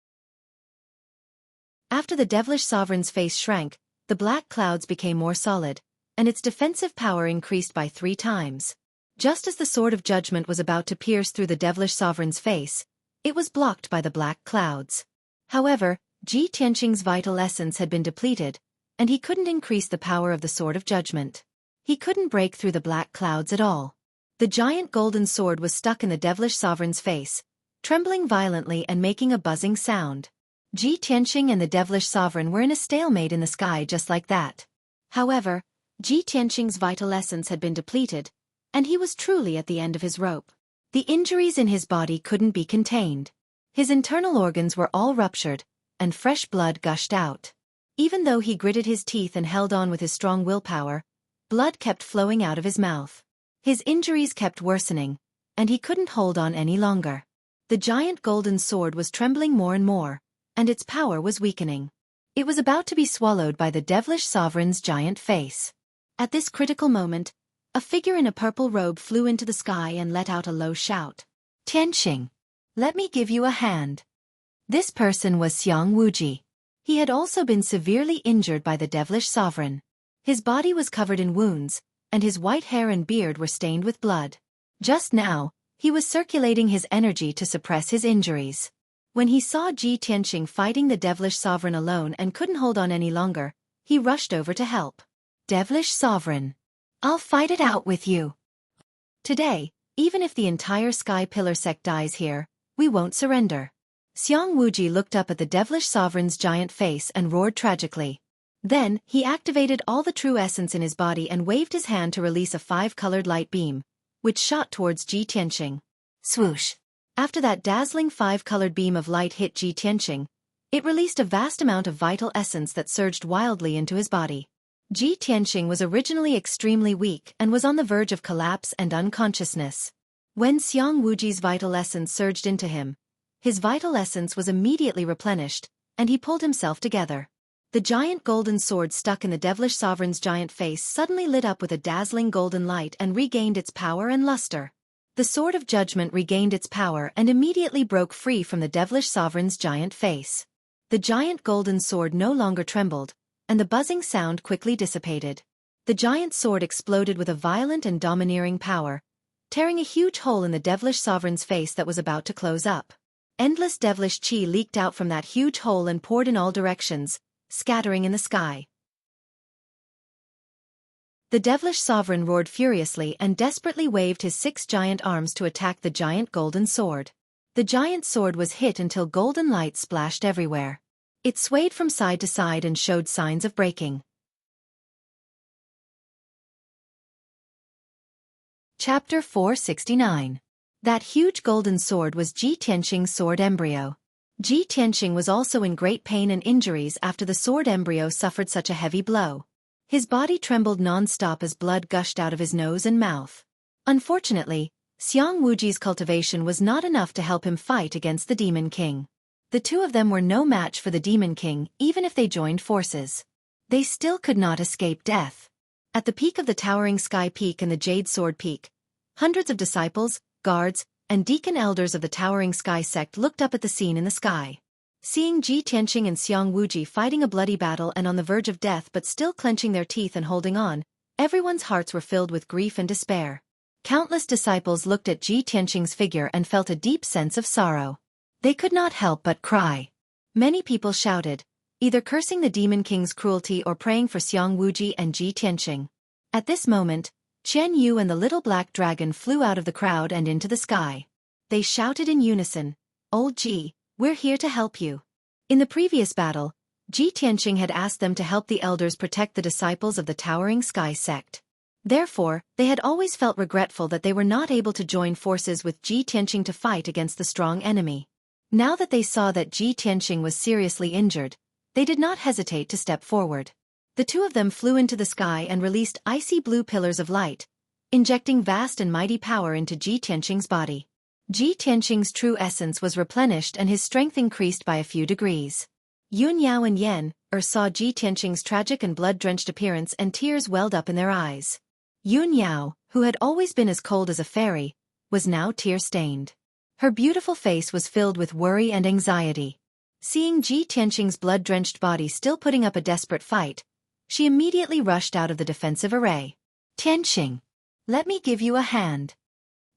[SPEAKER 1] After the devilish sovereign's face shrank, the black clouds became more solid, and its defensive power increased by 3 times. Just as the sword of judgment was about to pierce through the devilish sovereign's face, it was blocked by the black clouds. However, Ji Tianqing's vital essence had been depleted, and he couldn't increase the power of the sword of judgment. He couldn't break through the black clouds at all. The giant golden sword was stuck in the devilish sovereign's face, trembling violently and making a buzzing sound. Ji Tianqing and the devilish sovereign were in a stalemate in the sky just like that. However, Ji Tianqing's vital essence had been depleted, and he was truly at the end of his rope. The injuries in his body couldn't be contained. His internal organs were all ruptured, and fresh blood gushed out. Even though he gritted his teeth and held on with his strong willpower, blood kept flowing out of his mouth. His injuries kept worsening, and he couldn't hold on any longer. The giant golden sword was trembling more and more, and its power was weakening. It was about to be swallowed by the devilish sovereign's giant face. At this critical moment, a figure in a purple robe flew into the sky and let out a low shout. "Tianqing, let me give you a hand." This person was Xiang Wuji. He had also been severely injured by the devilish sovereign. His body was covered in wounds, and his white hair and beard were stained with blood. Just now, he was circulating his energy to suppress his injuries. When he saw Ji Tianqing fighting the devilish sovereign alone and couldn't hold on any longer, he rushed over to help. "Devilish sovereign, I'll fight it out with you. Today, even if the entire Sky Pillar sect dies here, we won't surrender." Xiang Wuji looked up at the devilish sovereign's giant face and roared tragically. Then, he activated all the true essence in his body and waved his hand to release a 5-colored light beam, which shot towards Ji Tianqing. Swoosh! After that dazzling 5-colored beam of light hit Ji Tianqing, it released a vast amount of vital essence that surged wildly into his body. Ji Tianqing was originally extremely weak and was on the verge of collapse and unconsciousness. When Xiang Wuji's vital essence surged into him, his vital essence was immediately replenished, and he pulled himself together. The giant golden sword stuck in the devilish sovereign's giant face suddenly lit up with a dazzling golden light and regained its power and luster. The sword of judgment regained its power and immediately broke free from the devilish sovereign's giant face. The giant golden sword no longer trembled, and the buzzing sound quickly dissipated. The giant sword exploded with a violent and domineering power, tearing a huge hole in the devilish sovereign's face that was about to close up. Endless devilish qi leaked out from that huge hole and poured in all directions, scattering in the sky. The devilish sovereign roared furiously and desperately waved his 6 giant arms to attack the giant golden sword. The giant sword was hit until golden light splashed everywhere. It swayed from side to side and showed signs of breaking. Chapter 469. That huge golden sword was Ji Tianqing's sword embryo. Ji Tianqing was also in great pain and injuries after the sword embryo suffered such a heavy blow. His body trembled non-stop as blood gushed out of his nose and mouth. Unfortunately, Xiang Wuji's cultivation was not enough to help him fight against the Demon King. The two of them were no match for the Demon King even if they joined forces. They still could not escape death. At the peak of the towering Sky Peak and the Jade Sword Peak, hundreds of disciples, guards, and deacon elders of the towering Sky sect looked up at the scene in the sky. Seeing Ji Tianqing and Xiang Wuji fighting a bloody battle and on the verge of death but still clenching their teeth and holding on, everyone's hearts were filled with grief and despair. Countless disciples looked at Ji Tianqing's figure and felt a deep sense of sorrow. They could not help but cry. Many people shouted, either cursing the Demon King's cruelty or praying for Xiang Wuji and Ji Tianqing. At this moment, Chen Yu and the little black dragon flew out of the crowd and into the sky. They shouted in unison, "Old Ji, we're here to help you." In the previous battle, Ji Tianqing had asked them to help the elders protect the disciples of the towering Sky sect. Therefore, they had always felt regretful that they were not able to join forces with Ji Tianqing to fight against the strong enemy. Now that they saw that Ji Tianqing was seriously injured, they did not hesitate to step forward. The two of them flew into the sky and released icy blue pillars of light, injecting vast and mighty power into Ji Tianqing's body. Ji Tianqing's true essence was replenished and his strength increased by a few degrees. Yun Yao and Yen saw Ji Tianqing's tragic and blood-drenched appearance and tears welled up in their eyes. Yun Yao, who had always been as cold as a fairy, was now tear-stained. Her beautiful face was filled with worry and anxiety. Seeing Ji Tianqing's blood-drenched body still putting up a desperate fight, she immediately rushed out of the defensive array. "Tianqing, let me give you a hand."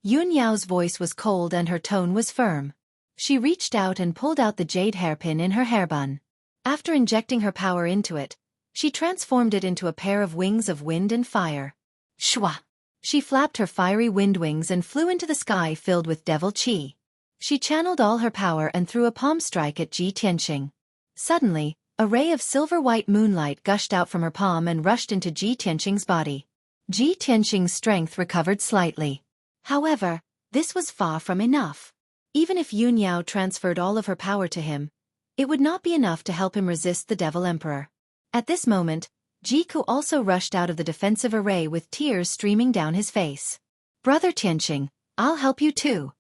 [SPEAKER 1] Yun Yao's voice was cold and her tone was firm. She reached out and pulled out the jade hairpin in her hairbun. After injecting her power into it, she transformed it into a pair of wings of wind and fire. Shwa! She flapped her fiery wind wings and flew into the sky filled with devil qi. She channeled all her power and threw a palm strike at Ji Tianqing. Suddenly, a ray of silver-white moonlight gushed out from her palm and rushed into Ji Tianqing's body. Ji Tianqing's strength recovered slightly. However, this was far from enough. Even if Yun Yao transferred all of her power to him, it would not be enough to help him resist the Devil Emperor. At this moment, Jiku also rushed out of the defensive array with tears streaming down his face. Brother Tianqing, I'll help you too.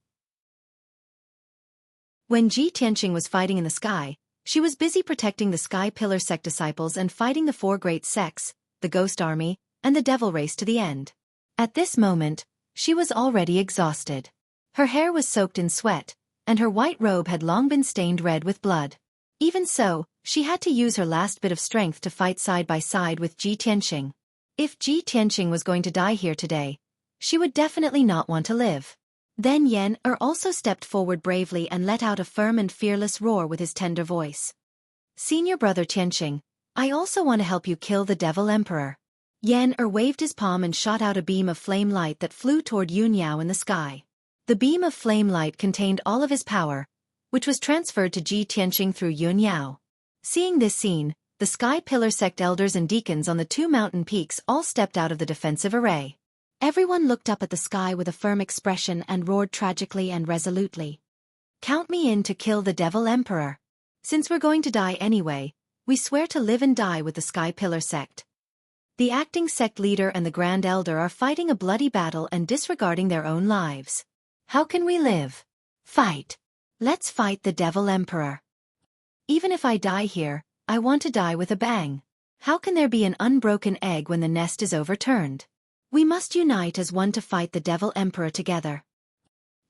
[SPEAKER 1] When Ji Tianqing was fighting in the sky, she was busy protecting the Sky Pillar sect disciples and fighting the four great sects, the Ghost Army, and the Devil Race to the end. At this moment, she was already exhausted. Her hair was soaked in sweat, and her white robe had long been stained red with blood. Even so, she had to use her last bit of strength to fight side by side with Ji Tianqing. If Ji Tianqing was going to die here today, she would definitely not want to live. Then Yan also stepped forward bravely and let out a firm and fearless roar with his tender voice. Senior brother Tianqing, I also want to help you kill the Devil Emperor. Yan waved his palm and shot out a beam of flame light that flew toward Yun Yao in the sky. The beam of flame light contained all of his power, which was transferred to Ji Tianqing through Yun Yao. Seeing this scene, the Sky Pillar sect elders and deacons on the two mountain peaks all stepped out of the defensive array. Everyone looked up at the sky with a firm expression and roared tragically and resolutely. Count me in to kill the Devil Emperor. Since we're going to die anyway, we swear to live and die with the Sky Pillar sect. The acting sect leader and the Grand Elder are fighting a bloody battle and disregarding their own lives. How can we live? Fight. Let's fight the Devil Emperor. Even if I die here, I want to die with a bang. How can there be an unbroken egg when the nest is overturned? We must unite as one to fight the Devil Emperor together.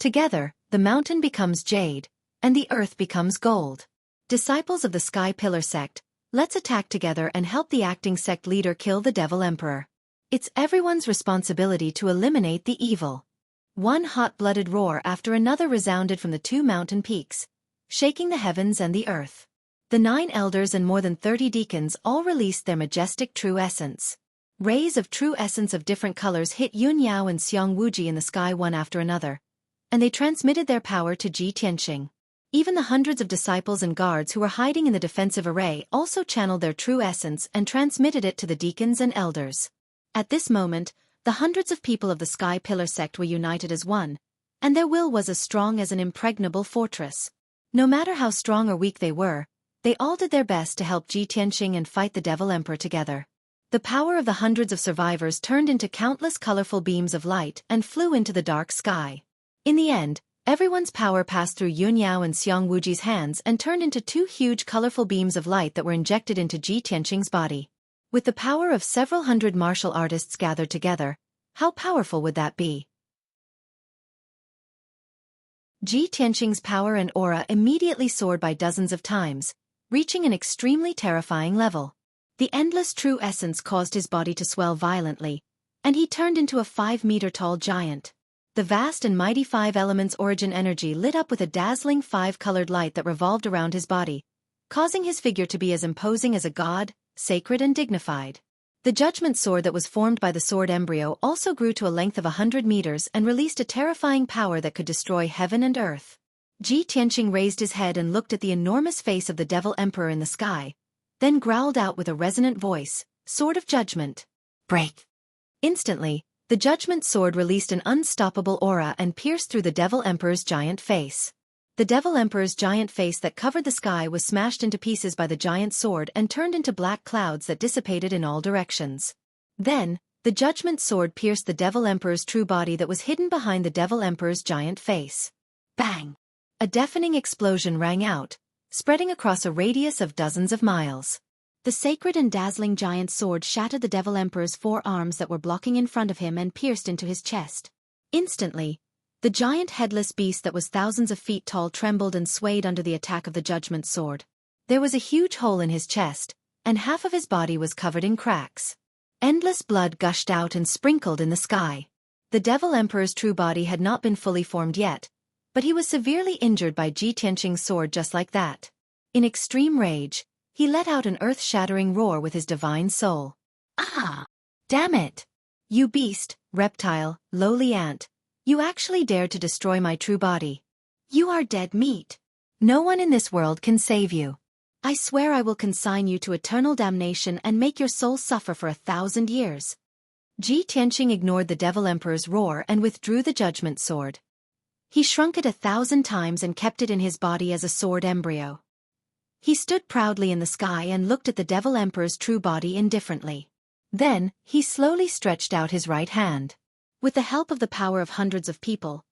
[SPEAKER 1] Together, the mountain becomes jade, and the earth becomes gold. Disciples of the Sky Pillar sect, let's attack together and help the acting sect leader kill the Devil Emperor. It's everyone's responsibility to eliminate the evil. One hot-blooded roar after another resounded from the two mountain peaks, shaking the heavens and the earth. The 9 elders and more than 30 deacons all released their majestic true essence. Rays of true essence of different colors hit Yun Yao and Xiang Wuji in the sky one after another, and they transmitted their power to Ji Tianqing. Even the hundreds of disciples and guards who were hiding in the defensive array also channeled their true essence and transmitted it to the deacons and elders. At this moment, the hundreds of people of the Sky Pillar sect were united as one, and their will was as strong as an impregnable fortress. No matter how strong or weak they were, they all did their best to help Ji Tianqing and fight the Devil Emperor together. The power of the hundreds of survivors turned into countless colorful beams of light and flew into the dark sky. In the end, everyone's power passed through Yun Yao and Xiang Wuji's hands and turned into 2 huge colorful beams of light that were injected into Ji Tianqing's body. With the power of several hundred martial artists gathered together, how powerful would that be? Ji Tianqing's power and aura immediately soared by dozens of times, reaching an extremely terrifying level. The endless true essence caused his body to swell violently, and he turned into a 5-meter-tall giant. The vast and mighty 5 elements origin energy lit up with a dazzling 5-colored light that revolved around his body, causing his figure to be as imposing as a god, sacred and dignified. The judgment sword that was formed by the sword embryo also grew to a length of 100 meters and released a terrifying power that could destroy heaven and earth. Ji Tianqing raised his head and looked at the enormous face of the Devil Emperor in the sky, then growled out with a resonant voice, "Sword of Judgment. Break!" Instantly, the judgment sword released an unstoppable aura and pierced through the Devil Emperor's giant face. The Devil Emperor's giant face that covered the sky was smashed into pieces by the giant sword and turned into black clouds that dissipated in all directions. Then, the judgment sword pierced the Devil Emperor's true body that was hidden behind the Devil Emperor's giant face. Bang! A deafening explosion rang out, spreading across a radius of dozens of miles. The sacred and dazzling giant sword shattered the Devil Emperor's 4 arms that were blocking in front of him and pierced into his chest. Instantly, the giant headless beast that was thousands of feet tall trembled and swayed under the attack of the judgment sword. There was a huge hole in his chest, and half of his body was covered in cracks. Endless blood gushed out and sprinkled in the sky. The Devil Emperor's true body had not been fully formed yet, but he was severely injured by Ji Tianqing's sword just like that. In extreme rage, he let out an earth-shattering roar with his divine soul. "Ah! Damn it! You beast, reptile, lowly ant, you actually dared to destroy my true body. You are dead meat. No one in this world can save you. I swear I will consign you to eternal damnation and make your soul suffer for 1,000 years." Ji Tianqing ignored the Devil Emperor's roar and withdrew the judgment sword. He shrunk it 1,000 times and kept it in his body as a sword embryo. He stood proudly in the sky and looked at the Devil Emperor's true body indifferently. Then, he slowly stretched out his right hand. With the help of the power of hundreds of people,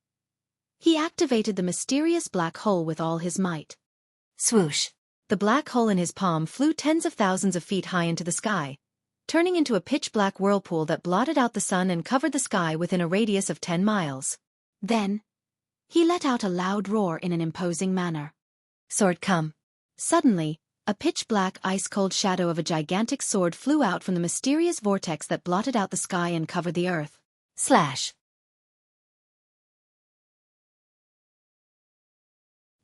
[SPEAKER 1] he activated the mysterious black hole with all his might. Swoosh! The black hole in his palm flew tens of thousands of feet high into the sky, turning into a pitch-black whirlpool that blotted out the sun and covered the sky within a radius of 10 miles. Then, he let out a loud roar in an imposing manner. Sword come! Suddenly, a pitch-black ice-cold shadow of a gigantic sword flew out from the mysterious vortex that blotted out the sky and covered the earth. Slash!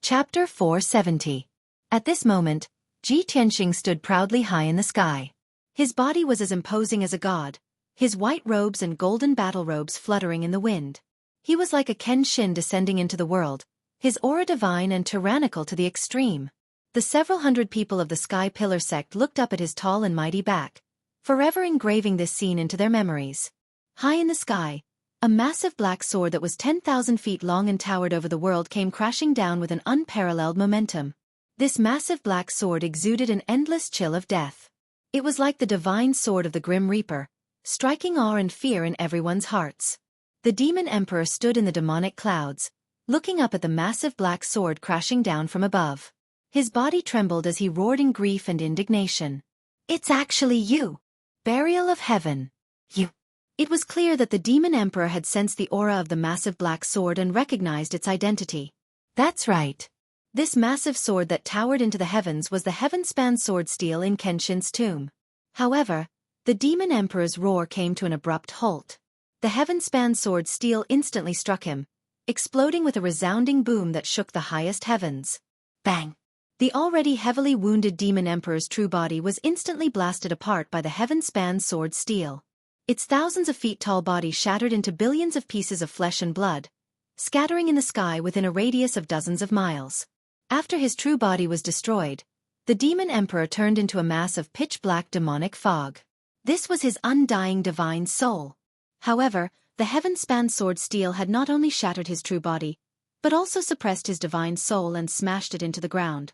[SPEAKER 1] Chapter 470. At this moment, Ji Tianxing stood proudly high in the sky. His body was as imposing as a god, his white robes and golden battle robes fluttering in the wind. He was like a Kenshin descending into the world, his aura divine and tyrannical to the extreme. The several hundred people of the Sky Pillar sect looked up at his tall and mighty back, forever engraving this scene into their memories. High in the sky, a massive black sword that was 10,000 feet long and towered over the world came crashing down with an unparalleled momentum. This massive black sword exuded an endless chill of death. It was like the divine sword of the Grim Reaper, striking awe and fear in everyone's hearts. The Demon Emperor stood in the demonic clouds, looking up at the massive black sword crashing down from above. His body trembled as he roared in grief and indignation. It's actually you! Burial of Heaven! You! It was clear that the Demon Emperor had sensed the aura of the massive black sword and recognized its identity. That's right. This massive sword that towered into the heavens was the heaven-span sword steel in Kenshin's tomb. However, the Demon Emperor's roar came to an abrupt halt. The heaven-span sword steel instantly struck him, exploding with a resounding boom that shook the highest heavens. Bang! The already heavily wounded Demon Emperor's true body was instantly blasted apart by the heaven-span sword steel. Its thousands of feet tall body shattered into billions of pieces of flesh and blood, scattering in the sky within a radius of dozens of miles. After his true body was destroyed, the Demon Emperor turned into a mass of pitch-black demonic fog. This was his undying divine soul. However, the heaven-span sword steel had not only shattered his true body, but also suppressed his divine soul and smashed it into the ground.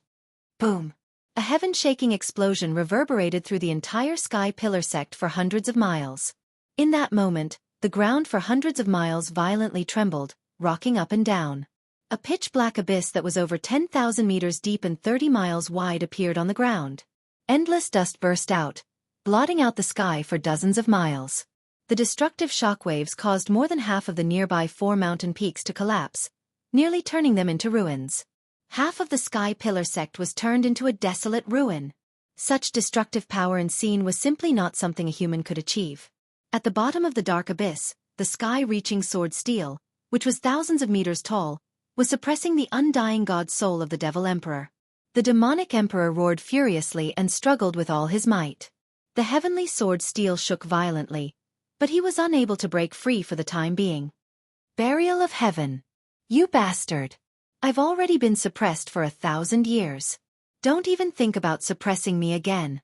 [SPEAKER 1] Boom! A heaven-shaking explosion reverberated through the entire Sky Pillar sect for hundreds of miles. In that moment, the ground for hundreds of miles violently trembled, rocking up and down. A pitch-black abyss that was over 10,000 meters deep and 30 miles wide appeared on the ground. Endless dust burst out, blotting out the sky for dozens of miles. The destructive shockwaves caused more than half of the nearby 4 mountain peaks to collapse, nearly turning them into ruins. Half of the Sky Pillar sect was turned into a desolate ruin. Such destructive power and scene was simply not something a human could achieve. At the bottom of the dark abyss, the sky-reaching sword steel, which was thousands of meters tall, was suppressing the undying god soul of the Devil Emperor. The demonic emperor roared furiously and struggled with all his might. The heavenly sword steel shook violently, but he was unable to break free for the time being. Burial of Heaven! You bastard! I've already been suppressed for 1,000 years. Don't even think about suppressing me again.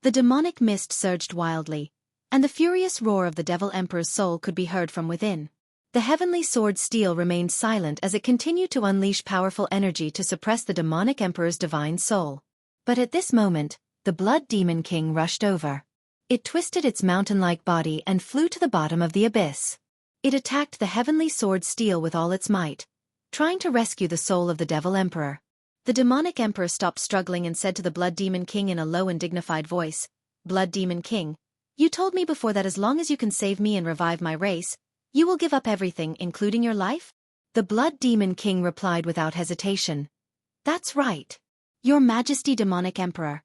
[SPEAKER 1] The demonic mist surged wildly, and the furious roar of the Devil Emperor's soul could be heard from within. The heavenly sword steel remained silent as it continued to unleash powerful energy to suppress the demonic emperor's divine soul. But at this moment, the Blood Demon King rushed over. It twisted its mountain-like body and flew to the bottom of the abyss. It attacked the heavenly sword steel with all its might, trying to rescue the soul of the Devil Emperor. The demonic emperor stopped struggling and said to the Blood Demon King in a low and dignified voice, "Blood Demon King, you told me before that as long as you can save me and revive my race, you will give up everything, including your life?" The Blood Demon King replied without hesitation, "That's right. Your Majesty Demonic Emperor.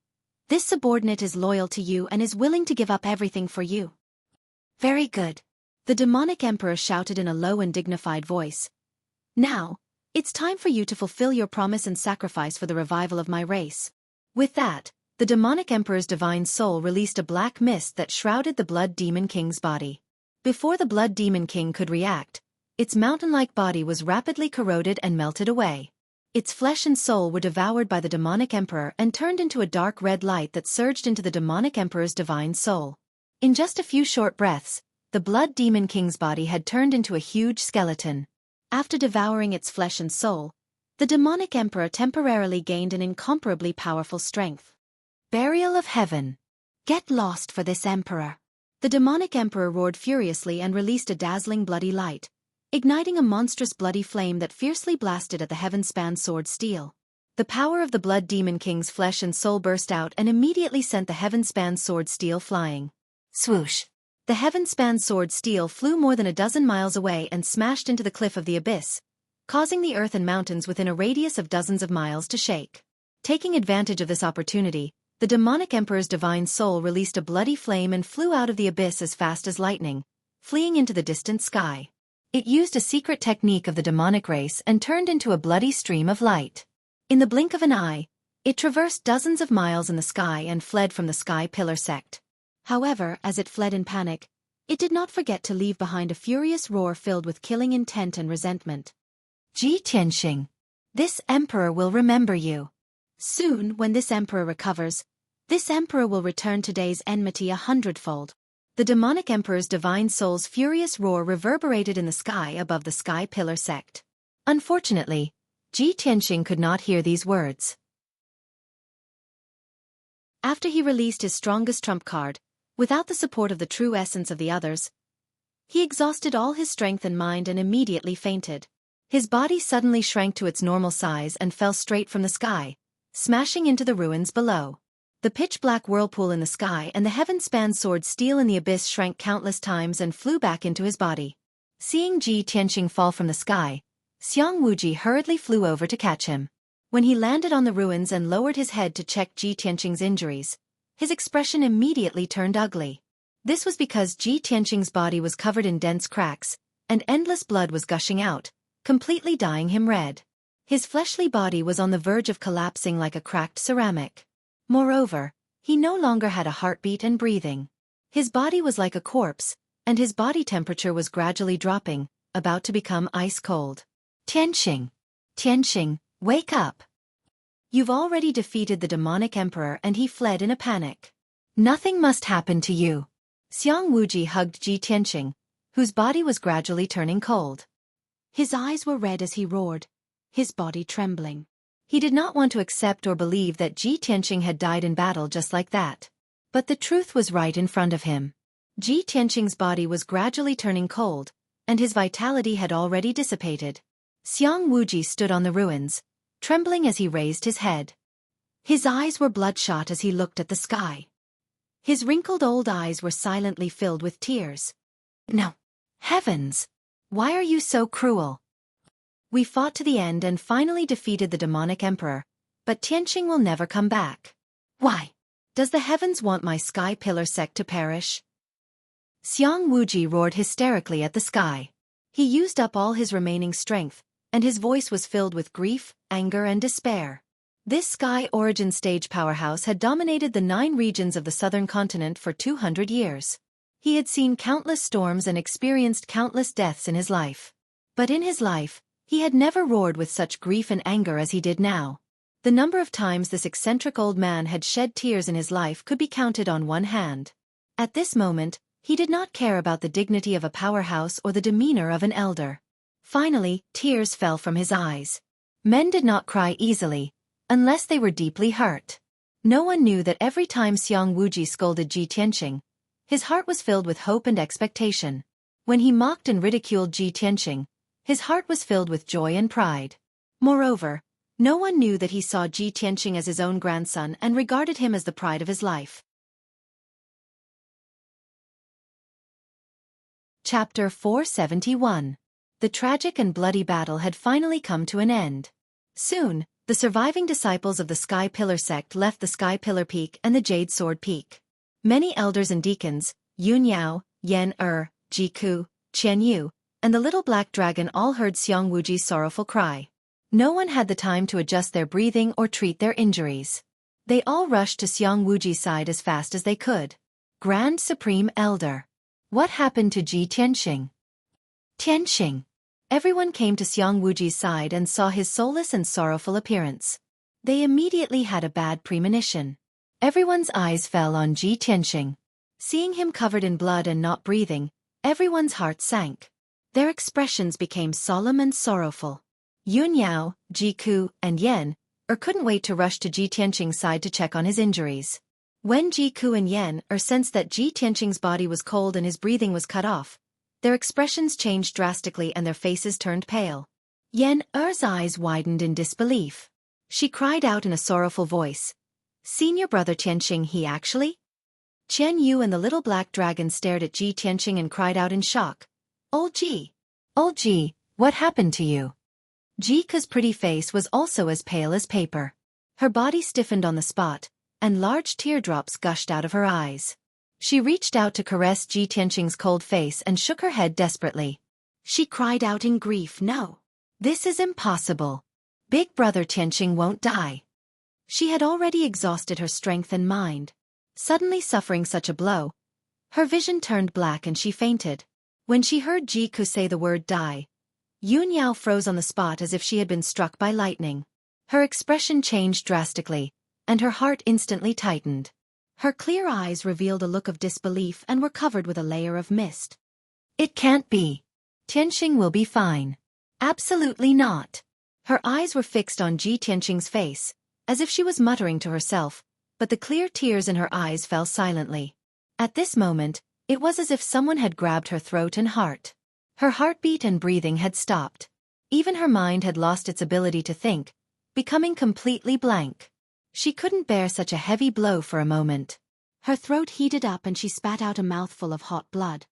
[SPEAKER 1] This subordinate is loyal to you and is willing to give up everything for you." "Very good." The demonic emperor shouted in a low and dignified voice. "Now, it's time for you to fulfill your promise and sacrifice for the revival of my race." With that, the demonic emperor's divine soul released a black mist that shrouded the Blood Demon King's body. Before the Blood Demon King could react, its mountain-like body was rapidly corroded and melted away. Its flesh and soul were devoured by the demonic emperor and turned into a dark red light that surged into the demonic emperor's divine soul. In just a few short breaths, the Blood Demon King's body had turned into a huge skeleton. After devouring its flesh and soul, The demonic emperor temporarily gained an incomparably powerful strength. Burial of heaven. Get lost for this emperor. The demonic emperor roared furiously and released a dazzling bloody light, igniting a monstrous bloody flame that fiercely blasted at the heaven-span sword steel. The power of the blood demon king's flesh and soul burst out and immediately sent the heaven-span sword steel flying. Swoosh! The heaven-span sword steel flew more than a dozen miles away and smashed into the cliff of the abyss, causing the earth and mountains within a radius of dozens of miles to shake. Taking advantage of this opportunity, the demonic emperor's divine soul released a bloody flame and flew out of the abyss as fast as lightning, fleeing into the distant sky. It used a secret technique of the demonic race and turned into a bloody stream of light. In the blink of an eye, it traversed dozens of miles in the sky and fled from the Sky Pillar sect. However, as it fled in panic, it did not forget to leave behind a furious roar filled with killing intent and resentment. Ji Tianxing. This emperor will remember you. Soon, when this emperor recovers, this emperor will return today's enmity 100-fold. The demonic emperor's divine soul's furious roar reverberated in the sky above the Sky Pillar sect. Unfortunately, Ji Tianxing could not hear these words. After he released his strongest trump card, without the support of the true essence of the others, he exhausted all his strength and mind and immediately fainted. His body suddenly shrank to its normal size and fell straight from the sky, smashing into the ruins below. The pitch-black whirlpool in the sky and the heaven-span sword steel in the abyss shrank countless times and flew back into his body. Seeing Ji Tianxing fall from the sky, Xueqi hurriedly flew over to catch him. When he landed on the ruins and lowered his head to check Ji Tianxing's injuries, his expression immediately turned ugly. This was because Ji Tianxing's body was covered in dense cracks, and endless blood was gushing out, completely dyeing him red. His fleshly body was on the verge of collapsing like a cracked ceramic. Moreover, he no longer had a heartbeat and breathing. His body was like a corpse, and his body temperature was gradually dropping, about to become ice cold. Tianxing! Tianxing, wake up! You've already defeated the demonic emperor and he fled in a panic. Nothing must happen to you. Xueqi hugged Ji Tianxing, whose body was gradually turning cold. His eyes were red as he roared, his body trembling. He did not want to accept or believe that Ji Tianxing had died in battle just like that. But the truth was right in front of him. Ji Tianxing's body was gradually turning cold, and his vitality had already dissipated. Xueqi stood on the ruins, trembling as he raised his head. His eyes were bloodshot as he looked at the sky. His wrinkled old eyes were silently filled with tears. No. Heavens! Why are you so cruel? We fought to the end and finally defeated the demonic emperor, but Tianxing will never come back. Why? Does the heavens want my Sky Pillar sect to perish? Xueqi roared hysterically at the sky. He used up all his remaining strength, and his voice was filled with grief, anger and despair. This Sky Origin stage powerhouse had dominated the 9 regions of the southern continent for 200 years. He had seen countless storms and experienced countless deaths in his life. But in his life, he had never roared with such grief and anger as he did now. The number of times this eccentric old man had shed tears in his life could be counted on one hand. At this moment, he did not care about the dignity of a powerhouse or the demeanor of an elder. Finally, tears fell from his eyes. Men did not cry easily, unless they were deeply hurt. No one knew that every time Xueqi scolded Ji Tianxing, his heart was filled with hope and expectation. When he mocked and ridiculed Ji Tianxing, his heart was filled with joy and pride. Moreover, no one knew that he saw Ji Tianxing as his own grandson and regarded him as the pride of his life. Chapter 471. The tragic and bloody battle had finally come to an end. Soon, the surviving disciples of the Sky Pillar sect left the Sky Pillar Peak and the Jade Sword Peak. Many elders and deacons, Yun Yao, Yan Ji Ku, Qian Yu, and the little black dragon all heard Xueqi's sorrowful cry. No one had the time to adjust their breathing or treat their injuries. They all rushed to Xueqi's side as fast as they could. Grand Supreme Elder. What happened to Ji Tianxing? Tianxing. Everyone came to Xueqi's side and saw his soulless and sorrowful appearance. They immediately had a bad premonition. Everyone's eyes fell on Ji Tianxing. Seeing him covered in blood and not breathing, everyone's heart sank. Their expressions became solemn and sorrowful. Yun Yao, Jiku, and Yen couldn't wait to rush to Ji Tianqing's side to check on his injuries. When Jiku and Yen sensed that Ji Tianqing's body was cold and his breathing was cut off, their expressions changed drastically and their faces turned pale. Yen's eyes widened in disbelief. She cried out in a sorrowful voice, "Senior brother Tianqing, he actually?" Qian Yu and the little black dragon stared at Ji Tianqing and cried out in shock, Old Ji, what happened to you?" Jika's pretty face was also as pale as paper. Her body stiffened on the spot, and large teardrops gushed out of her eyes. She reached out to caress Ji Tianqing's cold face and shook her head desperately. She cried out in grief, "No! This is impossible. Big brother Tianqing won't die." She had already exhausted her strength and mind. Suddenly suffering such a blow, her vision turned black and she fainted. When she heard Jiku say the word die, Yun Yao froze on the spot as if she had been struck by lightning. Her expression changed drastically, and her heart instantly tightened. Her clear eyes revealed a look of disbelief and were covered with a layer of mist. "It can't be. Tianqing will be fine." "Absolutely not." Her eyes were fixed on Ji Tianqing's face, as if she was muttering to herself, but the clear tears in her eyes fell silently. At this moment, it was as if someone had grabbed her throat and heart. Her heartbeat and breathing had stopped. Even her mind had lost its ability to think, becoming completely blank. She couldn't bear such a heavy blow for a moment. Her throat heated up and she spat out a mouthful of hot blood.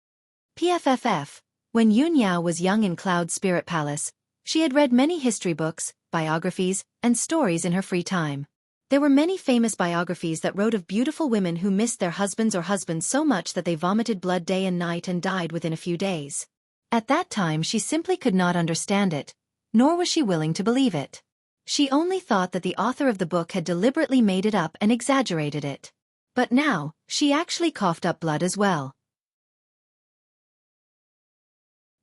[SPEAKER 1] PFFF. When Yun Yao was young in Cloud's Spirit Palace, she had read many history books, biographies, and stories in her free time. There were many famous biographies that wrote of beautiful women who missed their husbands or husbands so much that they vomited blood day and night and died within a few days. At that time she simply could not understand it, nor was she willing to believe it. She only thought that the author of the book had deliberately made it up and exaggerated it. But now, she actually coughed up blood as well.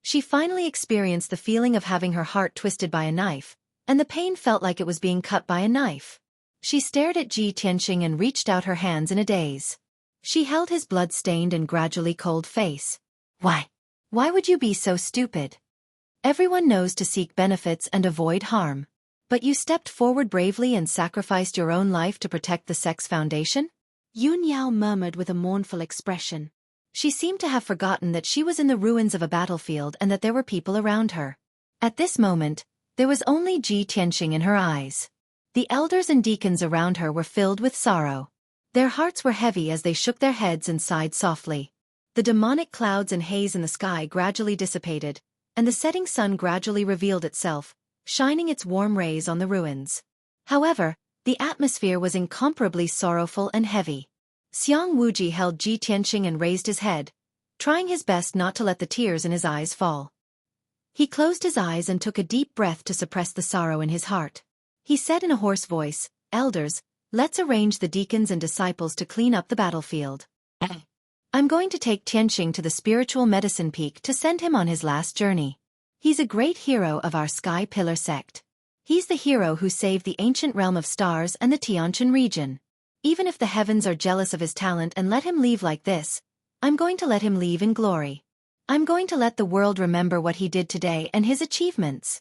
[SPEAKER 1] She finally experienced the feeling of having her heart twisted by a knife, and the pain felt like it was being cut by a knife. She stared at Ji Tianqing and reached out her hands in a daze. She held his blood-stained and gradually cold face. Why would you be so stupid? Everyone knows to seek benefits and avoid harm. But you stepped forward bravely and sacrificed your own life to protect the Sex Foundation? Yun Yao murmured with a mournful expression. She seemed to have forgotten that she was in the ruins of a battlefield and that there were people around her. At this moment, there was only Ji Tianqing in her eyes. The elders and deacons around her were filled with sorrow. Their hearts were heavy as they shook their heads and sighed softly. The demonic clouds and haze in the sky gradually dissipated, and the setting sun gradually revealed itself, shining its warm rays on the ruins. However, the atmosphere was incomparably sorrowful and heavy. Xiang Wuji held Ji Tianqing and raised his head, trying his best not to let the tears in his eyes fall. He closed his eyes and took a deep breath to suppress the sorrow in his heart. He said in a hoarse voice, "Elders, let's arrange the deacons and disciples to clean up the battlefield. I'm going to take Tianqing to the spiritual medicine peak to send him on his last journey. He's a great hero of our Sky Pillar sect. He's the hero who saved the ancient realm of stars and the Tianqian region. Even if the heavens are jealous of his talent and let him leave like this, I'm going to let him leave in glory. I'm going to let the world remember what he did today and his achievements."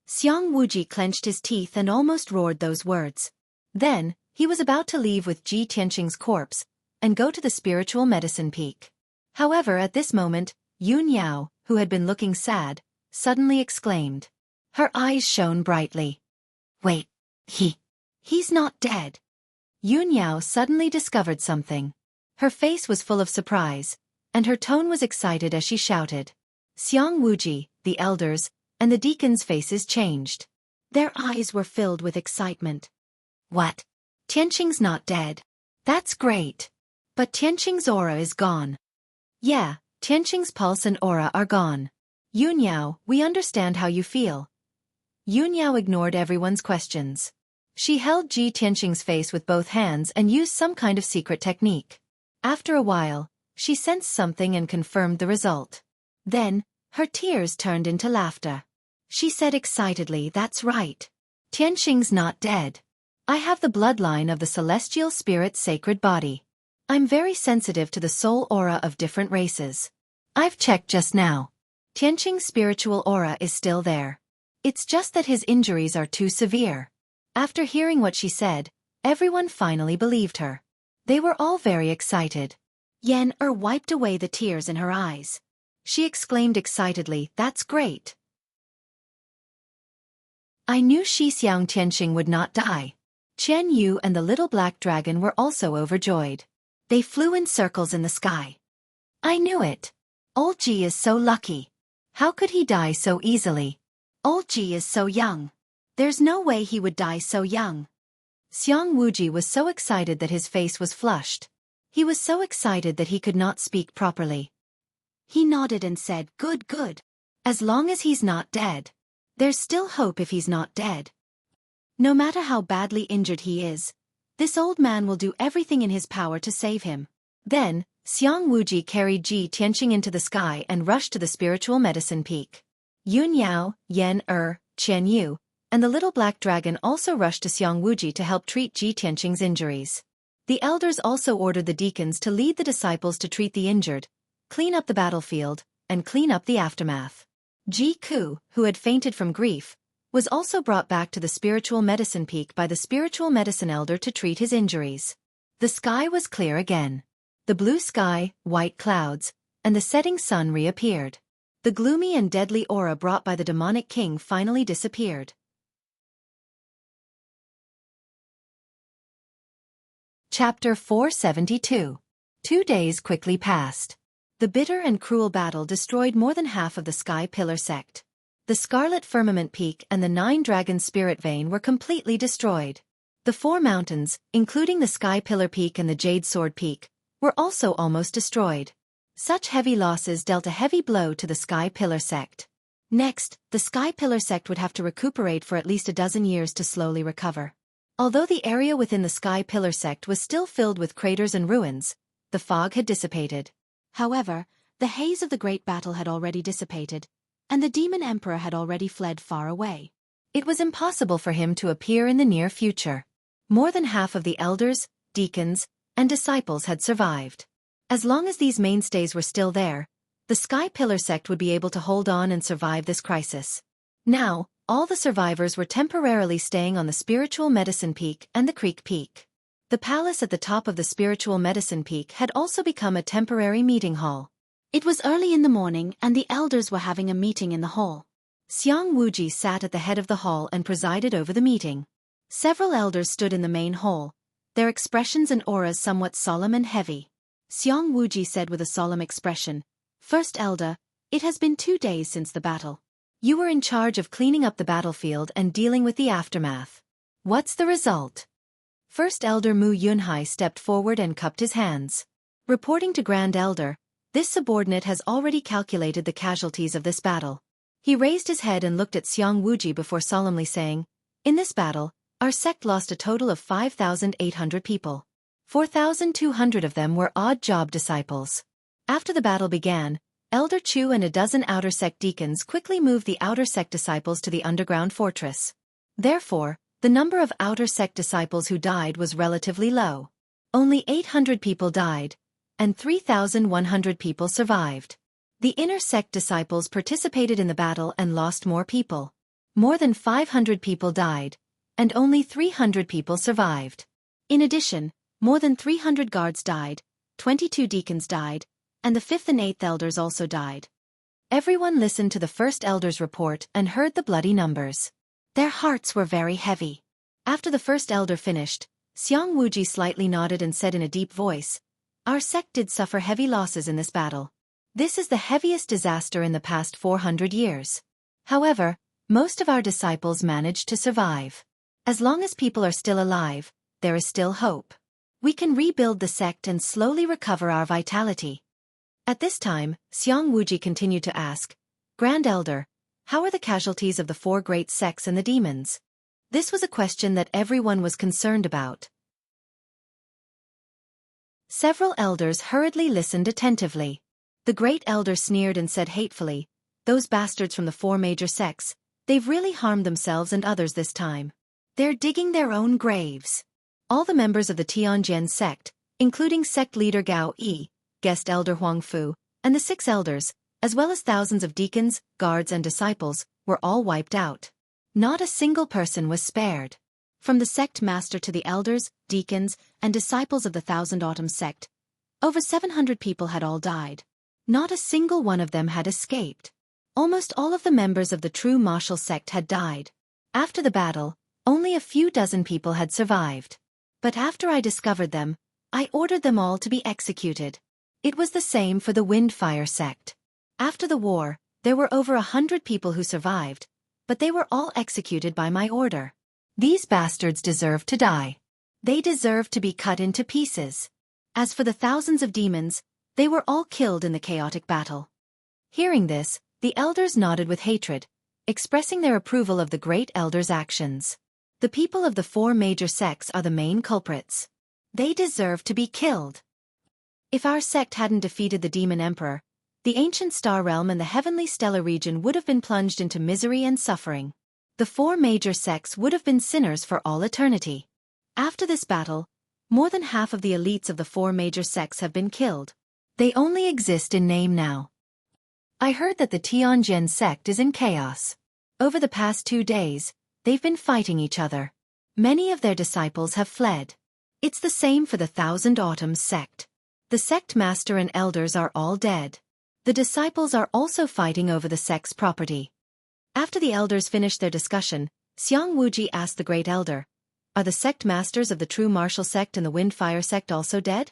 [SPEAKER 1] Xiang Wuji clenched his teeth and almost roared those words. Then, he was about to leave with Ji Tianqing's corpse and go to the spiritual medicine peak. However, at this moment, Yun Yao, who had been looking sad, suddenly exclaimed. Her eyes shone brightly. "Wait, he's not dead." Yun Yao suddenly discovered something. Her face was full of surprise, and her tone was excited as she shouted. Xiang Wuji, the elders, and the deacons' faces changed. Their eyes were filled with excitement. "What? Tianqing's not dead? That's great. But Tianqing's aura is gone." "Yeah, Tianqing's pulse and aura are gone. Yun Yao, we understand how you feel." Yun Yao ignored everyone's questions. She held Ji Tianqing's face with both hands and used some kind of secret technique. After a while, she sensed something and confirmed the result. Then, her tears turned into laughter. She said excitedly, "That's right. Tianqing's not dead. I have the bloodline of the celestial spirit's sacred body. I'm very sensitive to the soul aura of different races. I've checked just now. Tianqing's spiritual aura is still there. It's just that his injuries are too severe. After hearing what she said, everyone finally believed her. They were all very excited. Yan wiped away the tears in her eyes. She exclaimed excitedly, "That's great. I knew Xixiang Tianxing would not die." Chen Yu and the little black dragon were also overjoyed. They flew in circles in the sky. "I knew it. Old Ji is so lucky. How could he die so easily? Old Ji is so young. There's no way he would die so young." Xiang Wuji was so excited that his face was flushed. He was so excited that he could not speak properly. He nodded and said, "Good, good. As long as he's not dead. There's still hope if he's not dead. No matter how badly injured he is, this old man will do everything in his power to save him." Then, Xiang Wuji carried Ji Tianxing into the sky and rushed to the spiritual medicine peak. Yun Yao, Yan Chen Yu, and the little black dragon also rushed to Xiang Wuji to help treat Ji Tianxing's injuries. The elders also ordered the deacons to lead the disciples to treat the injured, clean up the battlefield, and clean up the aftermath. Ji Ku, who had fainted from grief, was also brought back to the spiritual medicine peak by the spiritual medicine elder to treat his injuries. The sky was clear again. The blue sky, white clouds, and the setting sun reappeared. The gloomy and deadly aura brought by the demonic king finally disappeared. Chapter 472. 2 days quickly passed. The bitter and cruel battle destroyed more than half of the Sky Pillar sect. The Scarlet Firmament Peak and the 9 Dragon Spirit Vein were completely destroyed. The 4 mountains, including the Sky Pillar Peak and the Jade Sword Peak, were also almost destroyed. Such heavy losses dealt a heavy blow to the Sky Pillar sect. Next, the Sky Pillar sect would have to recuperate for at least a dozen years to slowly recover. Although the area within the Sky Pillar sect was still filled with craters and ruins, the fog had dissipated. However, the haze of the great battle had already dissipated, and the demon emperor had already fled far away. It was impossible for him to appear in the near future. More than half of the elders, deacons, and disciples had survived. As long as these mainstays were still there, the Sky Pillar sect would be able to hold on and survive this crisis. Now, all the survivors were temporarily staying on the Spiritual Medicine Peak and the Creek Peak. The palace at the top of the Spiritual Medicine Peak had also become a temporary meeting hall. It was early in the morning and the elders were having a meeting in the hall. Xiang Wuji sat at the head of the hall and presided over the meeting. Several elders stood in the main hall, their expressions and auras somewhat solemn and heavy. Xiang Wuji said with a solemn expression, "First elder, it has been 2 days since the battle. You were in charge of cleaning up the battlefield and dealing with the aftermath. What's the result?" First Elder Mu Yunhai stepped forward and cupped his hands. Reporting to Grand Elder, this subordinate has already calculated the casualties of this battle. He raised his head and looked at Xiang Wuji before solemnly saying, "In this battle, our sect lost a total of 5,800 people. 4,200 of them were odd job disciples." After the battle began, Elder Chu and a dozen outer sect deacons quickly moved the outer sect disciples to the underground fortress. Therefore, the number of outer sect disciples who died was relatively low. Only 800 people died, and 3,100 people survived. The inner sect disciples participated in the battle and lost more people. More than 500 people died, and only 300 people survived. In addition, more than 300 guards died, 22 deacons died, and the 5th and 8th elders also died. Everyone listened to the first elder's report and heard the bloody numbers. Their hearts were very heavy. After the first elder finished, Xiang Wuji slightly nodded and said in a deep voice, "Our sect did suffer heavy losses in this battle. This is the heaviest disaster in the past 400 years. However, most of our disciples managed to survive. As long as people are still alive, there is still hope. We can rebuild the sect and slowly recover our vitality." At this time, Xiang Wuji continued to ask, "Grand Elder, how are the casualties of the 4 great sects and the demons?" This was a question that everyone was concerned about. Several elders hurriedly listened attentively. The great elder sneered and said hatefully, "Those bastards from the 4 major sects, they've really harmed themselves and others this time. They're digging their own graves." All the members of the Tianjin sect, including sect leader Gao Yi, guest elder Huang Fu, and the 6 elders, as well as thousands of deacons, guards and disciples, were all wiped out. Not a single person was spared. From the sect master to the elders, deacons, and disciples of the Thousand Autumns sect, over 700 people had all died. Not a single one of them had escaped. Almost all of the members of the true martial sect had died. After the battle, only a few dozen people had survived. But after I discovered them, I ordered them all to be executed. It was the same for the Windfire sect. After the war, there were over 100 people who survived, but they were all executed by my order. These bastards deserved to die. They deserved to be cut into pieces. As for the thousands of demons, they were all killed in the chaotic battle. Hearing this, the elders nodded with hatred, expressing their approval of the great elders' actions. The people of the 4 major sects are the main culprits. They deserve to be killed. If our sect hadn't defeated the demon emperor, the ancient star realm and the heavenly stellar region would have been plunged into misery and suffering. The 4 major sects would have been sinners for all eternity. After this battle, more than half of the elites of the 4 major sects have been killed. They only exist in name now. I heard that the Tianjin sect is in chaos. Over the past 2 days, they've been fighting each other. Many of their disciples have fled. It's the same for the Thousand Autumns sect. The sect master and elders are all dead. The disciples are also fighting over the sect's property. After the elders finished their discussion, Xueqi asked the great elder, "Are the sect masters of the true martial sect and the Windfire sect also dead?"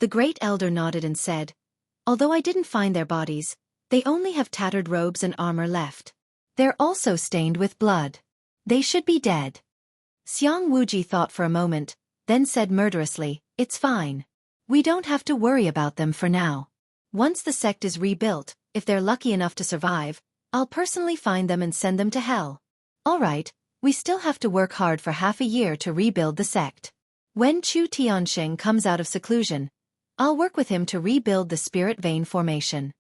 [SPEAKER 1] The great elder nodded and said, "Although I didn't find their bodies, they only have tattered robes and armor left. They're also stained with blood. They should be dead." Xueqi thought for a moment, then said murderously, "It's fine. We don't have to worry about them for now. Once the sect is rebuilt, if they're lucky enough to survive, I'll personally find them and send them to hell. All right, we still have to work hard for half a year to rebuild the sect. When Chu Tianxing comes out of seclusion, I'll work with him to rebuild the spirit vein formation."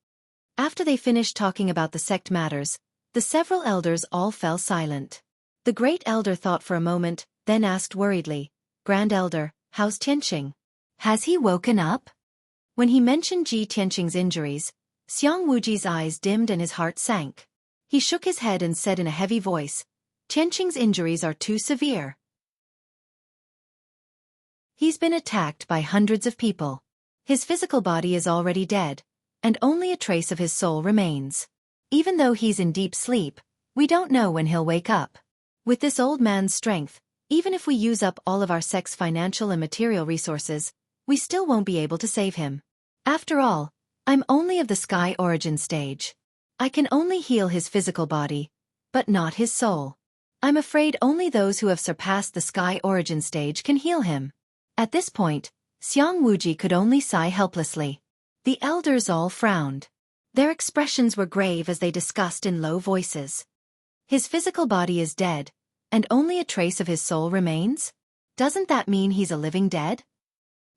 [SPEAKER 1] After they finished talking about the sect matters, the several elders all fell silent. The great elder thought for a moment, then asked worriedly, "Grand Elder, how's Tianxing? Has he woken up?" When he mentioned Ji Tianxing's injuries, Xueqi's eyes dimmed and his heart sank. He shook his head and said in a heavy voice, "Tianxing's injuries are too severe. He's been attacked by hundreds of people. His physical body is already dead, and only a trace of his soul remains. Even though he's in deep sleep, we don't know when he'll wake up. With this old man's strength, even if we use up all of our sect's financial and material resources, we still won't be able to save him. After all, I'm only of the Sky Origin stage. I can only heal his physical body, but not his soul. I'm afraid only those who have surpassed the Sky Origin stage can heal him." At this point, Xueqi could only sigh helplessly. The elders all frowned. Their expressions were grave as they discussed in low voices. His physical body is dead, and only a trace of his soul remains? Doesn't that mean he's a living dead?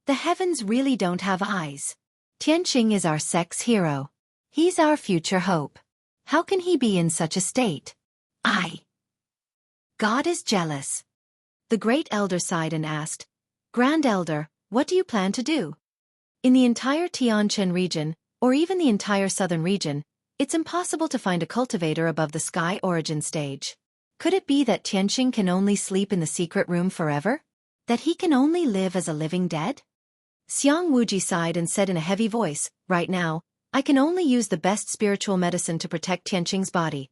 [SPEAKER 1] The heavens really don't have eyes. Tianxing is our sect's hero. He's our future hope. How can he be in such a state? God is jealous." The great elder sighed and asked, "Grand Elder, what do you plan to do? In the entire Tianjin region, or even the entire southern region, it's impossible to find a cultivator above the Sky Origin stage. Could it be that Tianxing can only sleep in the secret room forever? That he can only live as a living dead?" Xueqi sighed and said in a heavy voice, "Right now, I can only use the best spiritual medicine to protect Tianxing's body."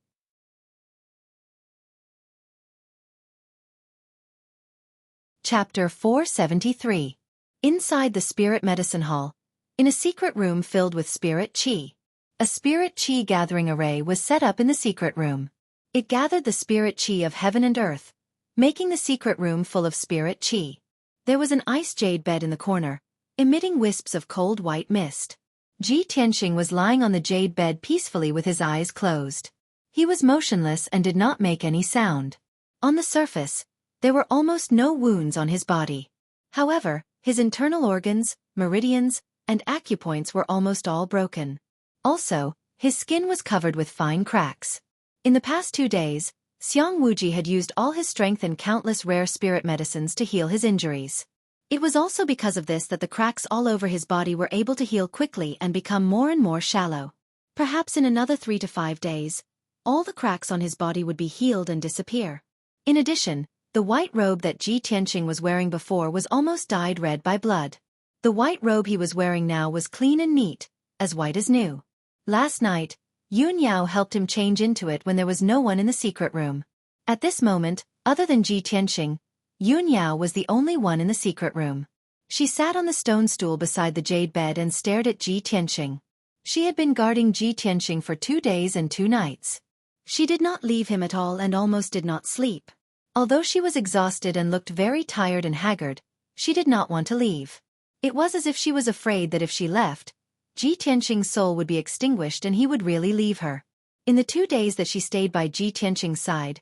[SPEAKER 1] Chapter 473. Inside the Spirit Medicine Hall, in a secret room filled with spirit chi. A spirit chi gathering array was set up in the secret room. It gathered the spirit chi of heaven and earth, making the secret room full of spirit chi. There was an ice jade bed in the corner, emitting wisps of cold white mist. Ji Tianxing was lying on the jade bed peacefully with his eyes closed. He was motionless and did not make any sound. On the surface, there were almost no wounds on his body. However, his internal organs, meridians, and acupoints were almost all broken. Also, his skin was covered with fine cracks. In the past 2 days, Xueqi had used all his strength and countless rare spirit medicines to heal his injuries. It was also because of this that the cracks all over his body were able to heal quickly and become more and more shallow. Perhaps in another 3 to 5 days, all the cracks on his body would be healed and disappear. In addition, the white robe that Ji Tianqing was wearing before was almost dyed red by blood. The white robe he was wearing now was clean and neat, as white as new. Last night, Yun Yao helped him change into it when there was no one in the secret room. At this moment, other than Ji Tianqing, Yun Yao was the only one in the secret room. She sat on the stone stool beside the jade bed and stared at Ji Tianqing. She had been guarding Ji Tianqing for 2 days and 2 nights. She did not leave him at all and almost did not sleep. Although she was exhausted and looked very tired and haggard, she did not want to leave. It was as if she was afraid that if she left, Ji Tianqing's soul would be extinguished and he would really leave her. In the 2 days that she stayed by Ji Tianqing's side,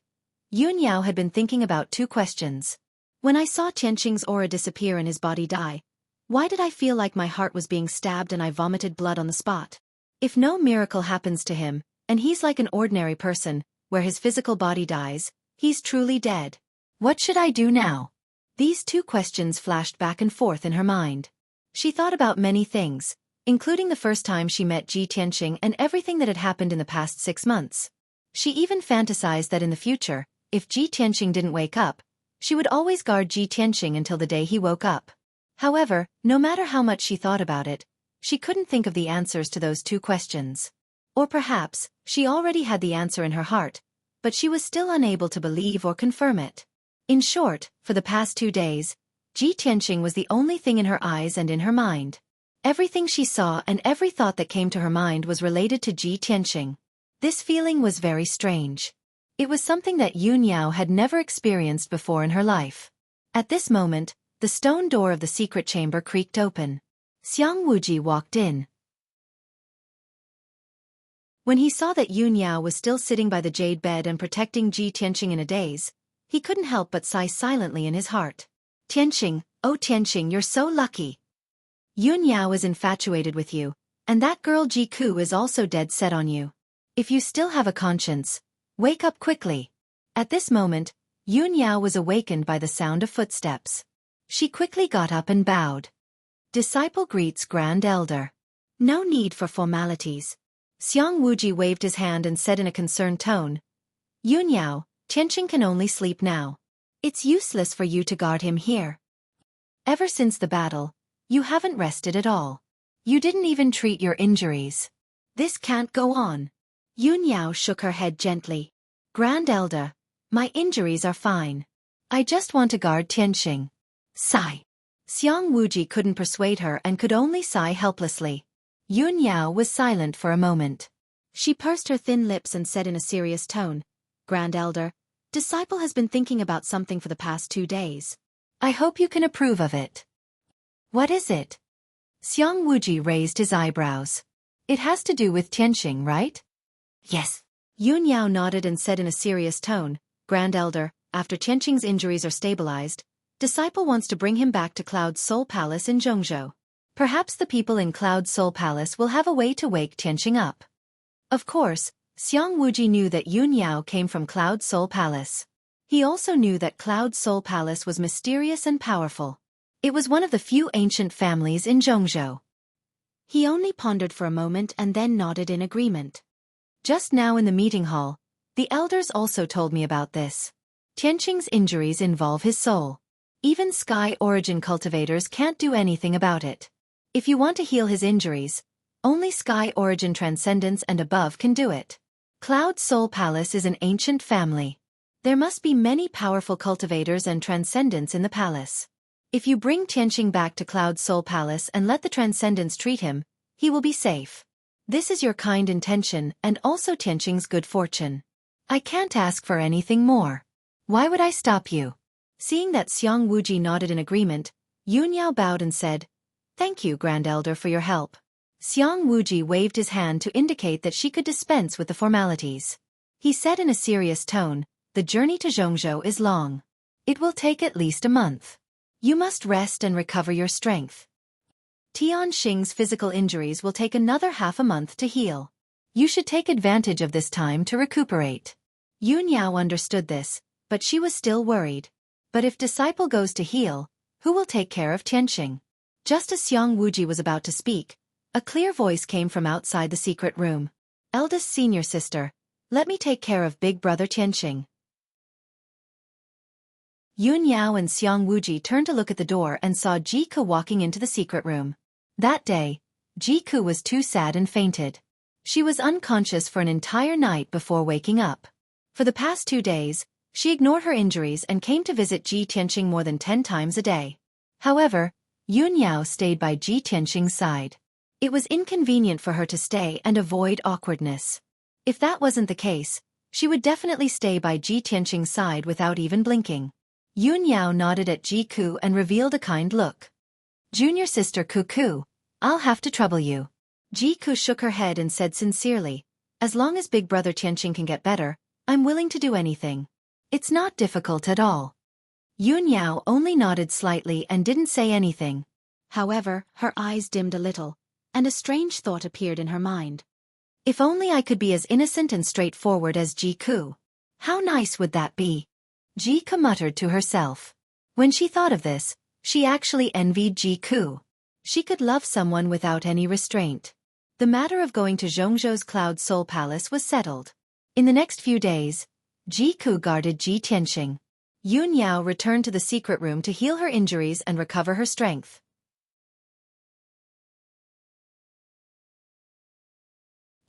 [SPEAKER 1] Yun Yao had been thinking about 2 questions. When I saw Tianqing's aura disappear and his body die, why did I feel like my heart was being stabbed and I vomited blood on the spot? If no miracle happens to him, and he's like an ordinary person, where his physical body dies, he's truly dead. What should I do now? These 2 questions flashed back and forth in her mind. She thought about many things, including the first time she met Ji Tianqing and everything that had happened in the past 6 months. She even fantasized that in the future, if Ji Tianqing didn't wake up, she would always guard Ji Tianqing until the day he woke up. However, no matter how much she thought about it, she couldn't think of the answers to those 2 questions. Or perhaps, she already had the answer in her heart, but she was still unable to believe or confirm it. In short, for the past 2 days, Ji Tianqing was the only thing in her eyes and in her mind. Everything she saw and every thought that came to her mind was related to Ji Tianqing. This feeling was very strange. It was something that Yun Yao had never experienced before in her life. At this moment, the stone door of the secret chamber creaked open. Xiang Wuji walked in. When he saw that Yun Yao was still sitting by the jade bed and protecting Ji Tianqing in a daze, he couldn't help but sigh silently in his heart. Tianqing, oh Tianqing, you're so lucky. Yun Yao is infatuated with you, and that girl Ji Ku is also dead set on you. If you still have a conscience, wake up quickly. At this moment, Yun Yao was awakened by the sound of footsteps. She quickly got up and bowed. Disciple greets Grand Elder. No need for formalities. Xiang Wuji waved his hand and said in a concerned tone, Yun Yao, Tianqing can only sleep now. It's useless for you to guard him here. Ever since the battle, you haven't rested at all. You didn't even treat your injuries. This can't go on. Yun Yao shook her head gently. Grand Elder, my injuries are fine. I just want to guard Tianqing. Sigh. Xiang Wuji couldn't persuade her and could only sigh helplessly. Yun Yao was silent for a moment. She pursed her thin lips and said in a serious tone, Grand Elder, Disciple has been thinking about something for the past 2 days. I hope you can approve of it. What is it? Xiang Wuji raised his eyebrows. It has to do with Tianqing, right? Yes. Yun Yao nodded and said in a serious tone, Grand Elder, after Tianqing's injuries are stabilized, Disciple wants to bring him back to Cloud's Soul Palace in Zhongzhou. Perhaps the people in Cloud's Soul Palace will have a way to wake Tianqing up. Of course, Xiang Wuji knew that Yun Yao came from Cloud Soul Palace. He also knew that Cloud Soul Palace was mysterious and powerful. It was one of the few ancient families in Zhongzhou. He only pondered for a moment and then nodded in agreement. Just now in the meeting hall, the elders also told me about this. Tianqing's injuries involve his soul. Even Sky Origin cultivators can't do anything about it. If you want to heal his injuries, only Sky Origin Transcendence and above can do it. Cloud Soul Palace is an ancient family. There must be many powerful cultivators and transcendents in the palace. If you bring Tianqing back to Cloud Soul Palace and let the transcendents treat him, he will be safe. This is your kind intention and also Tianqing's good fortune. I can't ask for anything more. Why would I stop you? Seeing that Xiang Wuji nodded in agreement, Yun Yao bowed and said, Thank you, Grand Elder, for your help. Xiang Wuji waved his hand to indicate that she could dispense with the formalities. He said in a serious tone, The journey to Zhongzhou is long. It will take at least a month. You must rest and recover your strength. Tianqing's physical injuries will take another half a month to heal. You should take advantage of this time to recuperate. Yun Yao understood this, but she was still worried. But if Disciple goes to heal, who will take care of Tianqing? Just as Xiang Wuji was about to speak, a clear voice came from outside the secret room. Eldest senior sister, Let me take care of big brother Tianqing. Yun Yao and Xiang Wuji turned to look at the door and saw Jiku walking into the secret room. That day, Jiku was too sad and fainted. She was unconscious for an entire night before waking up. For the past 2 days, she ignored her injuries and came to visit Ji Tianqing more than 10 times a day. However, Yun Yao stayed by Ji Tianqing's side. It was inconvenient for her to stay and avoid awkwardness. If that wasn't the case, she would definitely stay by Ji Tianqing's side without even blinking. Yun Yao nodded at Jiku and revealed a kind look. Junior sister Cuckoo, I'll have to trouble you. Jiku shook her head and said sincerely, as long as big brother Tianqing can get better, I'm willing to do anything. It's not difficult at all. Yun Yao only nodded slightly and didn't say anything. However, her eyes dimmed a little, and a strange thought appeared in her mind. If only I could be as innocent and straightforward as Jiku. How nice would that be? Jiku muttered to herself. When she thought of this, she actually envied Jiku. She could love someone without any restraint. The matter of going to Zhongzhou's Cloud Soul Palace was settled. In the next few days, Jiku guarded Ji Tianqing. Yun Yao returned to the secret room to heal her injuries and recover her strength.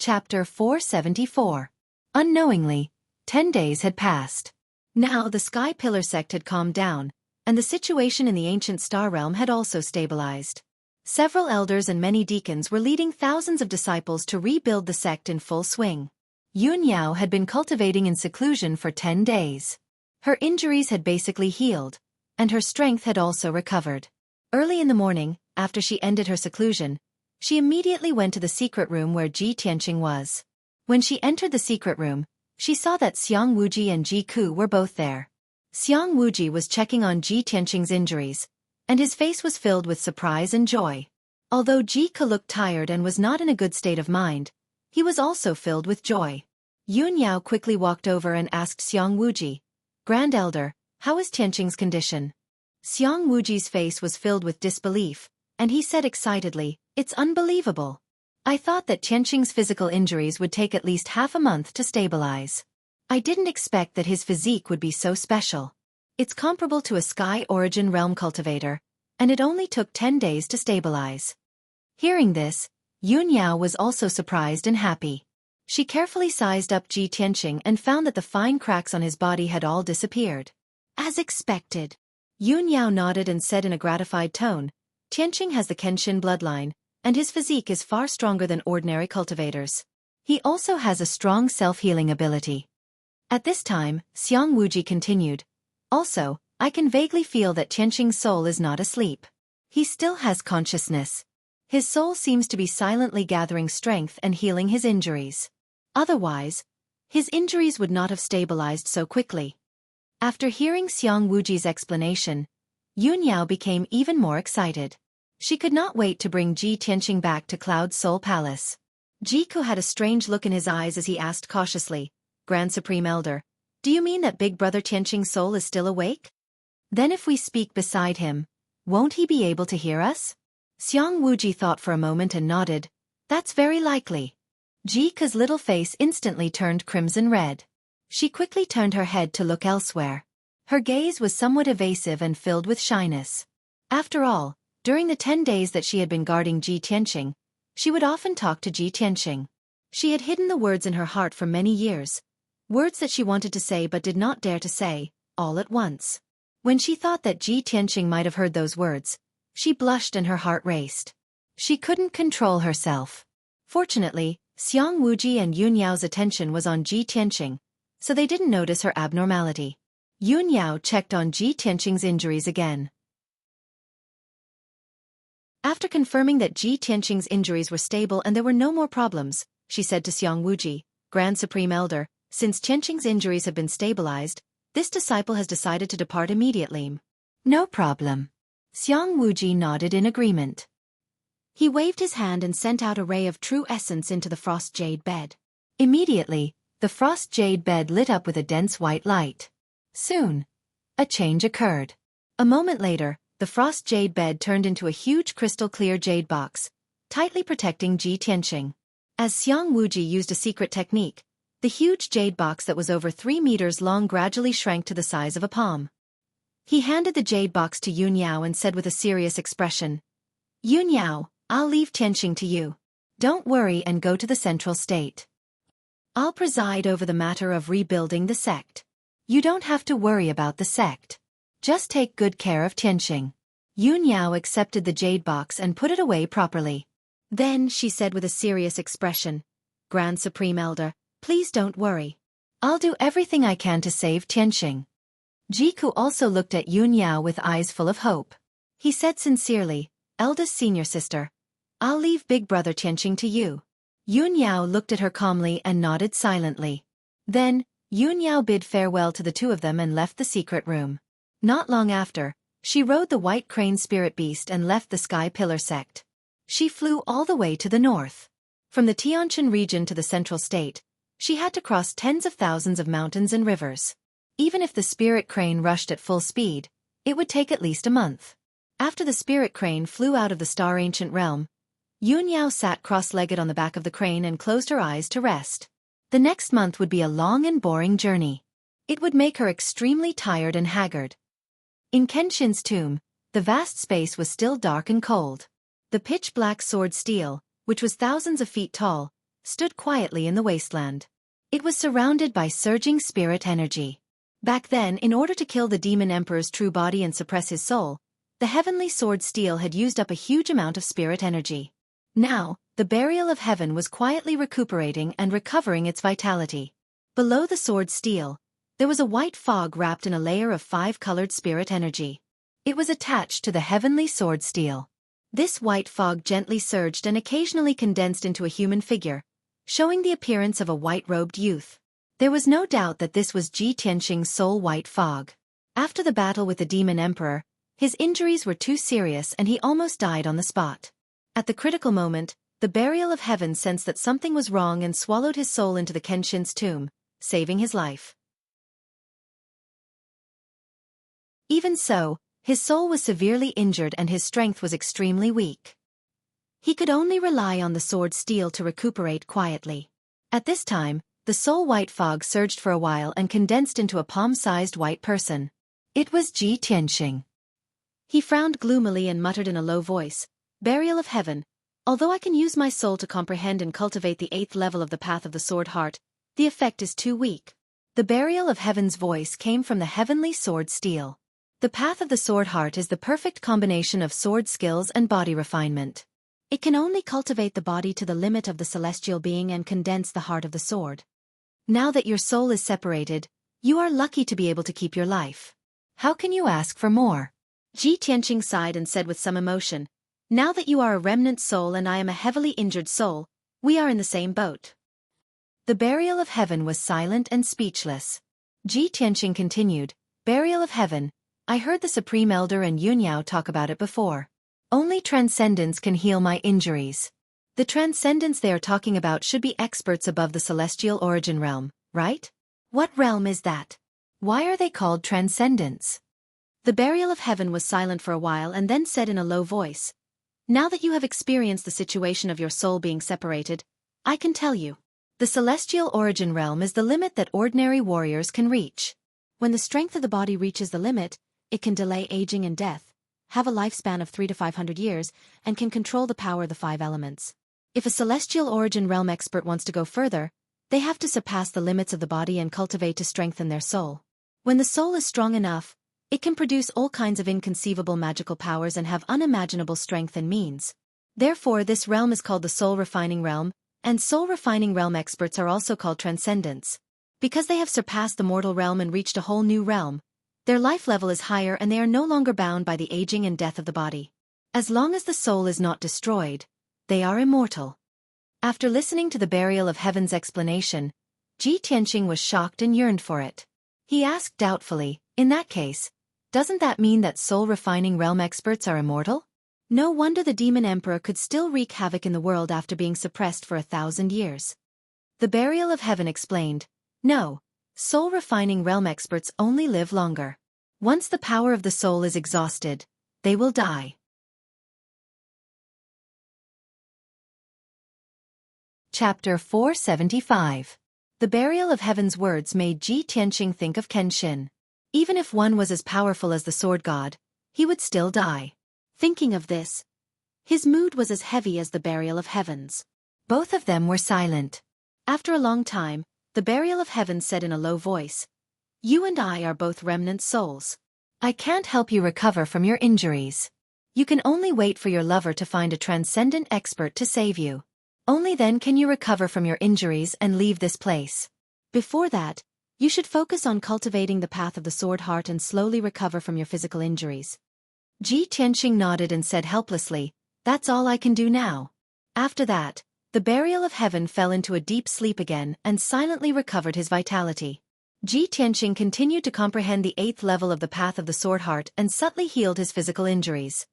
[SPEAKER 1] Chapter 474. Unknowingly, 10 days had passed. Now the Sky Pillar sect had calmed down, and the situation in the ancient star realm had also stabilized. Several elders and many deacons were leading thousands of disciples to rebuild the sect in full swing. Yun Yao had been cultivating in seclusion for 10 days. Her injuries had basically healed, and her strength had also recovered. Early in the morning, after she ended her seclusion, she immediately went to the secret room where Ji Tianqing was. When she entered the secret room, she saw that Xiang Wuji and Jiku were both there. Xiang Wuji was checking on Ji Tianqing's injuries, and his face was filled with surprise and joy. Although Jiku looked tired and was not in a good state of mind, he was also filled with joy. Yun Yao quickly walked over and asked Xiang Wuji, Grand Elder, how is Tianqing's condition? Xiang Wuji's face was filled with disbelief, and he said excitedly, It's unbelievable. I thought that Tianqing's physical injuries would take at least half a month to stabilize. I didn't expect that his physique would be so special. It's comparable to a Sky Origin Realm cultivator, and it only took 10 days to stabilize. Hearing this, Yun Yao was also surprised and happy. She carefully sized up Ji Tianqing and found that the fine cracks on his body had all disappeared. As expected. Yun Yao nodded and said in a gratified tone, Tianqing has the Kenshin bloodline, and his physique is far stronger than ordinary cultivators. He also has a strong self-healing ability. At this time, Xiang Wuji continued, Also, I can vaguely feel that Tianqing's soul is not asleep. He still has consciousness. His soul seems to be silently gathering strength and healing his injuries. Otherwise, his injuries would not have stabilized so quickly. After hearing Xiang Wuji's explanation, Yun Yao became even more excited. She could not wait to bring Ji Tianqing back to Cloud Soul Palace. Jiku had a strange look in his eyes as he asked cautiously, Grand Supreme Elder, do you mean that big brother Tianqing's soul is still awake? Then if we speak beside him, won't he be able to hear us? Xiang Wuji thought for a moment and nodded, That's very likely. Jiku's little face instantly turned crimson red. She quickly turned her head to look elsewhere. Her gaze was somewhat evasive and filled with shyness. After all, during the 10 days that she had been guarding Ji Tianqing, she would often talk to Ji Tianqing. She had hidden the words in her heart for many years, words that she wanted to say but did not dare to say, all at once. When she thought that Ji Tianqing might have heard those words, she blushed and her heart raced. She couldn't control herself. Fortunately, Xiang Wuji and Yun Yao's attention was on Ji Tianqing, so they didn't notice her abnormality. Yun Yao checked on Ji Tianqing's injuries again. After confirming that Ji Tianqing's injuries were stable and there were no more problems, she said to Xiang Wuji, Grand Supreme Elder, since Tianqing's injuries have been stabilized, this disciple has decided to depart immediately. No problem. Xiang Wuji nodded in agreement. He waved his hand and sent out a ray of true essence into the frost jade bed. Immediately, the frost jade bed lit up with a dense white light. Soon, a change occurred. A moment later, the frost jade bed turned into a huge crystal-clear jade box, tightly protecting Ji Tianqing. As Xiang Wuji used a secret technique, The huge jade box that was over 3 meters long gradually shrank to the size of a palm. He handed the jade box to Yun Yao and said with a serious expression, "Yun Yao, I'll leave Tianqing to you. Don't worry and go to the central state. I'll preside over the matter of rebuilding the sect. You don't have to worry about the sect. Just take good care of Tianqing." Yun Yao accepted the jade box and put it away properly. Then she said with a serious expression, "Grand Supreme Elder, please don't worry. I'll do everything I can to save Tianqing." Jiku also looked at Yun Yao with eyes full of hope. He said sincerely, "Eldest senior sister, I'll leave big brother Tianqing to you." Yun Yao looked at her calmly and nodded silently. Then, Yun Yao bid farewell to the two of them and left the secret room. Not long after, she rode the white crane spirit beast and left the Sky Pillar sect. She flew all the way to the north. From the Tianqin region to the central state, she had to cross tens of thousands of mountains and rivers. Even if the spirit crane rushed at full speed, it would take at least a month. After the spirit crane flew out of the star-ancient realm, Yun Yao sat cross-legged on the back of the crane and closed her eyes to rest. The next month would be a long and boring journey. It would make her extremely tired and haggard. In Kenshin's tomb, the vast space was still dark and cold. The pitch-black sword steel, which was thousands of feet tall, stood quietly in the wasteland. It was surrounded by surging spirit energy. Back then, in order to kill the demon emperor's true body and suppress his soul, the heavenly sword steel had used up a huge amount of spirit energy. Now, the burial of heaven was quietly recuperating and recovering its vitality. Below the sword steel, there was a white fog wrapped in a layer of 5-colored spirit energy. It was attached to the heavenly sword steel. This white fog gently surged and occasionally condensed into a human figure, showing the appearance of a white-robed youth. There was no doubt that this was Ji Tianqing's soul white fog. After the battle with the demon emperor, his injuries were too serious and he almost died on the spot. At the critical moment, the burial of heaven sensed that something was wrong and swallowed his soul into the Kenshin's tomb, saving his life. Even so, his soul was severely injured and his strength was extremely weak. He could only rely on the sword steel to recuperate quietly. At this time, the soul white fog surged for a while and condensed into a palm-sized white person. It was Ji Tianqing. He frowned gloomily and muttered in a low voice, "Burial of heaven. Although I can use my soul to comprehend and cultivate the 8th level of the path of the sword heart, the effect is too weak." The burial of heaven's voice came from the heavenly sword steel. The path of the sword heart is the perfect combination of sword skills and body refinement. It can only cultivate the body to the limit of the celestial being and condense the heart of the sword. Now that your soul is separated, you are lucky to be able to keep your life. How can you ask for more? Ji Tianqing sighed and said with some emotion, "Now that you are a remnant soul and I am a heavily injured soul, we are in the same boat." The burial of heaven was silent and speechless. Ji Tianqing continued, "Burial of heaven, I heard the Supreme Elder and Yun Yao talk about it before. Only transcendence can heal my injuries. The transcendence they are talking about should be experts above the celestial origin realm, right? What realm is that? Why are they called transcendents?" The burial of heaven was silent for a while and then said in a low voice, "Now that you have experienced the situation of your soul being separated, I can tell you. The celestial origin realm is the limit that ordinary warriors can reach. When the strength of the body reaches the limit, it can delay aging and death, have a lifespan of 300 to 500 years, and can control the power of the 5 elements. If a celestial origin realm expert wants to go further, they have to surpass the limits of the body and cultivate to strengthen their soul. When the soul is strong enough, it can produce all kinds of inconceivable magical powers and have unimaginable strength and means. Therefore, this realm is called the soul-refining realm, and soul-refining realm experts are also called transcendents. Because they have surpassed the mortal realm and reached a whole new realm, their life level is higher and they are no longer bound by the aging and death of the body. As long as the soul is not destroyed, they are immortal." After listening to the burial of heaven's explanation, Ji Tianqing was shocked and yearned for it. He asked doubtfully, "In that case, doesn't that mean that soul-refining realm experts are immortal? No wonder the demon emperor could still wreak havoc in the world after being suppressed for 1,000 years." The burial of heaven explained, "No, soul-refining realm experts only live longer. Once the power of the soul is exhausted, they will die." Chapter 475. The burial of heaven's words made Ji Tianqing think of Kenshin. Even if one was as powerful as the sword god, he would still die. Thinking of this, his mood was as heavy as the burial of heavens. Both of them were silent. After a long time, the burial of heaven said in a low voice, "You and I are both remnant souls. I can't help you recover from your injuries. You can only wait for your lover to find a transcendent expert to save you. Only then can you recover from your injuries and leave this place. Before that, you should focus on cultivating the path of the sword heart and slowly recover from your physical injuries." Ji Tianqing nodded and said helplessly, "That's all I can do now." After that, the burial of heaven fell into a deep sleep again and silently recovered his vitality. Ji Tianqing continued to comprehend the 8th level of the path of the sword heart and subtly healed his physical injuries.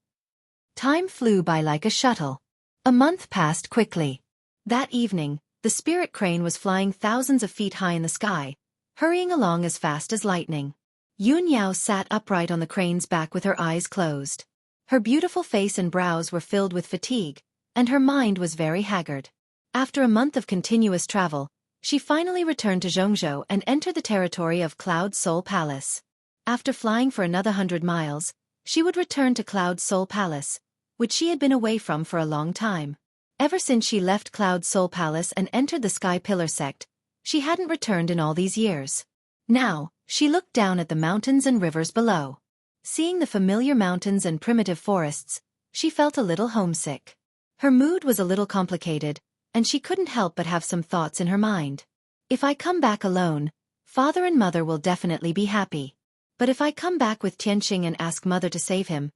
[SPEAKER 1] Time flew by like a shuttle. A month passed quickly. That evening, the spirit crane was flying thousands of feet high in the sky, hurrying along as fast as lightning. Yun Yao sat upright on the crane's back with her eyes closed. Her beautiful face and brows were filled with fatigue, and her mind was very haggard. After a month of continuous travel, she finally returned to Zhongzhou and entered the territory of Cloud Soul Palace. After flying for another 100 miles, she would return to Cloud Soul Palace, which she had been away from for a long time. Ever since she left Cloud Soul Palace and entered the Sky Pillar sect, she hadn't returned in all these years. Now, she looked down at the mountains and rivers below. Seeing the familiar mountains and primitive forests, she felt a little homesick. Her mood was a little complicated, and she couldn't help but have some thoughts in her mind. If I come back alone, father and mother will definitely be happy. But if I come back with Tianqing and ask mother to save him,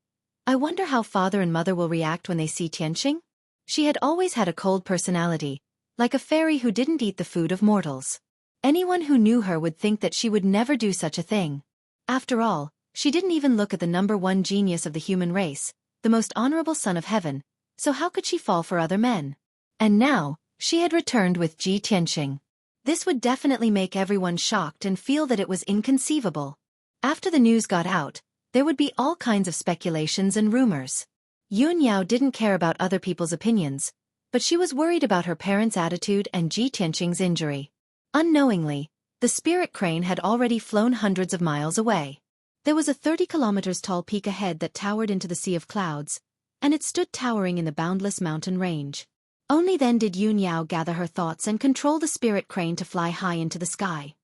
[SPEAKER 1] I wonder how father and mother will react when they see Tianqing? She had always had a cold personality, like a fairy who didn't eat the food of mortals. Anyone who knew her would think that she would never do such a thing. After all, she didn't even look at the #1 genius of the human race, the most honorable son of heaven, so how could she fall for other men? And now, she had returned with Ji Tianqing. This would definitely make everyone shocked and feel that it was inconceivable. After the news got out, there would be all kinds of speculations and rumors. Yun Yao didn't care about other people's opinions, but she was worried about her parents' attitude and Ji Tianqing's injury. Unknowingly, the spirit crane had already flown hundreds of miles away. There was a 30 kilometers tall peak ahead that towered into the sea of clouds, and it stood towering in the boundless mountain range. Only then did Yun Yao gather her thoughts and control the spirit crane to fly high into the sky.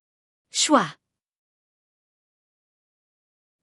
[SPEAKER 1] Shwa!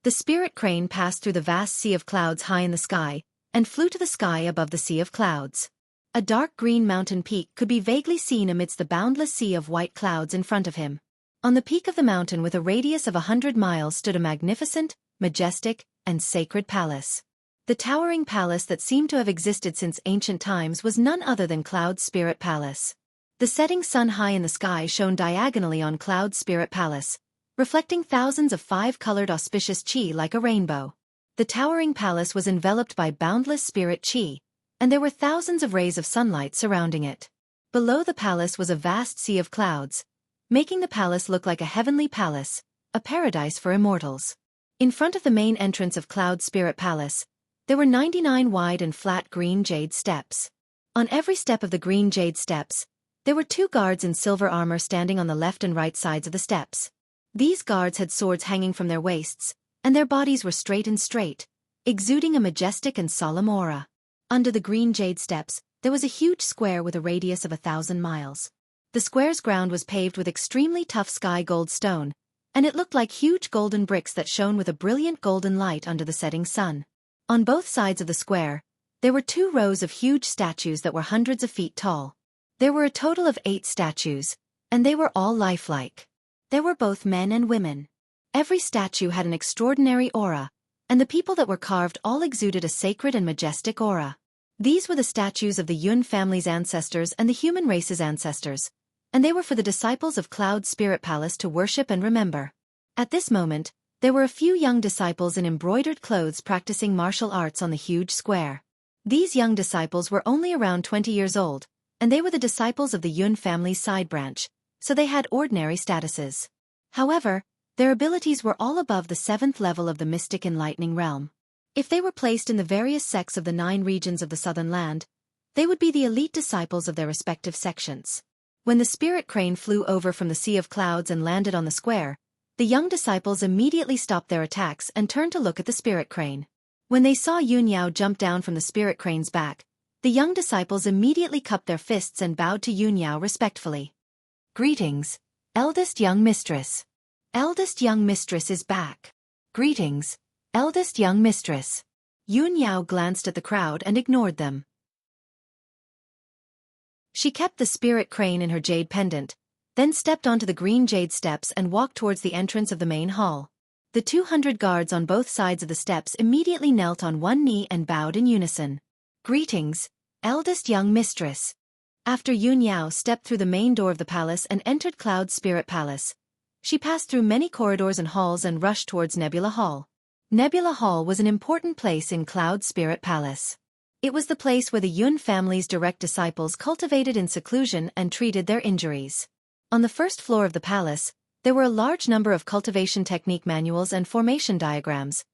[SPEAKER 1] The spirit crane passed through the vast sea of clouds high in the sky, and flew to the sky above the sea of clouds. A dark green mountain peak could be vaguely seen amidst the boundless sea of white clouds in front of him. On the peak of the mountain with a radius of 100 miles stood a magnificent, majestic, and sacred palace. The towering palace that seemed to have existed since ancient times was none other than Cloud Spirit Palace. The setting sun high in the sky shone diagonally on Cloud Spirit Palace, reflecting thousands of 5-colored auspicious chi like a rainbow. The towering palace was enveloped by boundless spirit chi, and there were thousands of rays of sunlight surrounding it. Below the palace was a vast sea of clouds, making the palace look like a heavenly palace, a paradise for immortals. In front of the main entrance of Cloud Spirit Palace, there were 99 wide and flat green jade steps. On every step of the green jade steps, there were 2 guards in silver armor standing on the left and right sides of the steps. These guards had swords hanging from their waists, and their bodies were straight, exuding a majestic and solemn aura. Under the green jade steps, there was a huge square with a radius of 1,000 miles. The square's ground was paved with extremely tough sky gold stone, and it looked like huge golden bricks that shone with a brilliant golden light under the setting sun. On both sides of the square, there were 2 rows of huge statues that were hundreds of feet tall. There were a total of 8 statues, and they were all lifelike. There were both men and women. Every statue had an extraordinary aura, and the people that were carved all exuded a sacred and majestic aura. These were the statues of the Yun family's ancestors and the human race's ancestors, and they were for the disciples of Cloud Spirit Palace to worship and remember. At this moment, there were a few young disciples in embroidered clothes practicing martial arts on the huge square. These young disciples were only around 20 years old, and they were the disciples of the Yun family's side branch, so they had ordinary statuses. However, their abilities were all above the 7th level of the mystic enlightening realm. If they were placed in the various sects of the 9 regions of the southern land, they would be the elite disciples of their respective sections. When the spirit crane flew over from the sea of clouds and landed on the square, the young disciples immediately stopped their attacks and turned to look at the spirit crane. When they saw Yun Yao jump down from the spirit crane's back, the young disciples immediately cupped their fists and bowed to Yun Yao respectfully. Greetings, eldest young mistress. Eldest young mistress is back. Greetings, eldest young mistress. Yun Yao glanced at the crowd and ignored them. She kept the spirit crane in her jade pendant, then stepped onto the green jade steps and walked towards the entrance of the main hall. The 200 guards on both sides of the steps immediately knelt on one knee and bowed in unison. Greetings, eldest young mistress. After Yun Yao stepped through the main door of the palace and entered Cloud's spirit palace, she passed through many corridors and halls and rushed towards Nebula Hall. Nebula Hall was an important place in Cloud's spirit palace. It was the place where the Yun family's direct disciples cultivated in seclusion and treated their injuries. On the first floor of the palace, there were a large number of cultivation technique manuals and formation diagrams,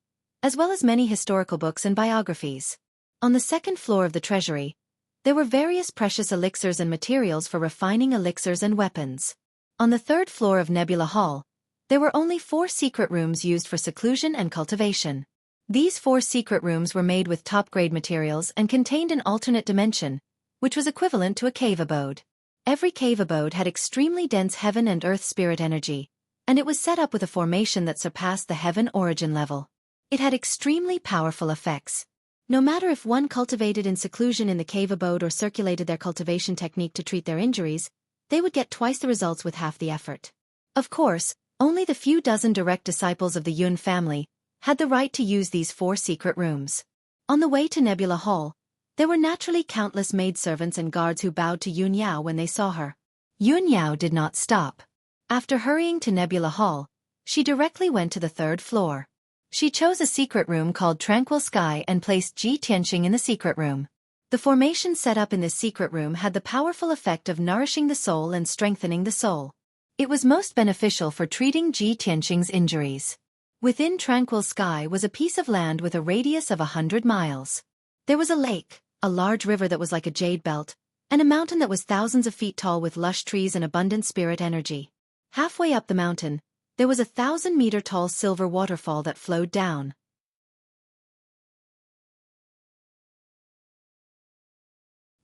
[SPEAKER 1] as well as many historical books and biographies. On the second floor of the treasury, there were various precious elixirs and materials for refining elixirs and weapons. On the third floor of Nebula Hall, there were only 4 secret rooms used for seclusion and cultivation. These 4 secret rooms were made with top-grade materials and contained an alternate dimension, which was equivalent to a cave abode. Every cave abode had extremely dense heaven and earth spirit energy, and it was set up with a formation that surpassed the heaven origin level. It had extremely powerful effects. No matter if one cultivated in seclusion in the cave abode or circulated their cultivation technique to treat their injuries, they would get twice the results with half the effort. Of course, only the few dozen direct disciples of the Yun family had the right to use these 4 secret rooms. On the way to Nebula Hall, there were naturally countless maidservants and guards who bowed to Yun Yao when they saw her. Yun Yao did not stop. After hurrying to Nebula Hall, she directly went to the 3rd floor. She chose a secret room called Tranquil Sky and placed Ji Tianxing in the secret room. The formation set up in this secret room had the powerful effect of nourishing the soul and strengthening the soul. It was most beneficial for treating Ji Tianxing's injuries. Within Tranquil Sky was a piece of land with a radius of 100 miles. There was a lake, a large river that was like a jade belt, and a mountain that was thousands of feet tall with lush trees and abundant spirit energy. Halfway up the mountain, there was a 1,000-meter-tall silver waterfall that flowed down.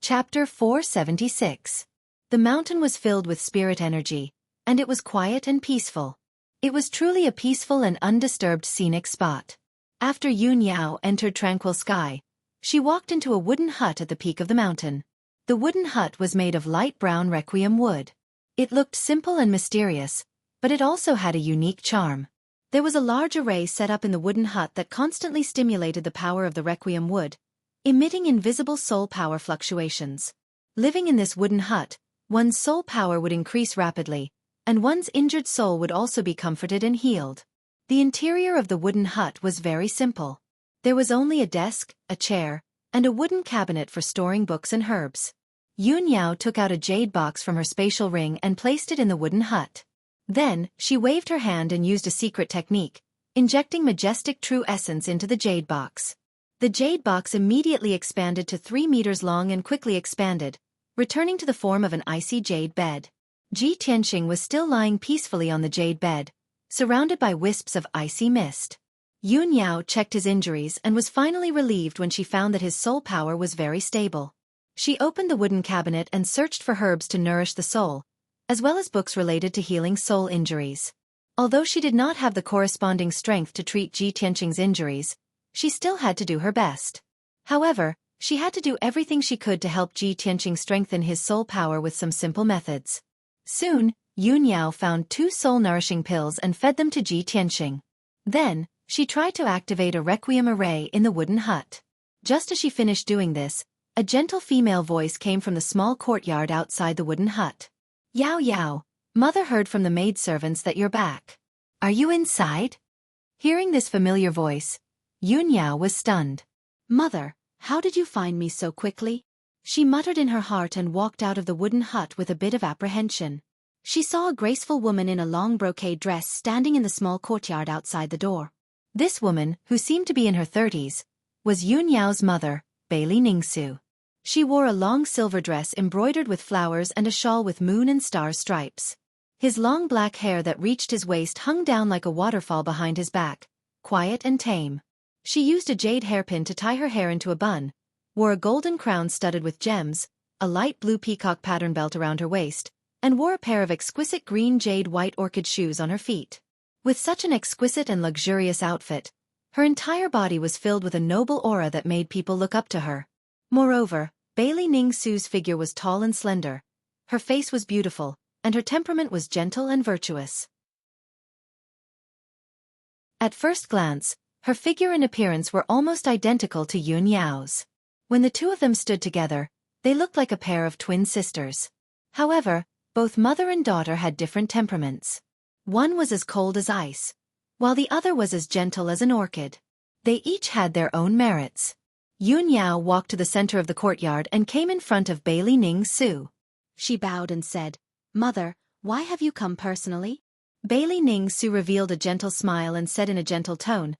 [SPEAKER 1] Chapter 476. The mountain was filled with spirit energy, and it was quiet and peaceful. It was truly a peaceful and undisturbed scenic spot. After Yun Yao entered Tranquil Sky, she walked into a wooden hut at the peak of the mountain. The wooden hut was made of light brown requiem wood. It looked simple and mysterious, but it also had a unique charm. There was a large array set up in the wooden hut that constantly stimulated the power of the requiem wood, emitting invisible soul power fluctuations. Living in this wooden hut, one's soul power would increase rapidly, and one's injured soul would also be comforted and healed. The interior of the wooden hut was very simple. There was only a desk, a chair, and a wooden cabinet for storing books and herbs. Yun Yao took out a jade box from her spatial ring and placed it in the wooden hut. Then, she waved her hand and used a secret technique, injecting majestic true essence into the jade box. The jade box immediately expanded to 3 meters long and quickly expanded, returning to the form of an icy jade bed. Ji Tianxing was still lying peacefully on the jade bed, surrounded by wisps of icy mist. Yun Yao checked his injuries and was finally relieved when she found that his soul power was very stable. She opened the wooden cabinet and searched for herbs to nourish the soul, as well as books related to healing soul injuries. Although she did not have the corresponding strength to treat Ji Tianxing's injuries, she still had to do her best. However, she had to do everything she could to help Ji Tianxing strengthen his soul power with some simple methods. Soon, Yun Yao found 2 soul-nourishing pills and fed them to Ji Tianxing. Then, she tried to activate a requiem array in the wooden hut. Just as she finished doing this, a gentle female voice came from the small courtyard outside the wooden hut. "Yao Yao, Mother heard from the maidservants that you're back. Are you inside?" Hearing this familiar voice, Yun Yao was stunned. "Mother, how did you find me so quickly?" She muttered in her heart and walked out of the wooden hut with a bit of apprehension. She saw a graceful woman in a long brocade dress standing in the small courtyard outside the door. This woman, who seemed to be in her 30s, was Yun Yao's mother, Bailey Ningsu. She wore a long silver dress embroidered with flowers and a shawl with moon and star stripes. His long black hair that reached his waist hung down like a waterfall behind his back, quiet and tame. She used a jade hairpin to tie her hair into a bun, wore a golden crown studded with gems, a light blue peacock pattern belt around her waist, and wore a pair of exquisite green jade white orchid shoes on her feet. With such an exquisite and luxurious outfit, her entire body was filled with a noble aura that made people look up to her. Moreover, Bailey Ning Su's figure was tall and slender, her face was beautiful, and her temperament was gentle and virtuous. At first glance, her figure and appearance were almost identical to Yun Yao's. When the two of them stood together, they looked like a pair of twin sisters. However, both mother and daughter had different temperaments. One was as cold as ice, while the other was as gentle as an orchid. They each had their own merits. Yun Yao walked to the center of the courtyard and came in front of Bailey Ning Su. She bowed and said, "Mother, why have you come personally?" Bailey Ning Su revealed a gentle smile and said in a gentle tone,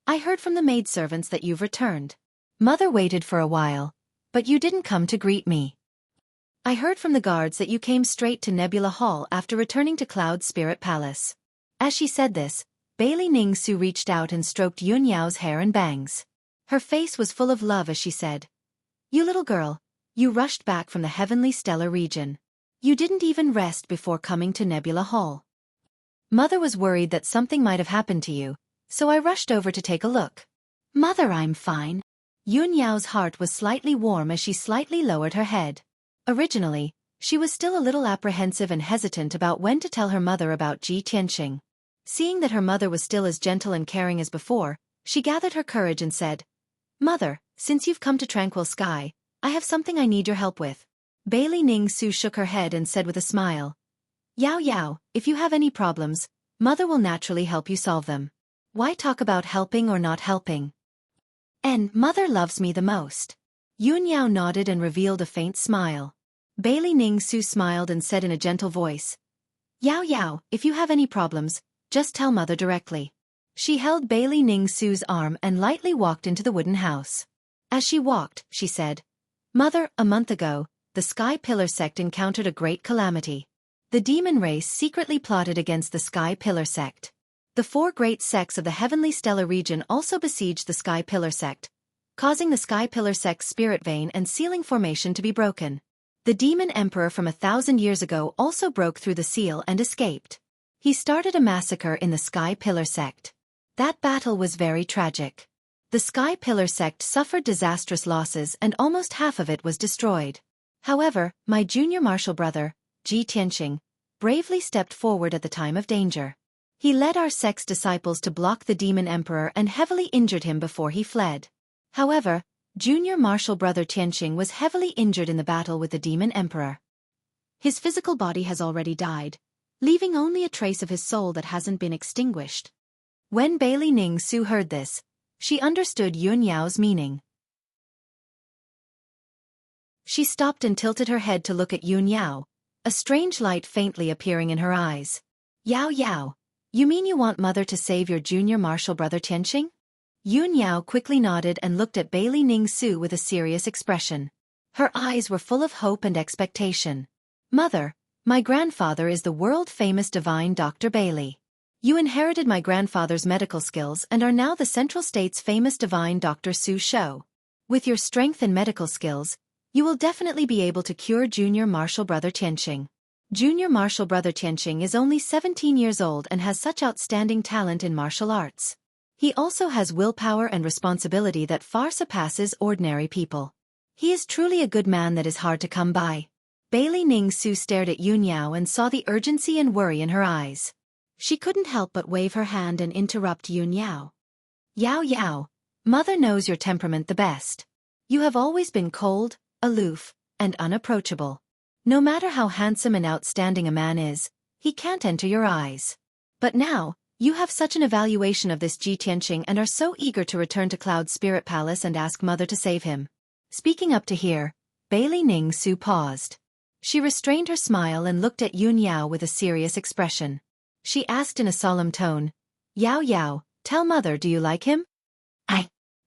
[SPEAKER 1] "I heard from the maidservants that you've returned. Mother waited for a while, but you didn't come to greet me. I heard from the guards that you came straight to Nebula Hall after returning to Cloud Spirit Palace." As she said this, Bailey Ning Su reached out and stroked Yun Yao's hair and bangs. Her face was full of love as she said, "You little girl, you rushed back from the heavenly stellar region. You didn't even rest before coming to Nebula Hall. Mother was worried that something might have happened to you, so I rushed over to take a look." "Mother, I'm fine." Yun Yao's heart was slightly warm as she slightly lowered her head. Originally, she was still a little apprehensive and hesitant about when to tell her mother about Ji Tianqing. Seeing that her mother was still as gentle and caring as before, she gathered her courage and said, "Mother, since you've come to Tranquil Sky, I have something I need your help with." Bailey Ning Su shook her head and said with a smile, "Yao Yao, if you have any problems, Mother will naturally help you solve them. Why talk about helping or not helping? And Mother loves me the most." Yun Yao nodded and revealed a faint smile. Bailey Ning Su smiled and said in a gentle voice, "Yao Yao, if you have any problems, just tell Mother directly." She held Bailey Ning Su's arm and lightly walked into the wooden house. As she walked, she said, "Mother, a month ago, the Sky Pillar sect encountered a great calamity. The demon race secretly plotted against the Sky Pillar sect. The four great sects of the heavenly stellar region also besieged the Sky Pillar sect, causing the Sky Pillar sect's spirit vein and sealing formation to be broken. The demon emperor from 1,000 years ago also broke through the seal and escaped. He started a massacre in the Sky Pillar sect. That battle was very tragic. The Sky Pillar sect suffered disastrous losses and almost half of it was destroyed. However, my junior martial brother, Ji Tianqing, bravely stepped forward at the time of danger. He led our sect's disciples to block the demon emperor and heavily injured him before he fled. However, junior martial brother Tianqing was heavily injured in the battle with the demon emperor. His physical body has already died, leaving only a trace of his soul that hasn't been extinguished." When Bailey Ning Su heard this, she understood Yun Yao's meaning. She stopped and tilted her head to look at Yun Yao, a strange light faintly appearing in her eyes. "Yao Yao, you mean you want Mother to save your junior martial brother Tianqing?" Yun Yao quickly nodded and looked at Bailey Ning Su with a serious expression. Her eyes were full of hope and expectation. "Mother, my grandfather is the world-famous divine Dr. Bailey. You inherited my grandfather's medical skills and are now the Central State's famous divine Dr. Su Shou. With your strength and medical skills, you will definitely be able to cure junior martial brother Tianqing. Junior martial brother Tianqing is only 17 years old and has such outstanding talent in martial arts. He also has willpower and responsibility that far surpasses ordinary people. He is truly a good man that is hard to come by." Bailey Ning Su stared at Yun Yao and saw the urgency and worry in her eyes. She couldn't help but wave her hand and interrupt Yun Yao. "Yao Yao, Mother knows your temperament the best. You have always been cold, aloof, and unapproachable. No matter how handsome and outstanding a man is, he can't enter your eyes. But now, you have such an evaluation of this Ji Tianqing and are so eager to return to Cloud Spirit Palace and ask Mother to save him." Speaking up to here, Bailey Ning Su paused. She restrained her smile and looked at Yun Yao with a serious expression. She asked in a solemn tone, "Yao Yao, tell Mother, do you like him?"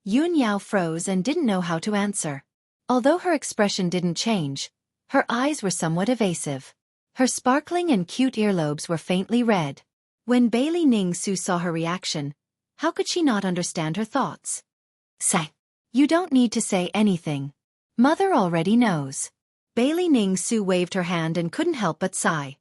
[SPEAKER 1] Yun Yao froze and didn't know how to answer. Although her expression didn't change, her eyes were somewhat evasive. Her sparkling and cute earlobes were faintly red. When Bailey Ning-su saw her reaction, how could she not understand her thoughts? Say, you don't need to say anything. Mother already knows. Bailey Ning-su waved her hand and couldn't help but sigh.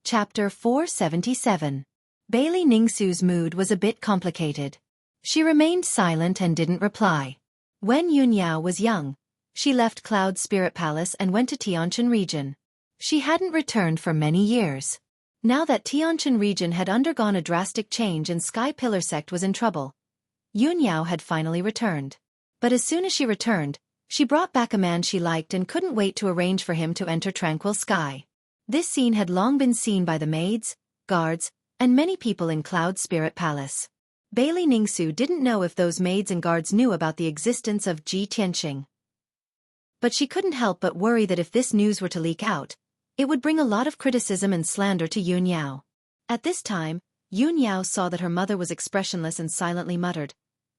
[SPEAKER 1] Chapter 477. Bailey Ning-su's mood was a bit complicated. She remained silent and didn't reply. When Yunyao was young, she left Cloud Spirit Palace and went to Tianjin region. She hadn't returned for many years. Now that Tianjin region had undergone a drastic change and Sky Pillar sect was in trouble, Yunyao had finally returned. But as soon as she returned, she brought back a man she liked and couldn't wait to arrange for him to enter Tranquil Sky. This scene had long been seen by the maids, guards, and many people in Cloud Spirit Palace. Bailey Ning-su didn't know if those maids and guards knew about the existence of Ji Tianqing. But she couldn't help but worry that if this news were to leak out, it would bring a lot of criticism and slander to Yunyao. At this time, Yunyao saw that her mother was expressionless and silently muttered,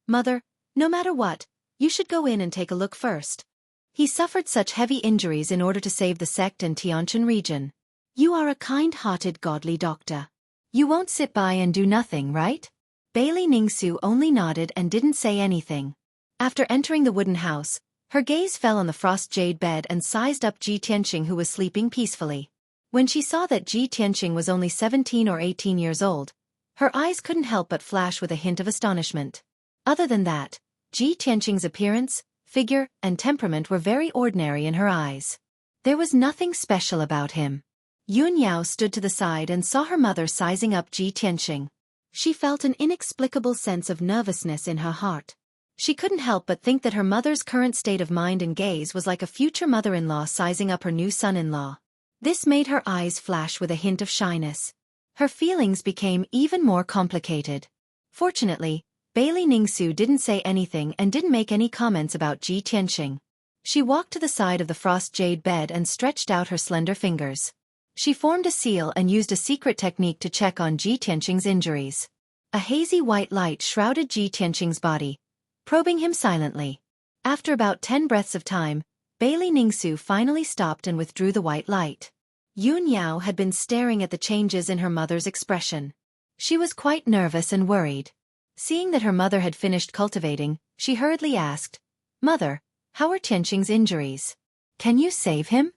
[SPEAKER 1] "Mother, no matter what, you should go in and take a look first." He suffered such heavy injuries in order to save the sect and Tianjin region. You are a kind-hearted godly doctor. You won't sit by and do nothing, right? Bailey Ning-su only nodded and didn't say anything. After entering the wooden house, her gaze fell on the frost jade bed and sized up Ji Tianqing, who was sleeping peacefully. When she saw that Ji Tianqing was only 17 or 18 years old, her eyes couldn't help but flash with a hint of astonishment. Other than that, Ji Tianqing's appearance, figure, and temperament were very ordinary in her eyes. There was nothing special about him. Yunyao stood to the side and saw her mother sizing up Ji Tianqing. She felt an inexplicable sense of nervousness in her heart. She couldn't help but think that her mother's current state of mind and gaze was like a future mother-in-law sizing up her new son-in-law. This made her eyes flash with a hint of shyness. Her feelings became even more complicated. Fortunately, Bailey Ning-su didn't say anything and didn't make any comments about Ji Tianqing. She walked to the side of the frost jade bed and stretched out her slender fingers. She formed a seal and used a secret technique to check on Ji Tianqing's injuries. A hazy white light shrouded Ji Tianqing's body, probing him silently. After about 10 breaths of time, Bailey Ning-su finally stopped and withdrew the white light. Yunyao had been staring at the changes in her mother's expression. She was quite nervous and worried. Seeing that her mother had finished cultivating, she hurriedly asked, "Mother, how are Tianqing's injuries? Can you save him?"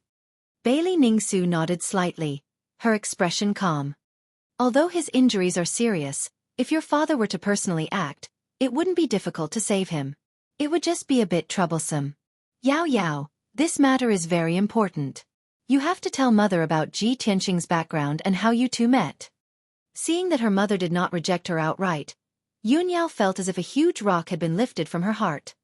[SPEAKER 1] Bailey Ning-su nodded slightly, her expression calm. "Although his injuries are serious, if your father were to personally act, it wouldn't be difficult to save him. It would just be a bit troublesome. Yao, this matter is very important. You have to tell mother about Ji Tianqing's background and how you two met." Seeing that her mother did not reject her outright, Yunyao felt as if a huge rock had been lifted from her heart.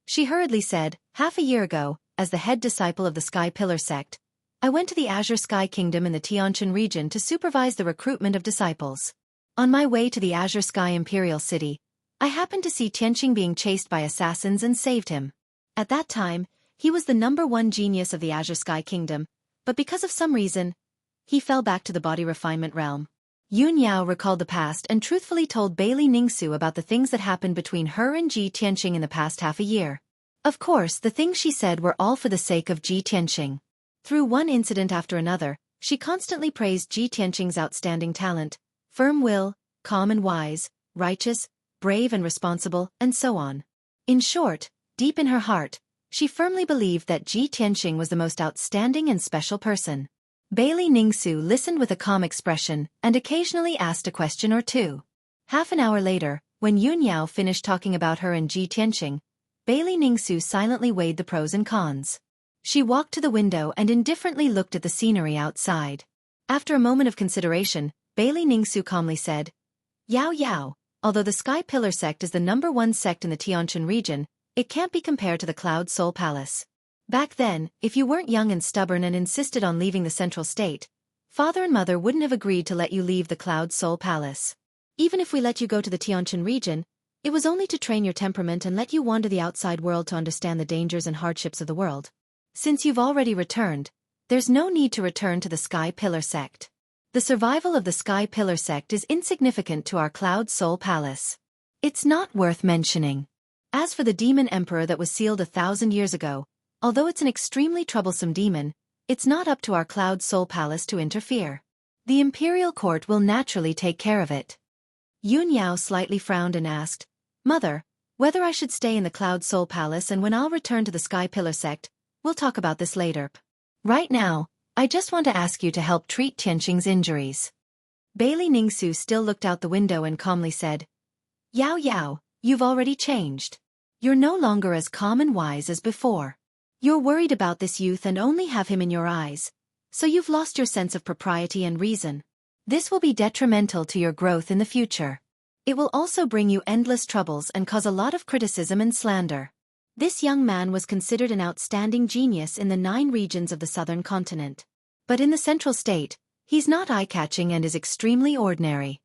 [SPEAKER 1] She hurriedly said, "Half a year ago, as the head disciple of the Sky Pillar sect, I went to the Azure Sky Kingdom in the Tianjin region to supervise the recruitment of disciples. On my way to the Azure Sky Imperial City, I happened to see Tianqing being chased by assassins and saved him. At that time, he was the #1 genius of the Azure Sky Kingdom, but because of some reason, he fell back to the body refinement realm." Yunyao recalled the past and truthfully told Bailey Ning-su about the things that happened between her and Ji Tianqing in the past half a year. Of course, the things she said were all for the sake of Ji Tianqing. Through one incident after another, she constantly praised Ji Tianqing's outstanding talent, firm will, calm and wise, righteous, brave and responsible, and so on. In short, deep in her heart, she firmly believed that Ji Tianqing was the most outstanding and special person. Bailey Ning-su listened with a calm expression and occasionally asked a question or two. Half an hour later, when Yunyao finished talking about her and Ji Tianqing, Bailey Ning-su silently weighed the pros and cons. She walked to the window and indifferently looked at the scenery outside. After a moment of consideration, Bailey Ning-su calmly said, Yao, although the Sky Pillar sect is the #1 sect in the Tianjin region, it can't be compared to the Cloud Soul Palace. Back then, if you weren't young and stubborn and insisted on leaving the central state, father and mother wouldn't have agreed to let you leave the Cloud Soul Palace. Even if we let you go to the Tianjin region, it was only to train your temperament and let you wander the outside world to understand the dangers and hardships of the world. Since you've already returned, there's no need to return to the Sky Pillar sect. The survival of the Sky Pillar sect is insignificant to our Cloud Soul Palace. It's not worth mentioning. As for the demon emperor that was sealed 1,000 years ago, although it's an extremely troublesome demon, it's not up to our Cloud Soul Palace to interfere. The imperial court will naturally take care of it. Yun Yao slightly frowned and asked, Mother, whether I should stay in the Cloud Soul Palace, and when I'll return to the Sky Pillar sect, we'll talk about this later. Right now, I just want to ask you to help treat Tianqing's injuries. Bailey Ningsu still looked out the window and calmly said, Yao Yao, you've already changed. You're no longer as calm and wise as before. You're worried about this youth and only have him in your eyes, so you've lost your sense of propriety and reason. This will be detrimental to your growth in the future. It will also bring you endless troubles and cause a lot of criticism and slander. This young man was considered an outstanding genius in the 9 regions of the southern continent. But in the central state, he's not eye-catching and is extremely ordinary.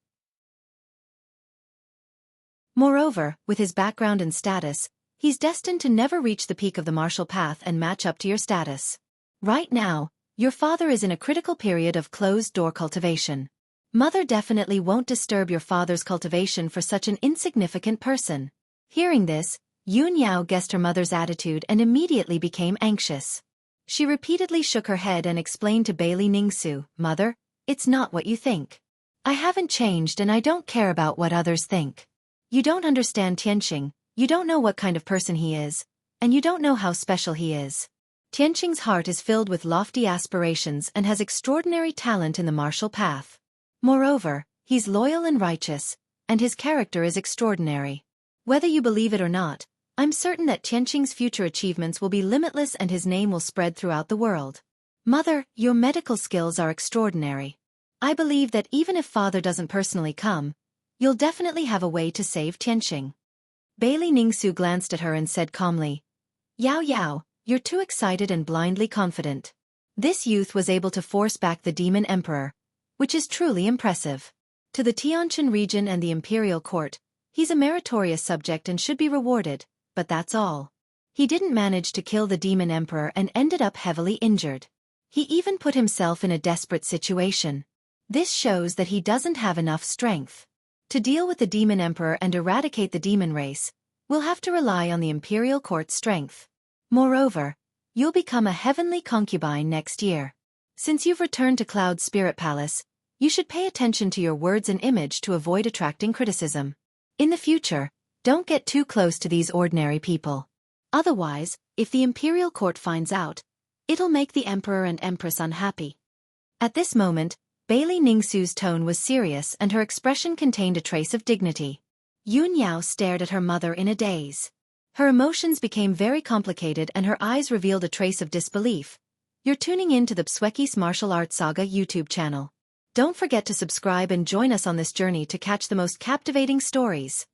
[SPEAKER 1] Moreover, with his background and status, he's destined to never reach the peak of the martial path and match up to your status. Right now, your father is in a critical period of closed-door cultivation. Mother definitely won't disturb your father's cultivation for such an insignificant person. Hearing this, Yun Yao guessed her mother's attitude and immediately became anxious. She repeatedly shook her head and explained to Bailey Ningsu, Mother, it's not what you think. I haven't changed and I don't care about what others think. You don't understand Tianqing, you don't know what kind of person he is, and you don't know how special he is. Tianqing's heart is filled with lofty aspirations and has extraordinary talent in the martial path. Moreover, he's loyal and righteous, and his character is extraordinary. Whether you believe it or not, I'm certain that Tianqing's future achievements will be limitless and his name will spread throughout the world. Mother, your medical skills are extraordinary. I believe that even if father doesn't personally come, you'll definitely have a way to save Tianqing. Bailey Ningsu glanced at her and said calmly, Yao Yao, you're too excited and blindly confident. This youth was able to force back the demon emperor, which is truly impressive. To the Tianqin region and the imperial court, he's a meritorious subject and should be rewarded, but that's all. He didn't manage to kill the demon emperor and ended up heavily injured. He even put himself in a desperate situation. This shows that he doesn't have enough strength. To deal with the demon emperor and eradicate the demon race, we'll have to rely on the imperial court's strength. Moreover, you'll become a heavenly concubine next year. Since you've returned to Cloud Spirit Palace, you should pay attention to your words and image to avoid attracting criticism. In the future, don't get too close to these ordinary people. Otherwise, if the imperial court finds out, it'll make the emperor and empress unhappy. At this moment, Bailey Ningsu's tone was serious and her expression contained a trace of dignity. Yun Yao stared at her mother in a daze. Her emotions became very complicated and her eyes revealed a trace of disbelief. You're tuning in to the Xueqi's Martial Arts Saga YouTube channel. Don't forget to subscribe and join us on this journey to catch the most captivating stories.